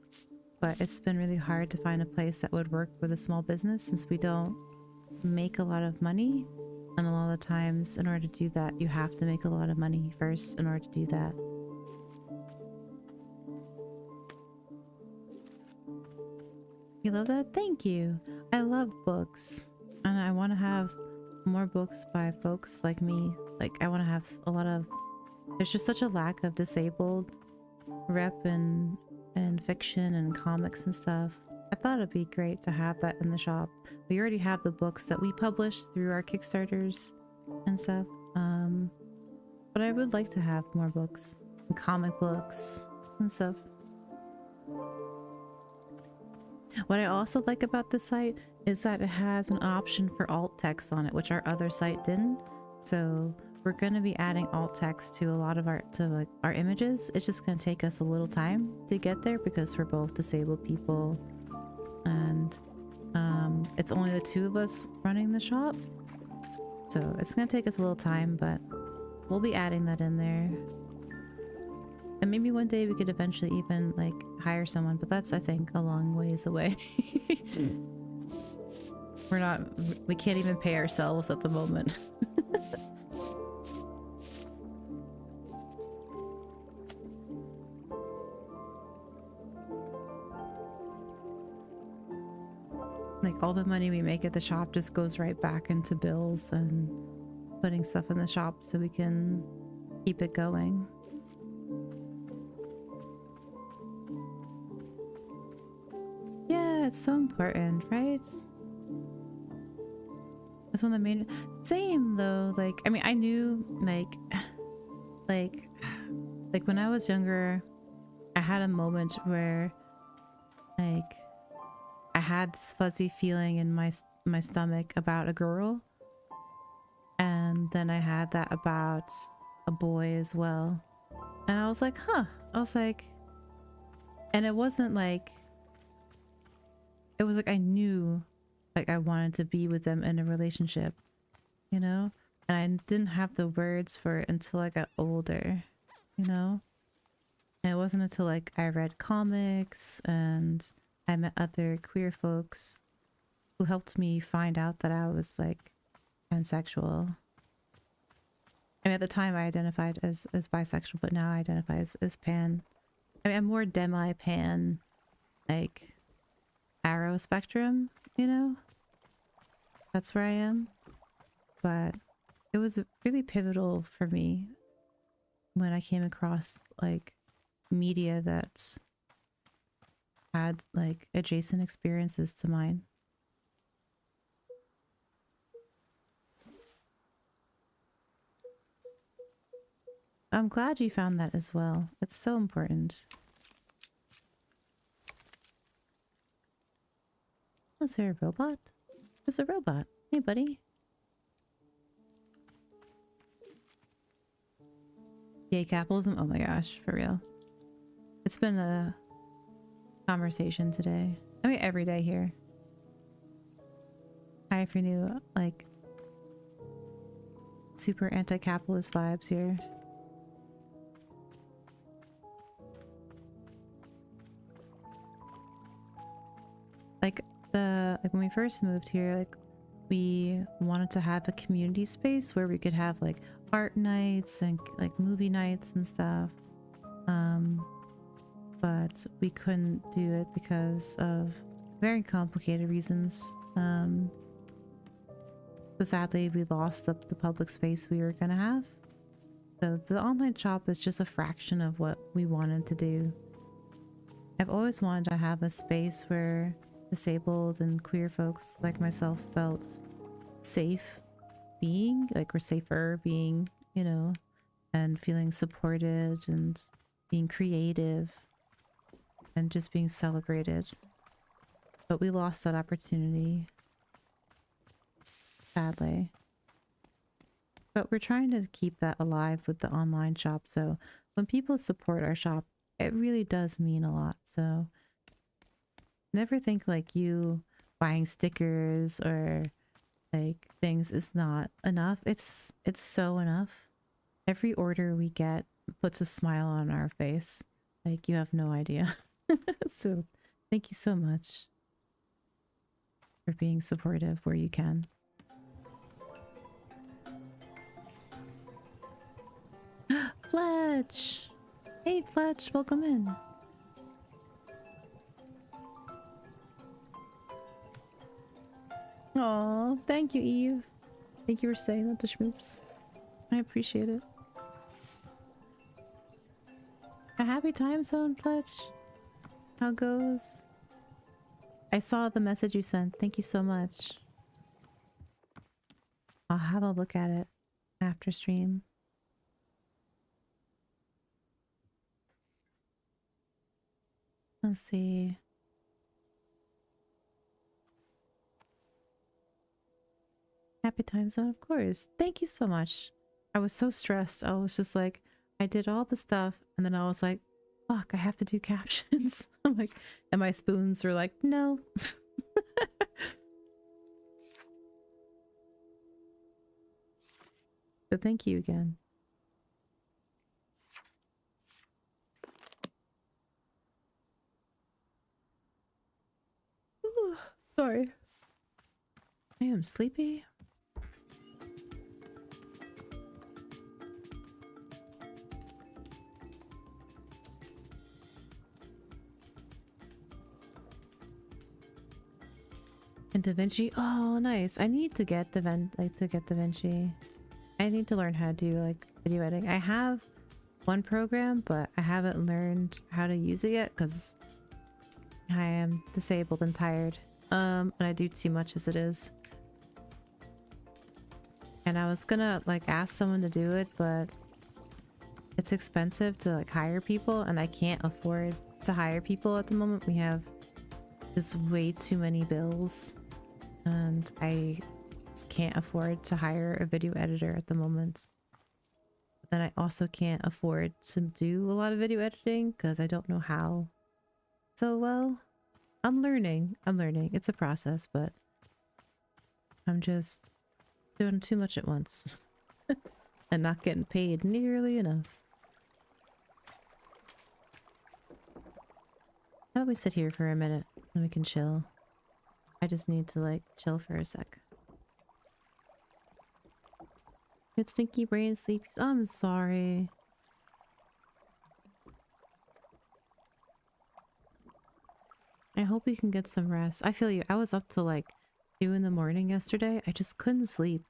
but it's been really hard to find a place that would work with a small business since we don't make a lot of money. And a lot of times, in order to do that, you have to make a lot of money first in order to do that. You love that? Thank you. I love books, and I want to have more books by folks like me. Like, I want to have a lot of... There's just such a lack of disabled rep and fiction and comics and stuff. I thought it'd be great to have that in the shop. We already have the books that we publish through our Kickstarters and stuff. But I would like to have more books and comic books and stuff. What I also like about this site is that it has an option for alt text on it, which our other site didn't. So we're going to be adding alt text to a lot of our images. It's just going to take us a little time to get there because we're both disabled people, and it's only the two of us running the shop. So it's going to take us a little time, but we'll be adding that in there. And maybe one day we could eventually even like hire someone, but that's, I think, a long ways away. We can't even pay ourselves at the moment. Like like all the money we make at the shop just goes right back into bills and putting stuff in the shop so we can keep it going. Yeah, it's so important, right? That's one of the main. Same though, like I mean I knew like when I was younger I had a moment where like I had this fuzzy feeling in my stomach about a girl, and then I had that about a boy as well, and I was like, huh. I was like, and it wasn't like, it was like I knew like I wanted to be with them in a relationship, you know, and I didn't have the words for it until I got older, you know. And it wasn't until like I read comics and I met other queer folks who helped me find out that I was like pansexual. I mean, at the time I identified as bisexual, but now I identify as pan. I mean, I'm more demi-pan, like arrow spectrum, you know? That's where I am. But it was really pivotal for me when I came across like media that had like adjacent experiences to mine. I'm glad you found that as well. It's so important. Is there a robot? There's a robot. Hey, buddy. Yay, capitalism. Oh my gosh, for real. It's been a conversation today. I mean, every day here. Hi, for new, like, super anti-capitalist vibes here. Like when we first moved here, like we wanted to have a community space where we could have like art nights and like movie nights and stuff. But we couldn't do it because of very complicated reasons. So sadly we lost the public space we were gonna have. So the online shop is just a fraction of what we wanted to do. I've always wanted to have a space where disabled and queer folks like myself felt safe being, like we're safer being, you know, and feeling supported and being creative and just being celebrated. But we lost that opportunity, sadly. But we're trying to keep that alive with the online shop. So when people support our shop, it really does mean a lot. So never think like you buying stickers or like things is not enough. It's so enough. Every order we get puts a smile on our face. Like you have no idea. So thank you so much for being supportive where you can. Fletch! Hey Fletch, welcome in. Aw, thank you, Eve. Thank you for saying that to Schmoops. I appreciate it. A happy time zone, Fletch. How goes? I saw the message you sent. Thank you so much. I'll have a look at it after stream. Let's see. Happy time zone, of course. Thank you so much. I was so stressed. I was just like, I did all the stuff and then I was like, fuck, I have to do captions. I'm like, and my spoons were like, no. So thank you again. Ooh, sorry. I am sleepy. And Da Vinci. Oh, nice. I need to get Da Vinci. I need to learn how to do like video editing. I have one program, but I haven't learned how to use it yet because I am disabled and tired. And I do too much as it is. And I was gonna like ask someone to do it, but it's expensive to like hire people, and I can't afford to hire people at the moment. We have just way too many bills, and I just can't afford to hire a video editor at the moment. But then I also can't afford to do a lot of video editing because I don't know how so well. I'm learning. It's a process, but I'm just doing too much at once and not getting paid nearly enough. How about we sit here for a minute and we can chill? I just need to like chill for a sec. It's stinky brain sleepy. I'm sorry. I hope you can get some rest. I feel you. I was up till like 2 in the morning yesterday. I just couldn't sleep.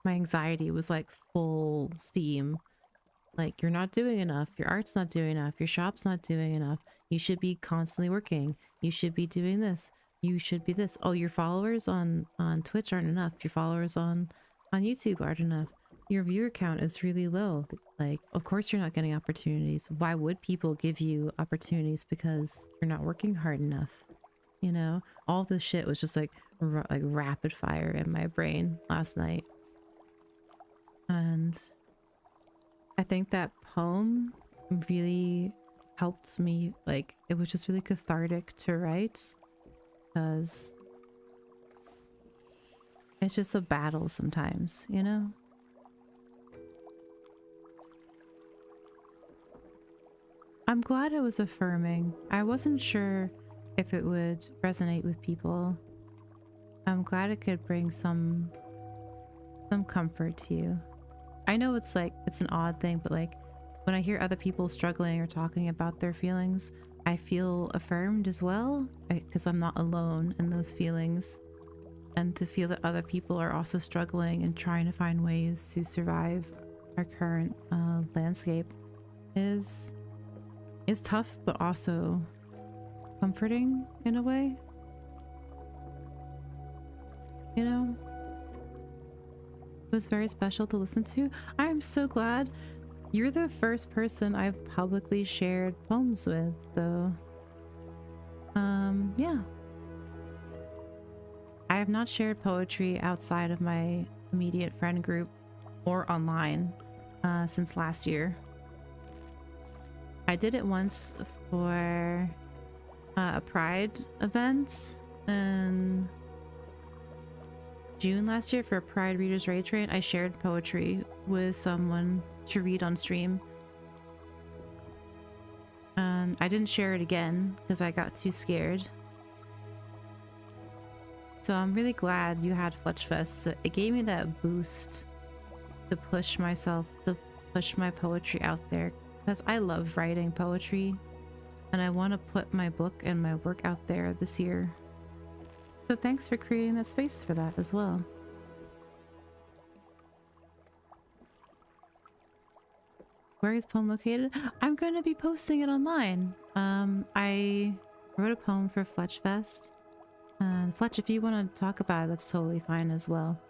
My anxiety was like full steam. Like, you're not doing enough. Your art's not doing enough. Your shop's not doing enough. You should be constantly working. You should be doing this. You should be this. Oh, your followers on Twitch aren't enough. Your followers on YouTube aren't enough. Your viewer count is really low. Like, of course you're not getting opportunities. Why would people give you opportunities? Because you're not working hard enough. You know, all this shit was just like rapid fire in my brain last night. And I think that poem really helped me. Like, it was just really cathartic to write because it's just a battle sometimes, you know? I'm glad it was affirming. I wasn't sure if it would resonate with people. I'm glad it could bring some comfort to you. I know it's like, it's an odd thing, but like when I hear other people struggling or talking about their feelings, I feel affirmed as well because I'm not alone in those feelings. And to feel that other people are also struggling and trying to find ways to survive our current landscape is tough, but also comforting in a way. You know? It was very special to listen to. I am so glad. You're the first person I've publicly shared poems with, so yeah. I have not shared poetry outside of my immediate friend group or online since last year. I did it once for a Pride event in June last year for a Pride Readers Raid Train. I shared poetry with someone to read on stream. And I didn't share it again because I got too scared. So I'm really glad you had Fletchfest. It gave me that boost to push myself, to push my poetry out there. Because I love writing poetry. And I want to put my book and my work out there this year. So thanks for creating that space for that as well. Where is poem located? I'm going to be posting it online. I wrote a poem for Fletchfest. And Fletch, if you want to talk about it, that's totally fine as well.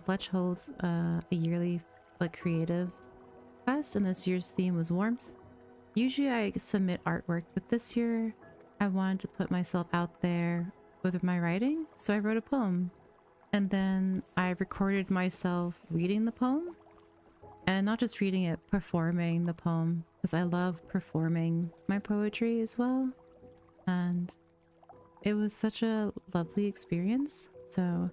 Fletch holds a yearly like creative fest, and this year's theme was warmth. Usually I submit artwork, but this year I wanted to put myself out there with my writing, so I wrote a poem. And then I recorded myself reading the poem. And not just reading it, performing the poem, because I love performing my poetry as well. And it was such a lovely experience. So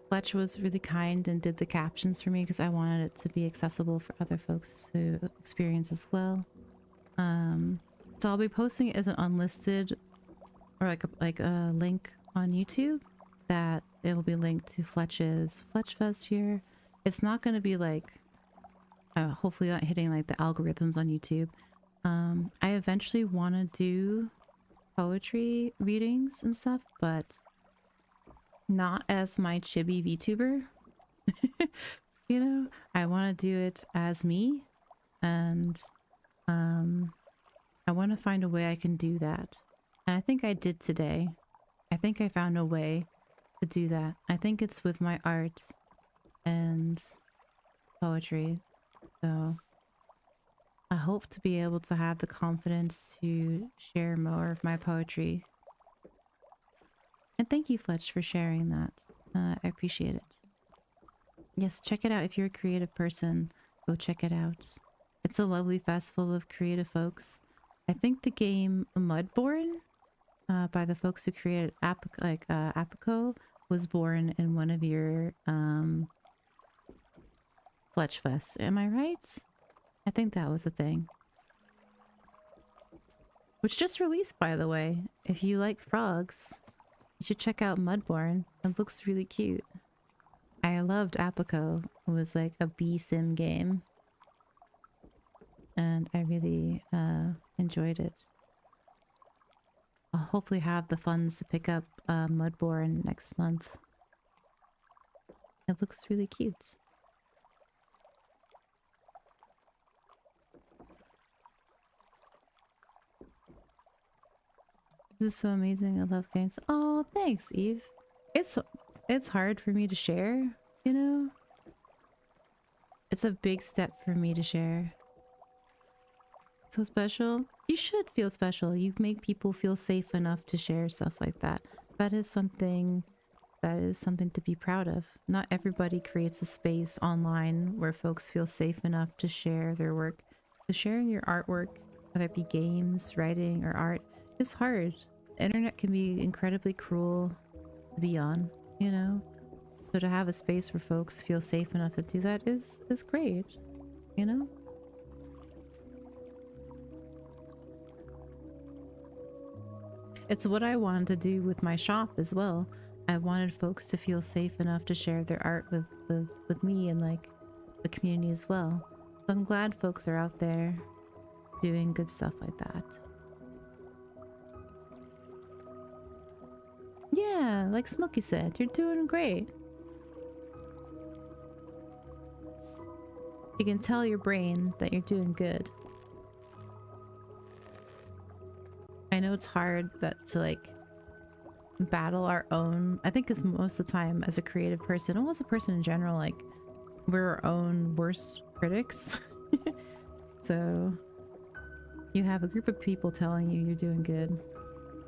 Fletch was really kind and did the captions for me because I wanted it to be accessible for other folks to experience as well. So I'll be posting it as an unlisted or like a link on YouTube that it will be linked to Fletch's Fletchfest here. It's not going to be like hopefully not hitting like the algorithms on YouTube. I eventually want to do poetry readings and stuff, but not as my chibi VTuber. You know, I want to do it as me, and I want to find a way I can do that. And I think I did today. I think I found a way to do that. I think it's with my art and poetry. So I hope to be able to have the confidence to share more of my poetry. And thank you, Fletch, for sharing that. I appreciate it. Yes, check it out. If you're a creative person, go check it out. It's a lovely festival of creative folks. I think the game Mudborn, by the folks who created Apico, was born in one of your Fletch Fests. Am I right? I think that was the thing. Which just released, by the way. If you like frogs, you should check out Mudborn. It looks really cute. I loved Apico. It was like a bee sim game. And I really enjoyed it. I'll hopefully have the funds to pick up Mudborn next month. It looks really cute. This is so amazing. I love games. Oh, thanks, Eve. It's hard for me to share, you know? It's a big step for me to share. So special. You should feel special. You make people feel safe enough to share stuff like that. That is something to be proud of. Not everybody creates a space online where folks feel safe enough to share their work. So sharing your artwork, whether it be games, writing, or art, is hard. The internet can be incredibly cruel to be on, you know? So to have a space where folks feel safe enough to do that is great, you know? It's what I wanted to do with my shop as well. I wanted folks to feel safe enough to share their art with me and like the community as well. So I'm glad folks are out there doing good stuff like that. Yeah, like Smokey said, you're doing great. You can tell your brain that you're doing good. I know it's hard to like battle our own. I think because most of the time as a creative person, almost a person in general, like we're our own worst critics. So you have a group of people telling you you're doing good.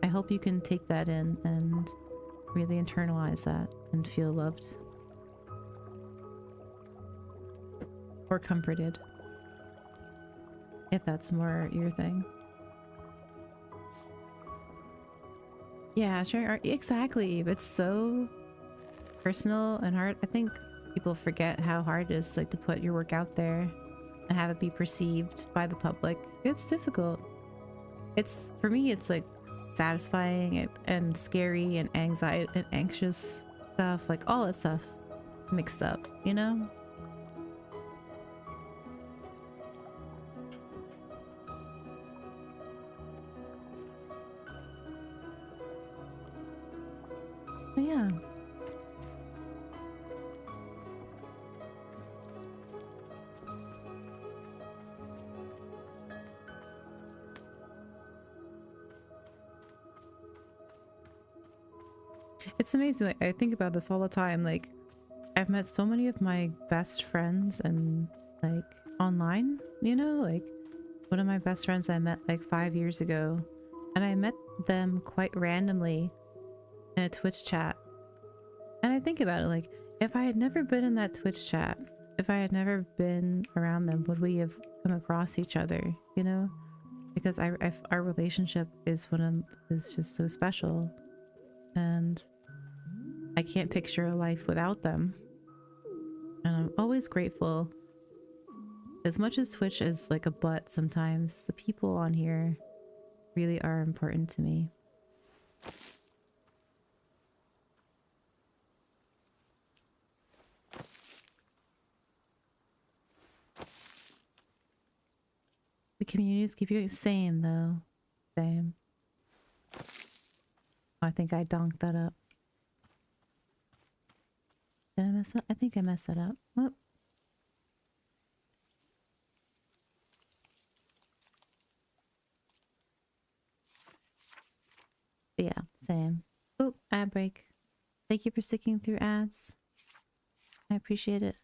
I hope you can take that in and really internalize that and feel loved or comforted, if that's more your thing. Yeah, sharing art, exactly. It's so personal and hard. I think people forget how hard it is like to put your work out there and have it be perceived by the public. It's difficult. It's, for me, it's like satisfying and scary and anxiety and anxious stuff, like all that stuff mixed up, you know? But yeah. It's amazing. Like, I think about this all the time. Like, I've met so many of my best friends and like online, you know, like one of my best friends I met like 5 years ago, and I met them quite randomly in a Twitch chat. And I think about it, like, if I had never been in that Twitch chat, if I had never been around them, would we have come across each other, you know? Because our relationship is just so special, and I can't picture a life without them. And I'm always grateful. As much as Twitch is like a butt sometimes, the people on here really are important to me. The communities keep you same though. Same. I think I donked that up. Did I mess up? I think I messed that up. Whoop. But yeah, same. Oop, ad break. Thank you for sticking through ads. I appreciate it.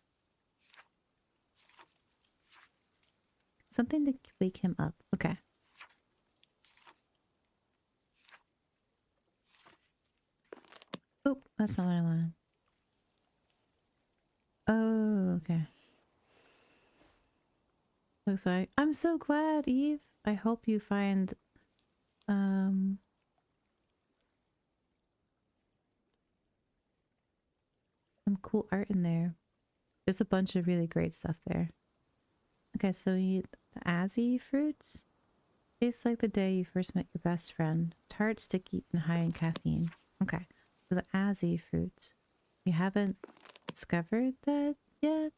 Something to wake him up. Okay. Oop, that's not what I wanted. Oh, okay. Looks like I'm so glad, Eve. I hope you find some cool art in there. There's a bunch of really great stuff there. Okay, so we eat the Azzy fruits. Tastes like the day you first met your best friend. Tart, sticky, and high in caffeine. Okay, so the Azzy fruits. You haven't discovered that yet?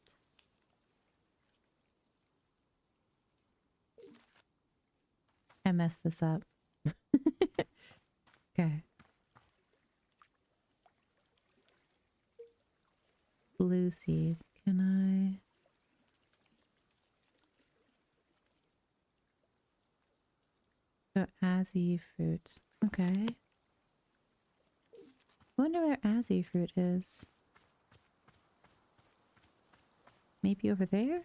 I messed this up. Okay. Blue seed. Can I... So Azzy fruits. Okay. I wonder where Azzy fruit is. Maybe over there?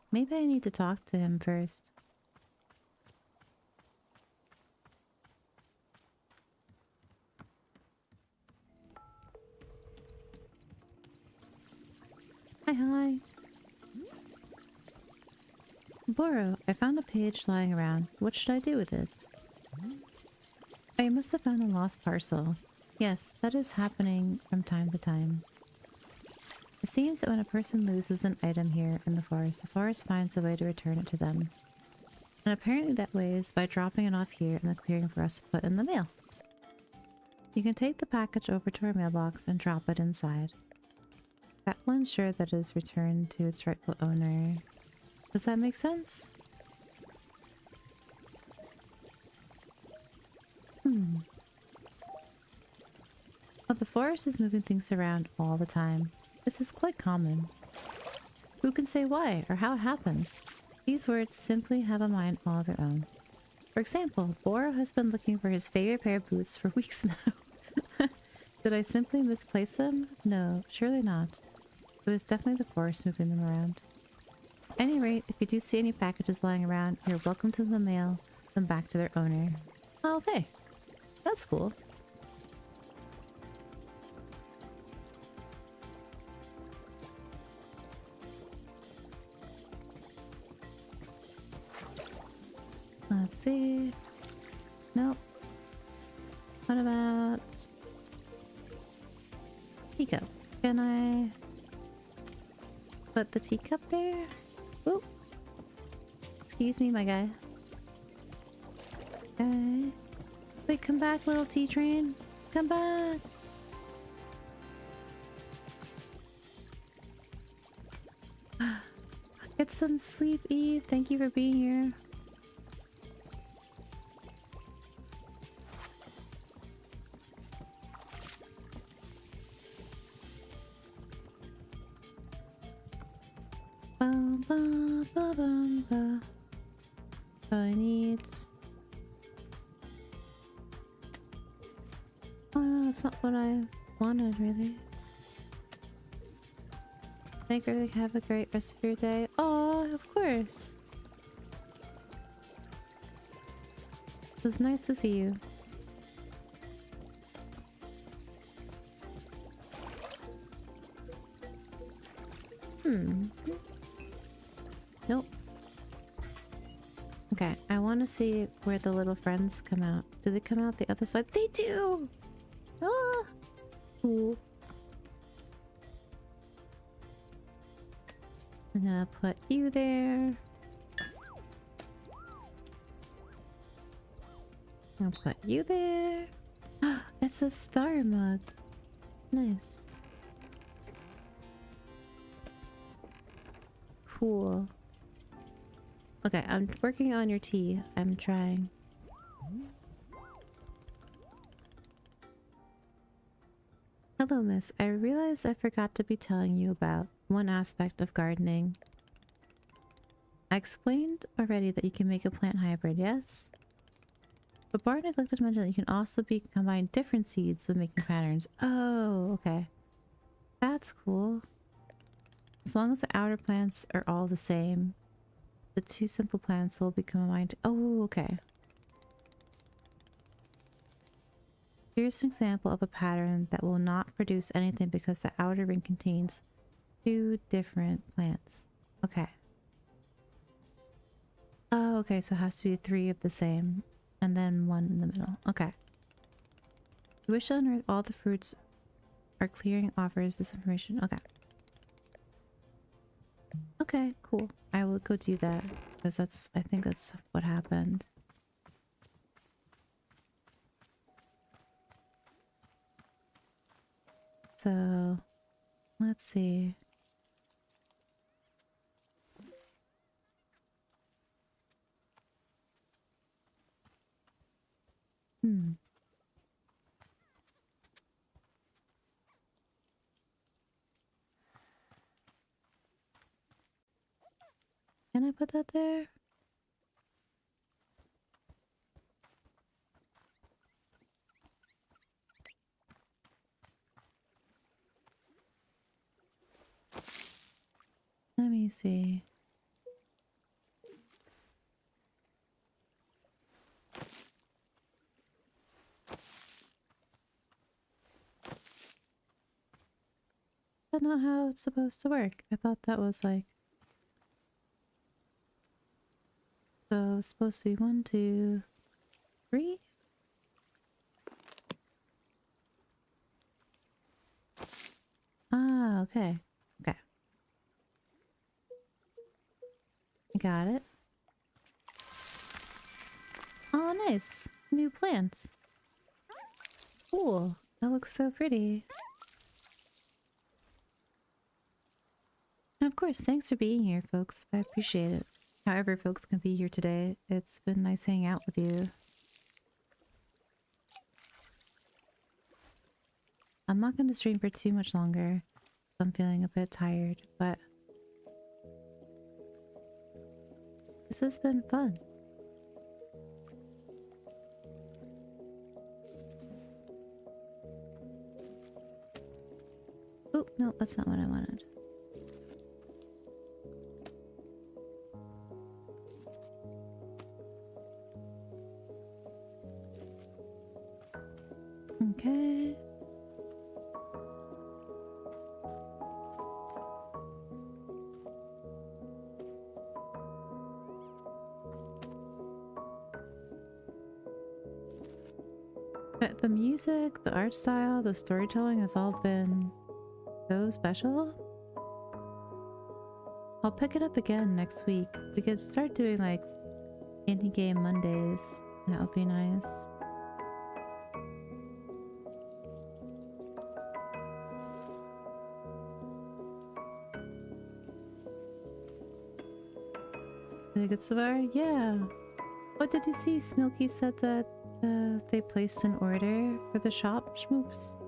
Maybe I need to talk to him first. Hi. Boro, I found a page lying around. What should I do with it? I must have found a lost parcel. Yes, that is happening from time to time. It seems that when a person loses an item here in the forest finds a way to return it to them. And apparently that way is by dropping it off here in the clearing for us to put in the mail. You can take the package over to our mailbox and drop it inside. That will ensure that it is returned to its rightful owner. Does that make sense? Well, the forest is moving things around all the time. This is quite common. Who can say why or how it happens? These words simply have a mind all of their own. For example, Boro has been looking for his favorite pair of boots for weeks now. Did I simply misplace them? No, surely not. It was definitely the forest moving them around. At any rate, if you do see any packages lying around, you're welcome to the mail them back to their owner. Oh, okay. That's cool. Let's see. Nope. What about teacup? Can I put the teacup there? Oop. Excuse me, my guy. Okay. Wait, come back, little tea train. Come back. Get some sleep, Eve. Thank you for being here. I need... Oh no, that's not what I wanted, really. Thank you. Have a great rest of your day. Oh, of course. It was nice to see you. Nope. Okay, I want to see where the little friends come out. Do they come out the other side? They do! Ah! Cool. I'm gonna put you there. I'll put you there. It's a star mug. Nice. Cool. Okay, I'm working on your tea. I'm trying. Hello, miss. I realized I forgot to be telling you about one aspect of gardening. I explained already that you can make a plant hybrid, yes? But Bart neglected to mention that you can also combine different seeds when making patterns. Oh, okay. That's cool. As long as the outer plants are all the same, the two simple plants will be combined. Oh, okay. Here's an example of a pattern that will not produce anything because the outer ring contains two different plants. Okay. Oh, okay, so it has to be three of the same and then one in the middle. Okay. You wish to unearth all the fruits our clearing offers this information. Okay. Okay, cool. I will go do that because I think that's what happened. So, let's see. Hmm. Can I put that there? Let me see. That's not how it's supposed to work. I thought that was like... So it's supposed to be 1, 2, 3? Ah, okay. Okay. I got it. Oh, nice. New plants. Cool. That looks so pretty. And of course, thanks for being here, folks. I appreciate it. However folks can be here today, it's been nice hanging out with you. I'm not going to stream for too much longer. I'm feeling a bit tired, but this has been fun. Oh, no, that's not what I wanted. Okay. But the music, the art style, the storytelling has all been so special. I'll pick it up again next week. We could start doing like indie game Mondays. That would be nice. Really good so far? Yeah. What did you see? Smilky said that they placed an order for the shop, Schmoops.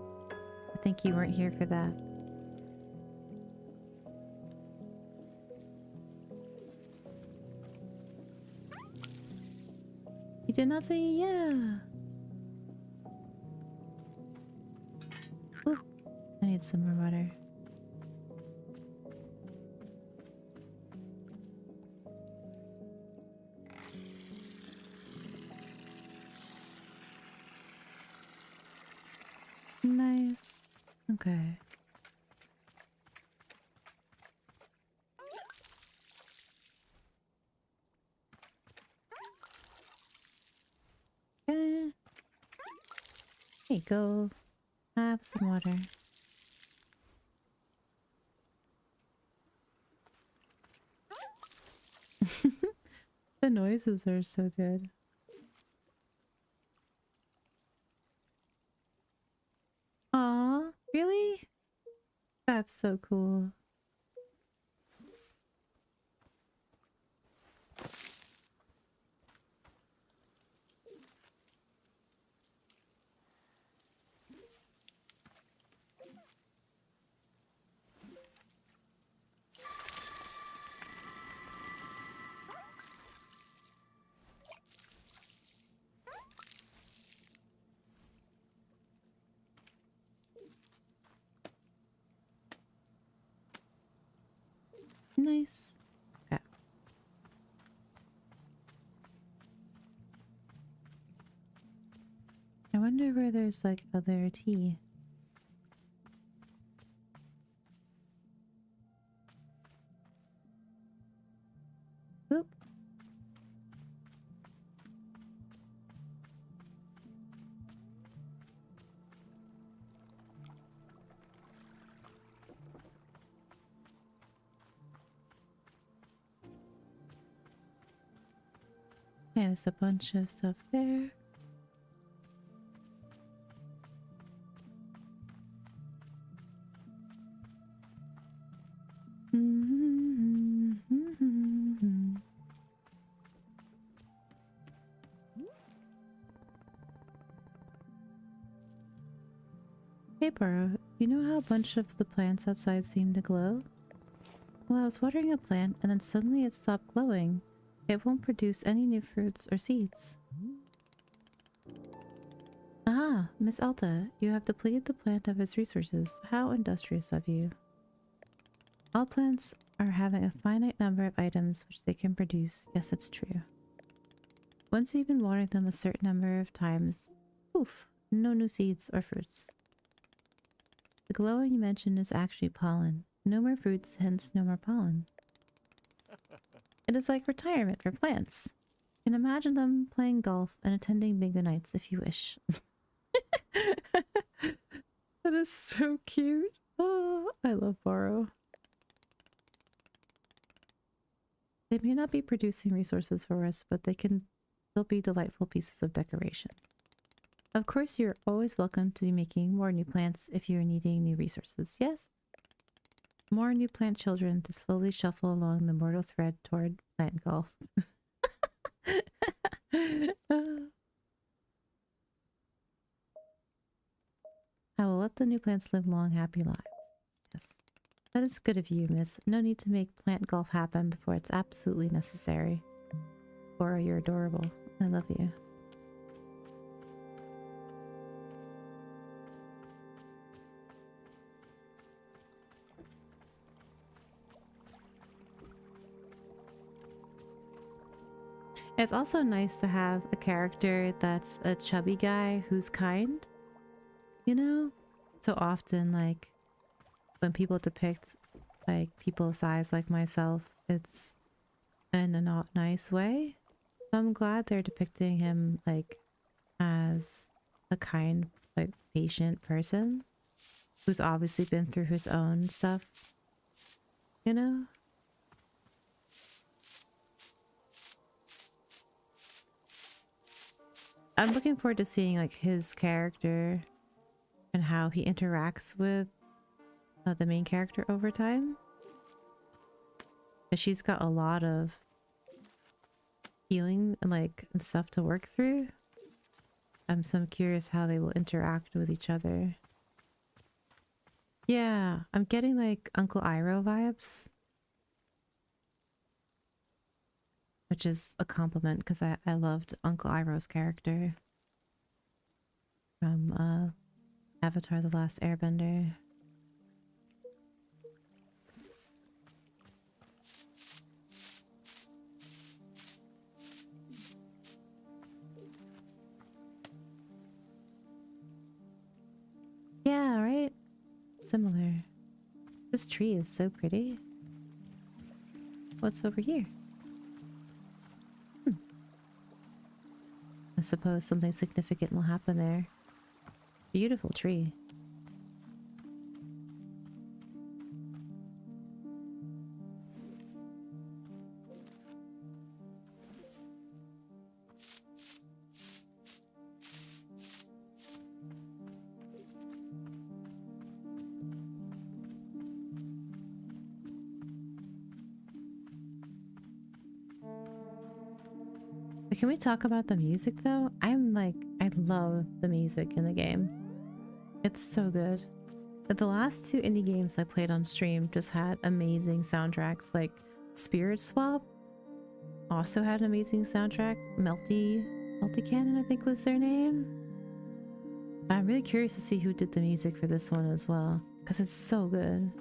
I think you weren't here for that. You did not say yeah. Ooh, I need some more water. Nice. Okay. Okay. There you go. Have some water. The noises are so good. Aw, really? That's so cool. Nice. Okay. I wonder where there's like other tea. Oop. Yeah, there's a bunch of stuff there. Hey Burrow, you know how a bunch of the plants outside seem to glow? Well, I was watering a plant and then suddenly it stopped glowing. It won't produce any new fruits or seeds. Ah, Miss Alta, you have depleted the plant of its resources. How industrious of you. All plants are having a finite number of items which they can produce. Yes, it's true. Once you've been watering them a certain number of times, poof, no new seeds or fruits. The glowing you mentioned is actually pollen. No more fruits, hence no more pollen. It is like retirement for plants. You can imagine them playing golf and attending bingo nights if you wish. That is so cute. Oh, I love Borrow. They may not be producing resources for us, but they can still be delightful pieces of decoration. Of course, you're always welcome to be making more new plants if you're needing new resources. Yes? More new plant children to slowly shuffle along the mortal thread toward plant golf. I will let the new plants live long, happy lives. Yes. That is good of you, miss. No need to make plant golf happen before it's absolutely necessary. Bora, you're adorable. I love you. It's also nice to have a character that's a chubby guy who's kind, you know? So often, like, when people depict, like, people size like myself, it's in a not nice way. So I'm glad they're depicting him, like, as a kind, like, patient person who's obviously been through his own stuff, you know? I'm looking forward to seeing like his character and how he interacts with the main character over time. But she's got a lot of healing and like and stuff to work through. So I'm curious how they will interact with each other. Yeah, I'm getting like Uncle Iroh vibes. Which is a compliment because I loved Uncle Iroh's character from Avatar: The Last Airbender. Yeah, right? Similar. This tree is so pretty. What's over here? I suppose something significant will happen there. Beautiful tree. can we talk about the music though? I'm like, I love the music in the game. It's so good. But the last two indie games I played on stream just had amazing soundtracks. Like Spirit Swap also had an amazing soundtrack. Melty Cannon, I think was their name. I'm really curious to see who did the music for this one as well, because it's so good.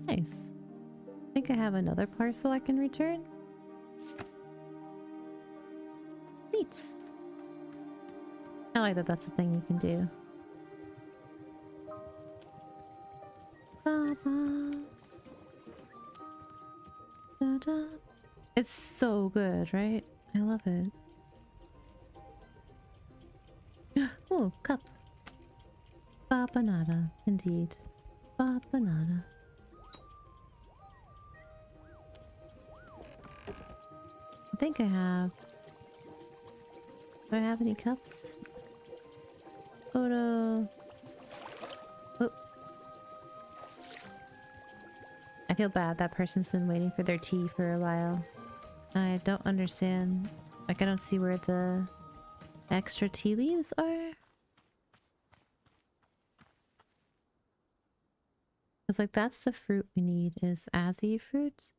Nice. I think I have another parcel I can return. Neat. I like that that's a thing you can do. It's so good, right? I love it. Oh, cup. Babanada, indeed. Babanada. I think I have... Do I have any cups? Photo... Oh. I feel bad. That person's been waiting for their tea for a while. I don't understand. Like, I don't see where the extra tea leaves are. It's like, that's the fruit we need, is Azzy fruit.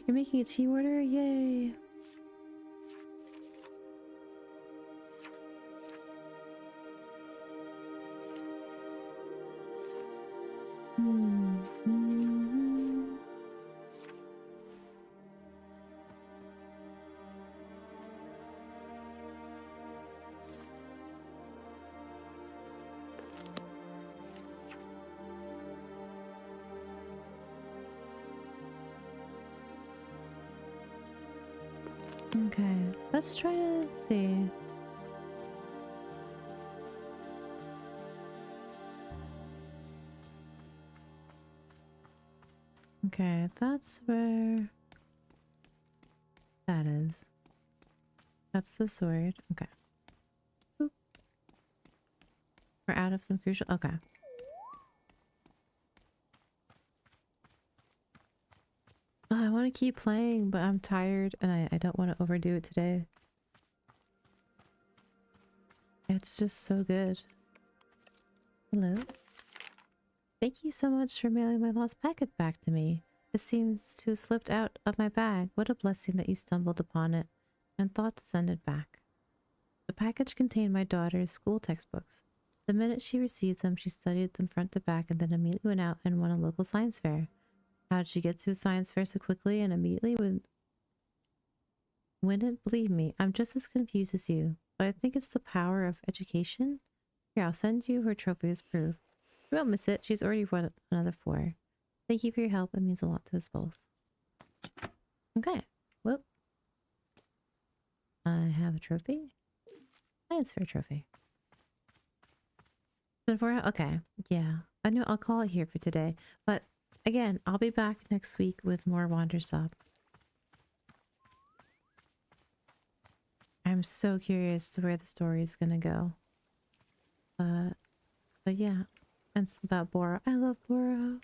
You're making a tea order? Yay! Okay, let's try to see. Okay, that's where that is. That's the sword. Okay. Boop. We're out of some crucial. Okay. Oh, I want to keep playing, but I'm tired and I don't want to overdo it today. It's just so good. Hello? Thank you so much for mailing my lost packet back to me. It seems to have slipped out of my bag. What a blessing that you stumbled upon it and thought to send it back. The package contained my daughter's school textbooks. The minute she received them, she studied them front to back and then immediately went out and won a local science fair. How did she get to a science fair so quickly and immediately wouldn't believe me? I'm just as confused as you, but I think it's the power of education. Here, I'll send you her trophy as proof. You won't miss it. She's already won another 4. Thank you for your help. It means a lot to us both. Okay. Whoop. I have a trophy. Science fair trophy. Okay. Yeah. I know I'll call it here for today. But again, I'll be back next week with more Wanderstop. I'm so curious to where the story is gonna go. But yeah. And it's about Boro. I love Boro.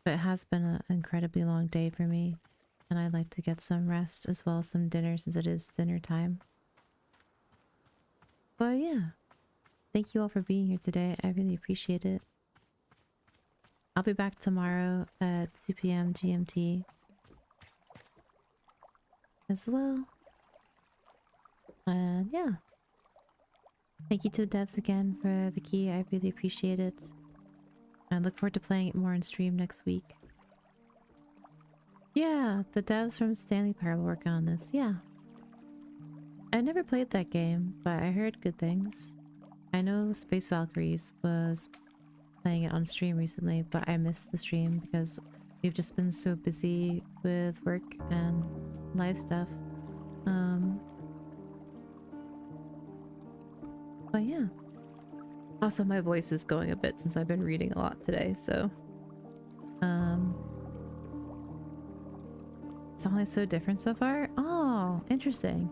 But it has been an incredibly long day for me. And I'd like to get some rest as well as some dinner since it is dinner time. But yeah. Thank you all for being here today. I really appreciate it. I'll be back tomorrow at 2 p.m. GMT as well. And yeah. Thank you to the devs again for the key. I really appreciate it. I look forward to playing it more on stream next week. Yeah, the devs from Stanley Parable working on this. Yeah. I never played that game, but I heard good things. I know Space Valkyries was playing it on stream recently, but I missed the stream because we've just been so busy with work and live stuff. But yeah. Also, my voice is going a bit since I've been reading a lot today, so it's only so different so far. Oh, interesting.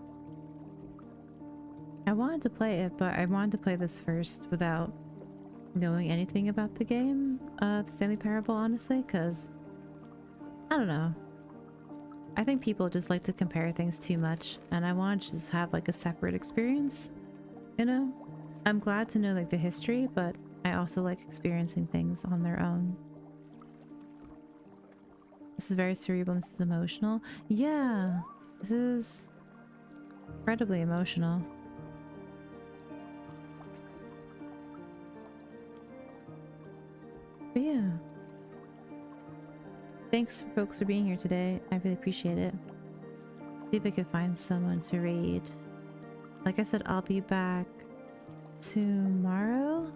I wanted to play it, but I wanted to play this first without knowing anything about the game, the Stanley Parable, honestly, because I don't know. I think people just like to compare things too much, and I want to just have like a separate experience, you know? I'm glad to know like the history, but I also like experiencing things on their own. This is very cerebral, this is emotional. Yeah, this is incredibly emotional. But yeah. Thanks folks for being here today. I really appreciate it. See if I could find someone to raid. Like I said, I'll be back tomorrow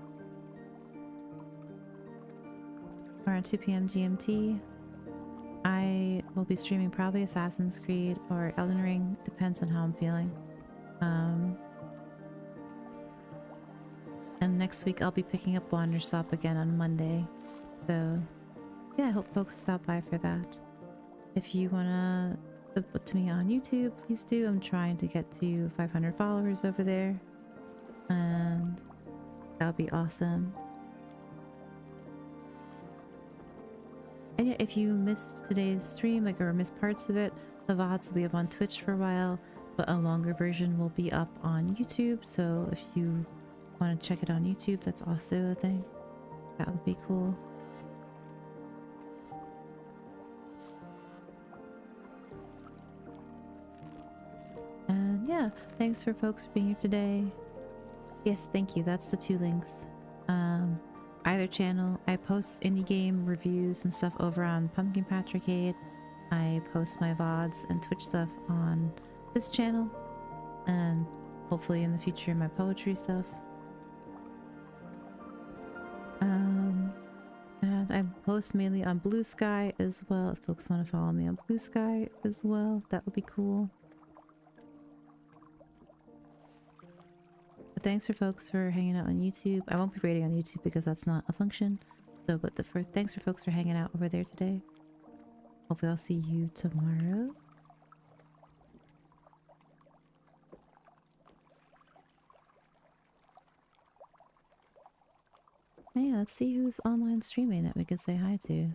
around 2 p.m. GMT. I will be streaming probably Assassin's Creed or Elden Ring, depends on how I'm feeling. And next week I'll be picking up Wanderstop again on Monday. So yeah, I hope folks stop by for that. If you wanna sub to me on YouTube, please do. I'm trying to get to 500 followers over there, and that would be awesome. And yeah, if you missed today's stream, like, or missed parts of it, the VODs will be up on Twitch for a while, but a longer version will be up on YouTube. So if you want to check it on YouTube, that's also a thing. That would be cool. And yeah, thanks for folks for being here today. Yes, thank you. That's the 2 links. Either channel, I post indie game reviews and stuff over on Pumpkin Patch Arcade. I post my VODs and Twitch stuff on this channel, and hopefully in the future my poetry stuff. And I post mainly on Blue Sky as well. If folks want to follow me on Blue Sky as well, that would be cool. But thanks for folks for hanging out on YouTube. I won't be rating on YouTube because that's not a function. So, but thanks for folks for hanging out over there today. Hopefully I'll see you tomorrow. Yeah, let's see who's online streaming that we can say hi to.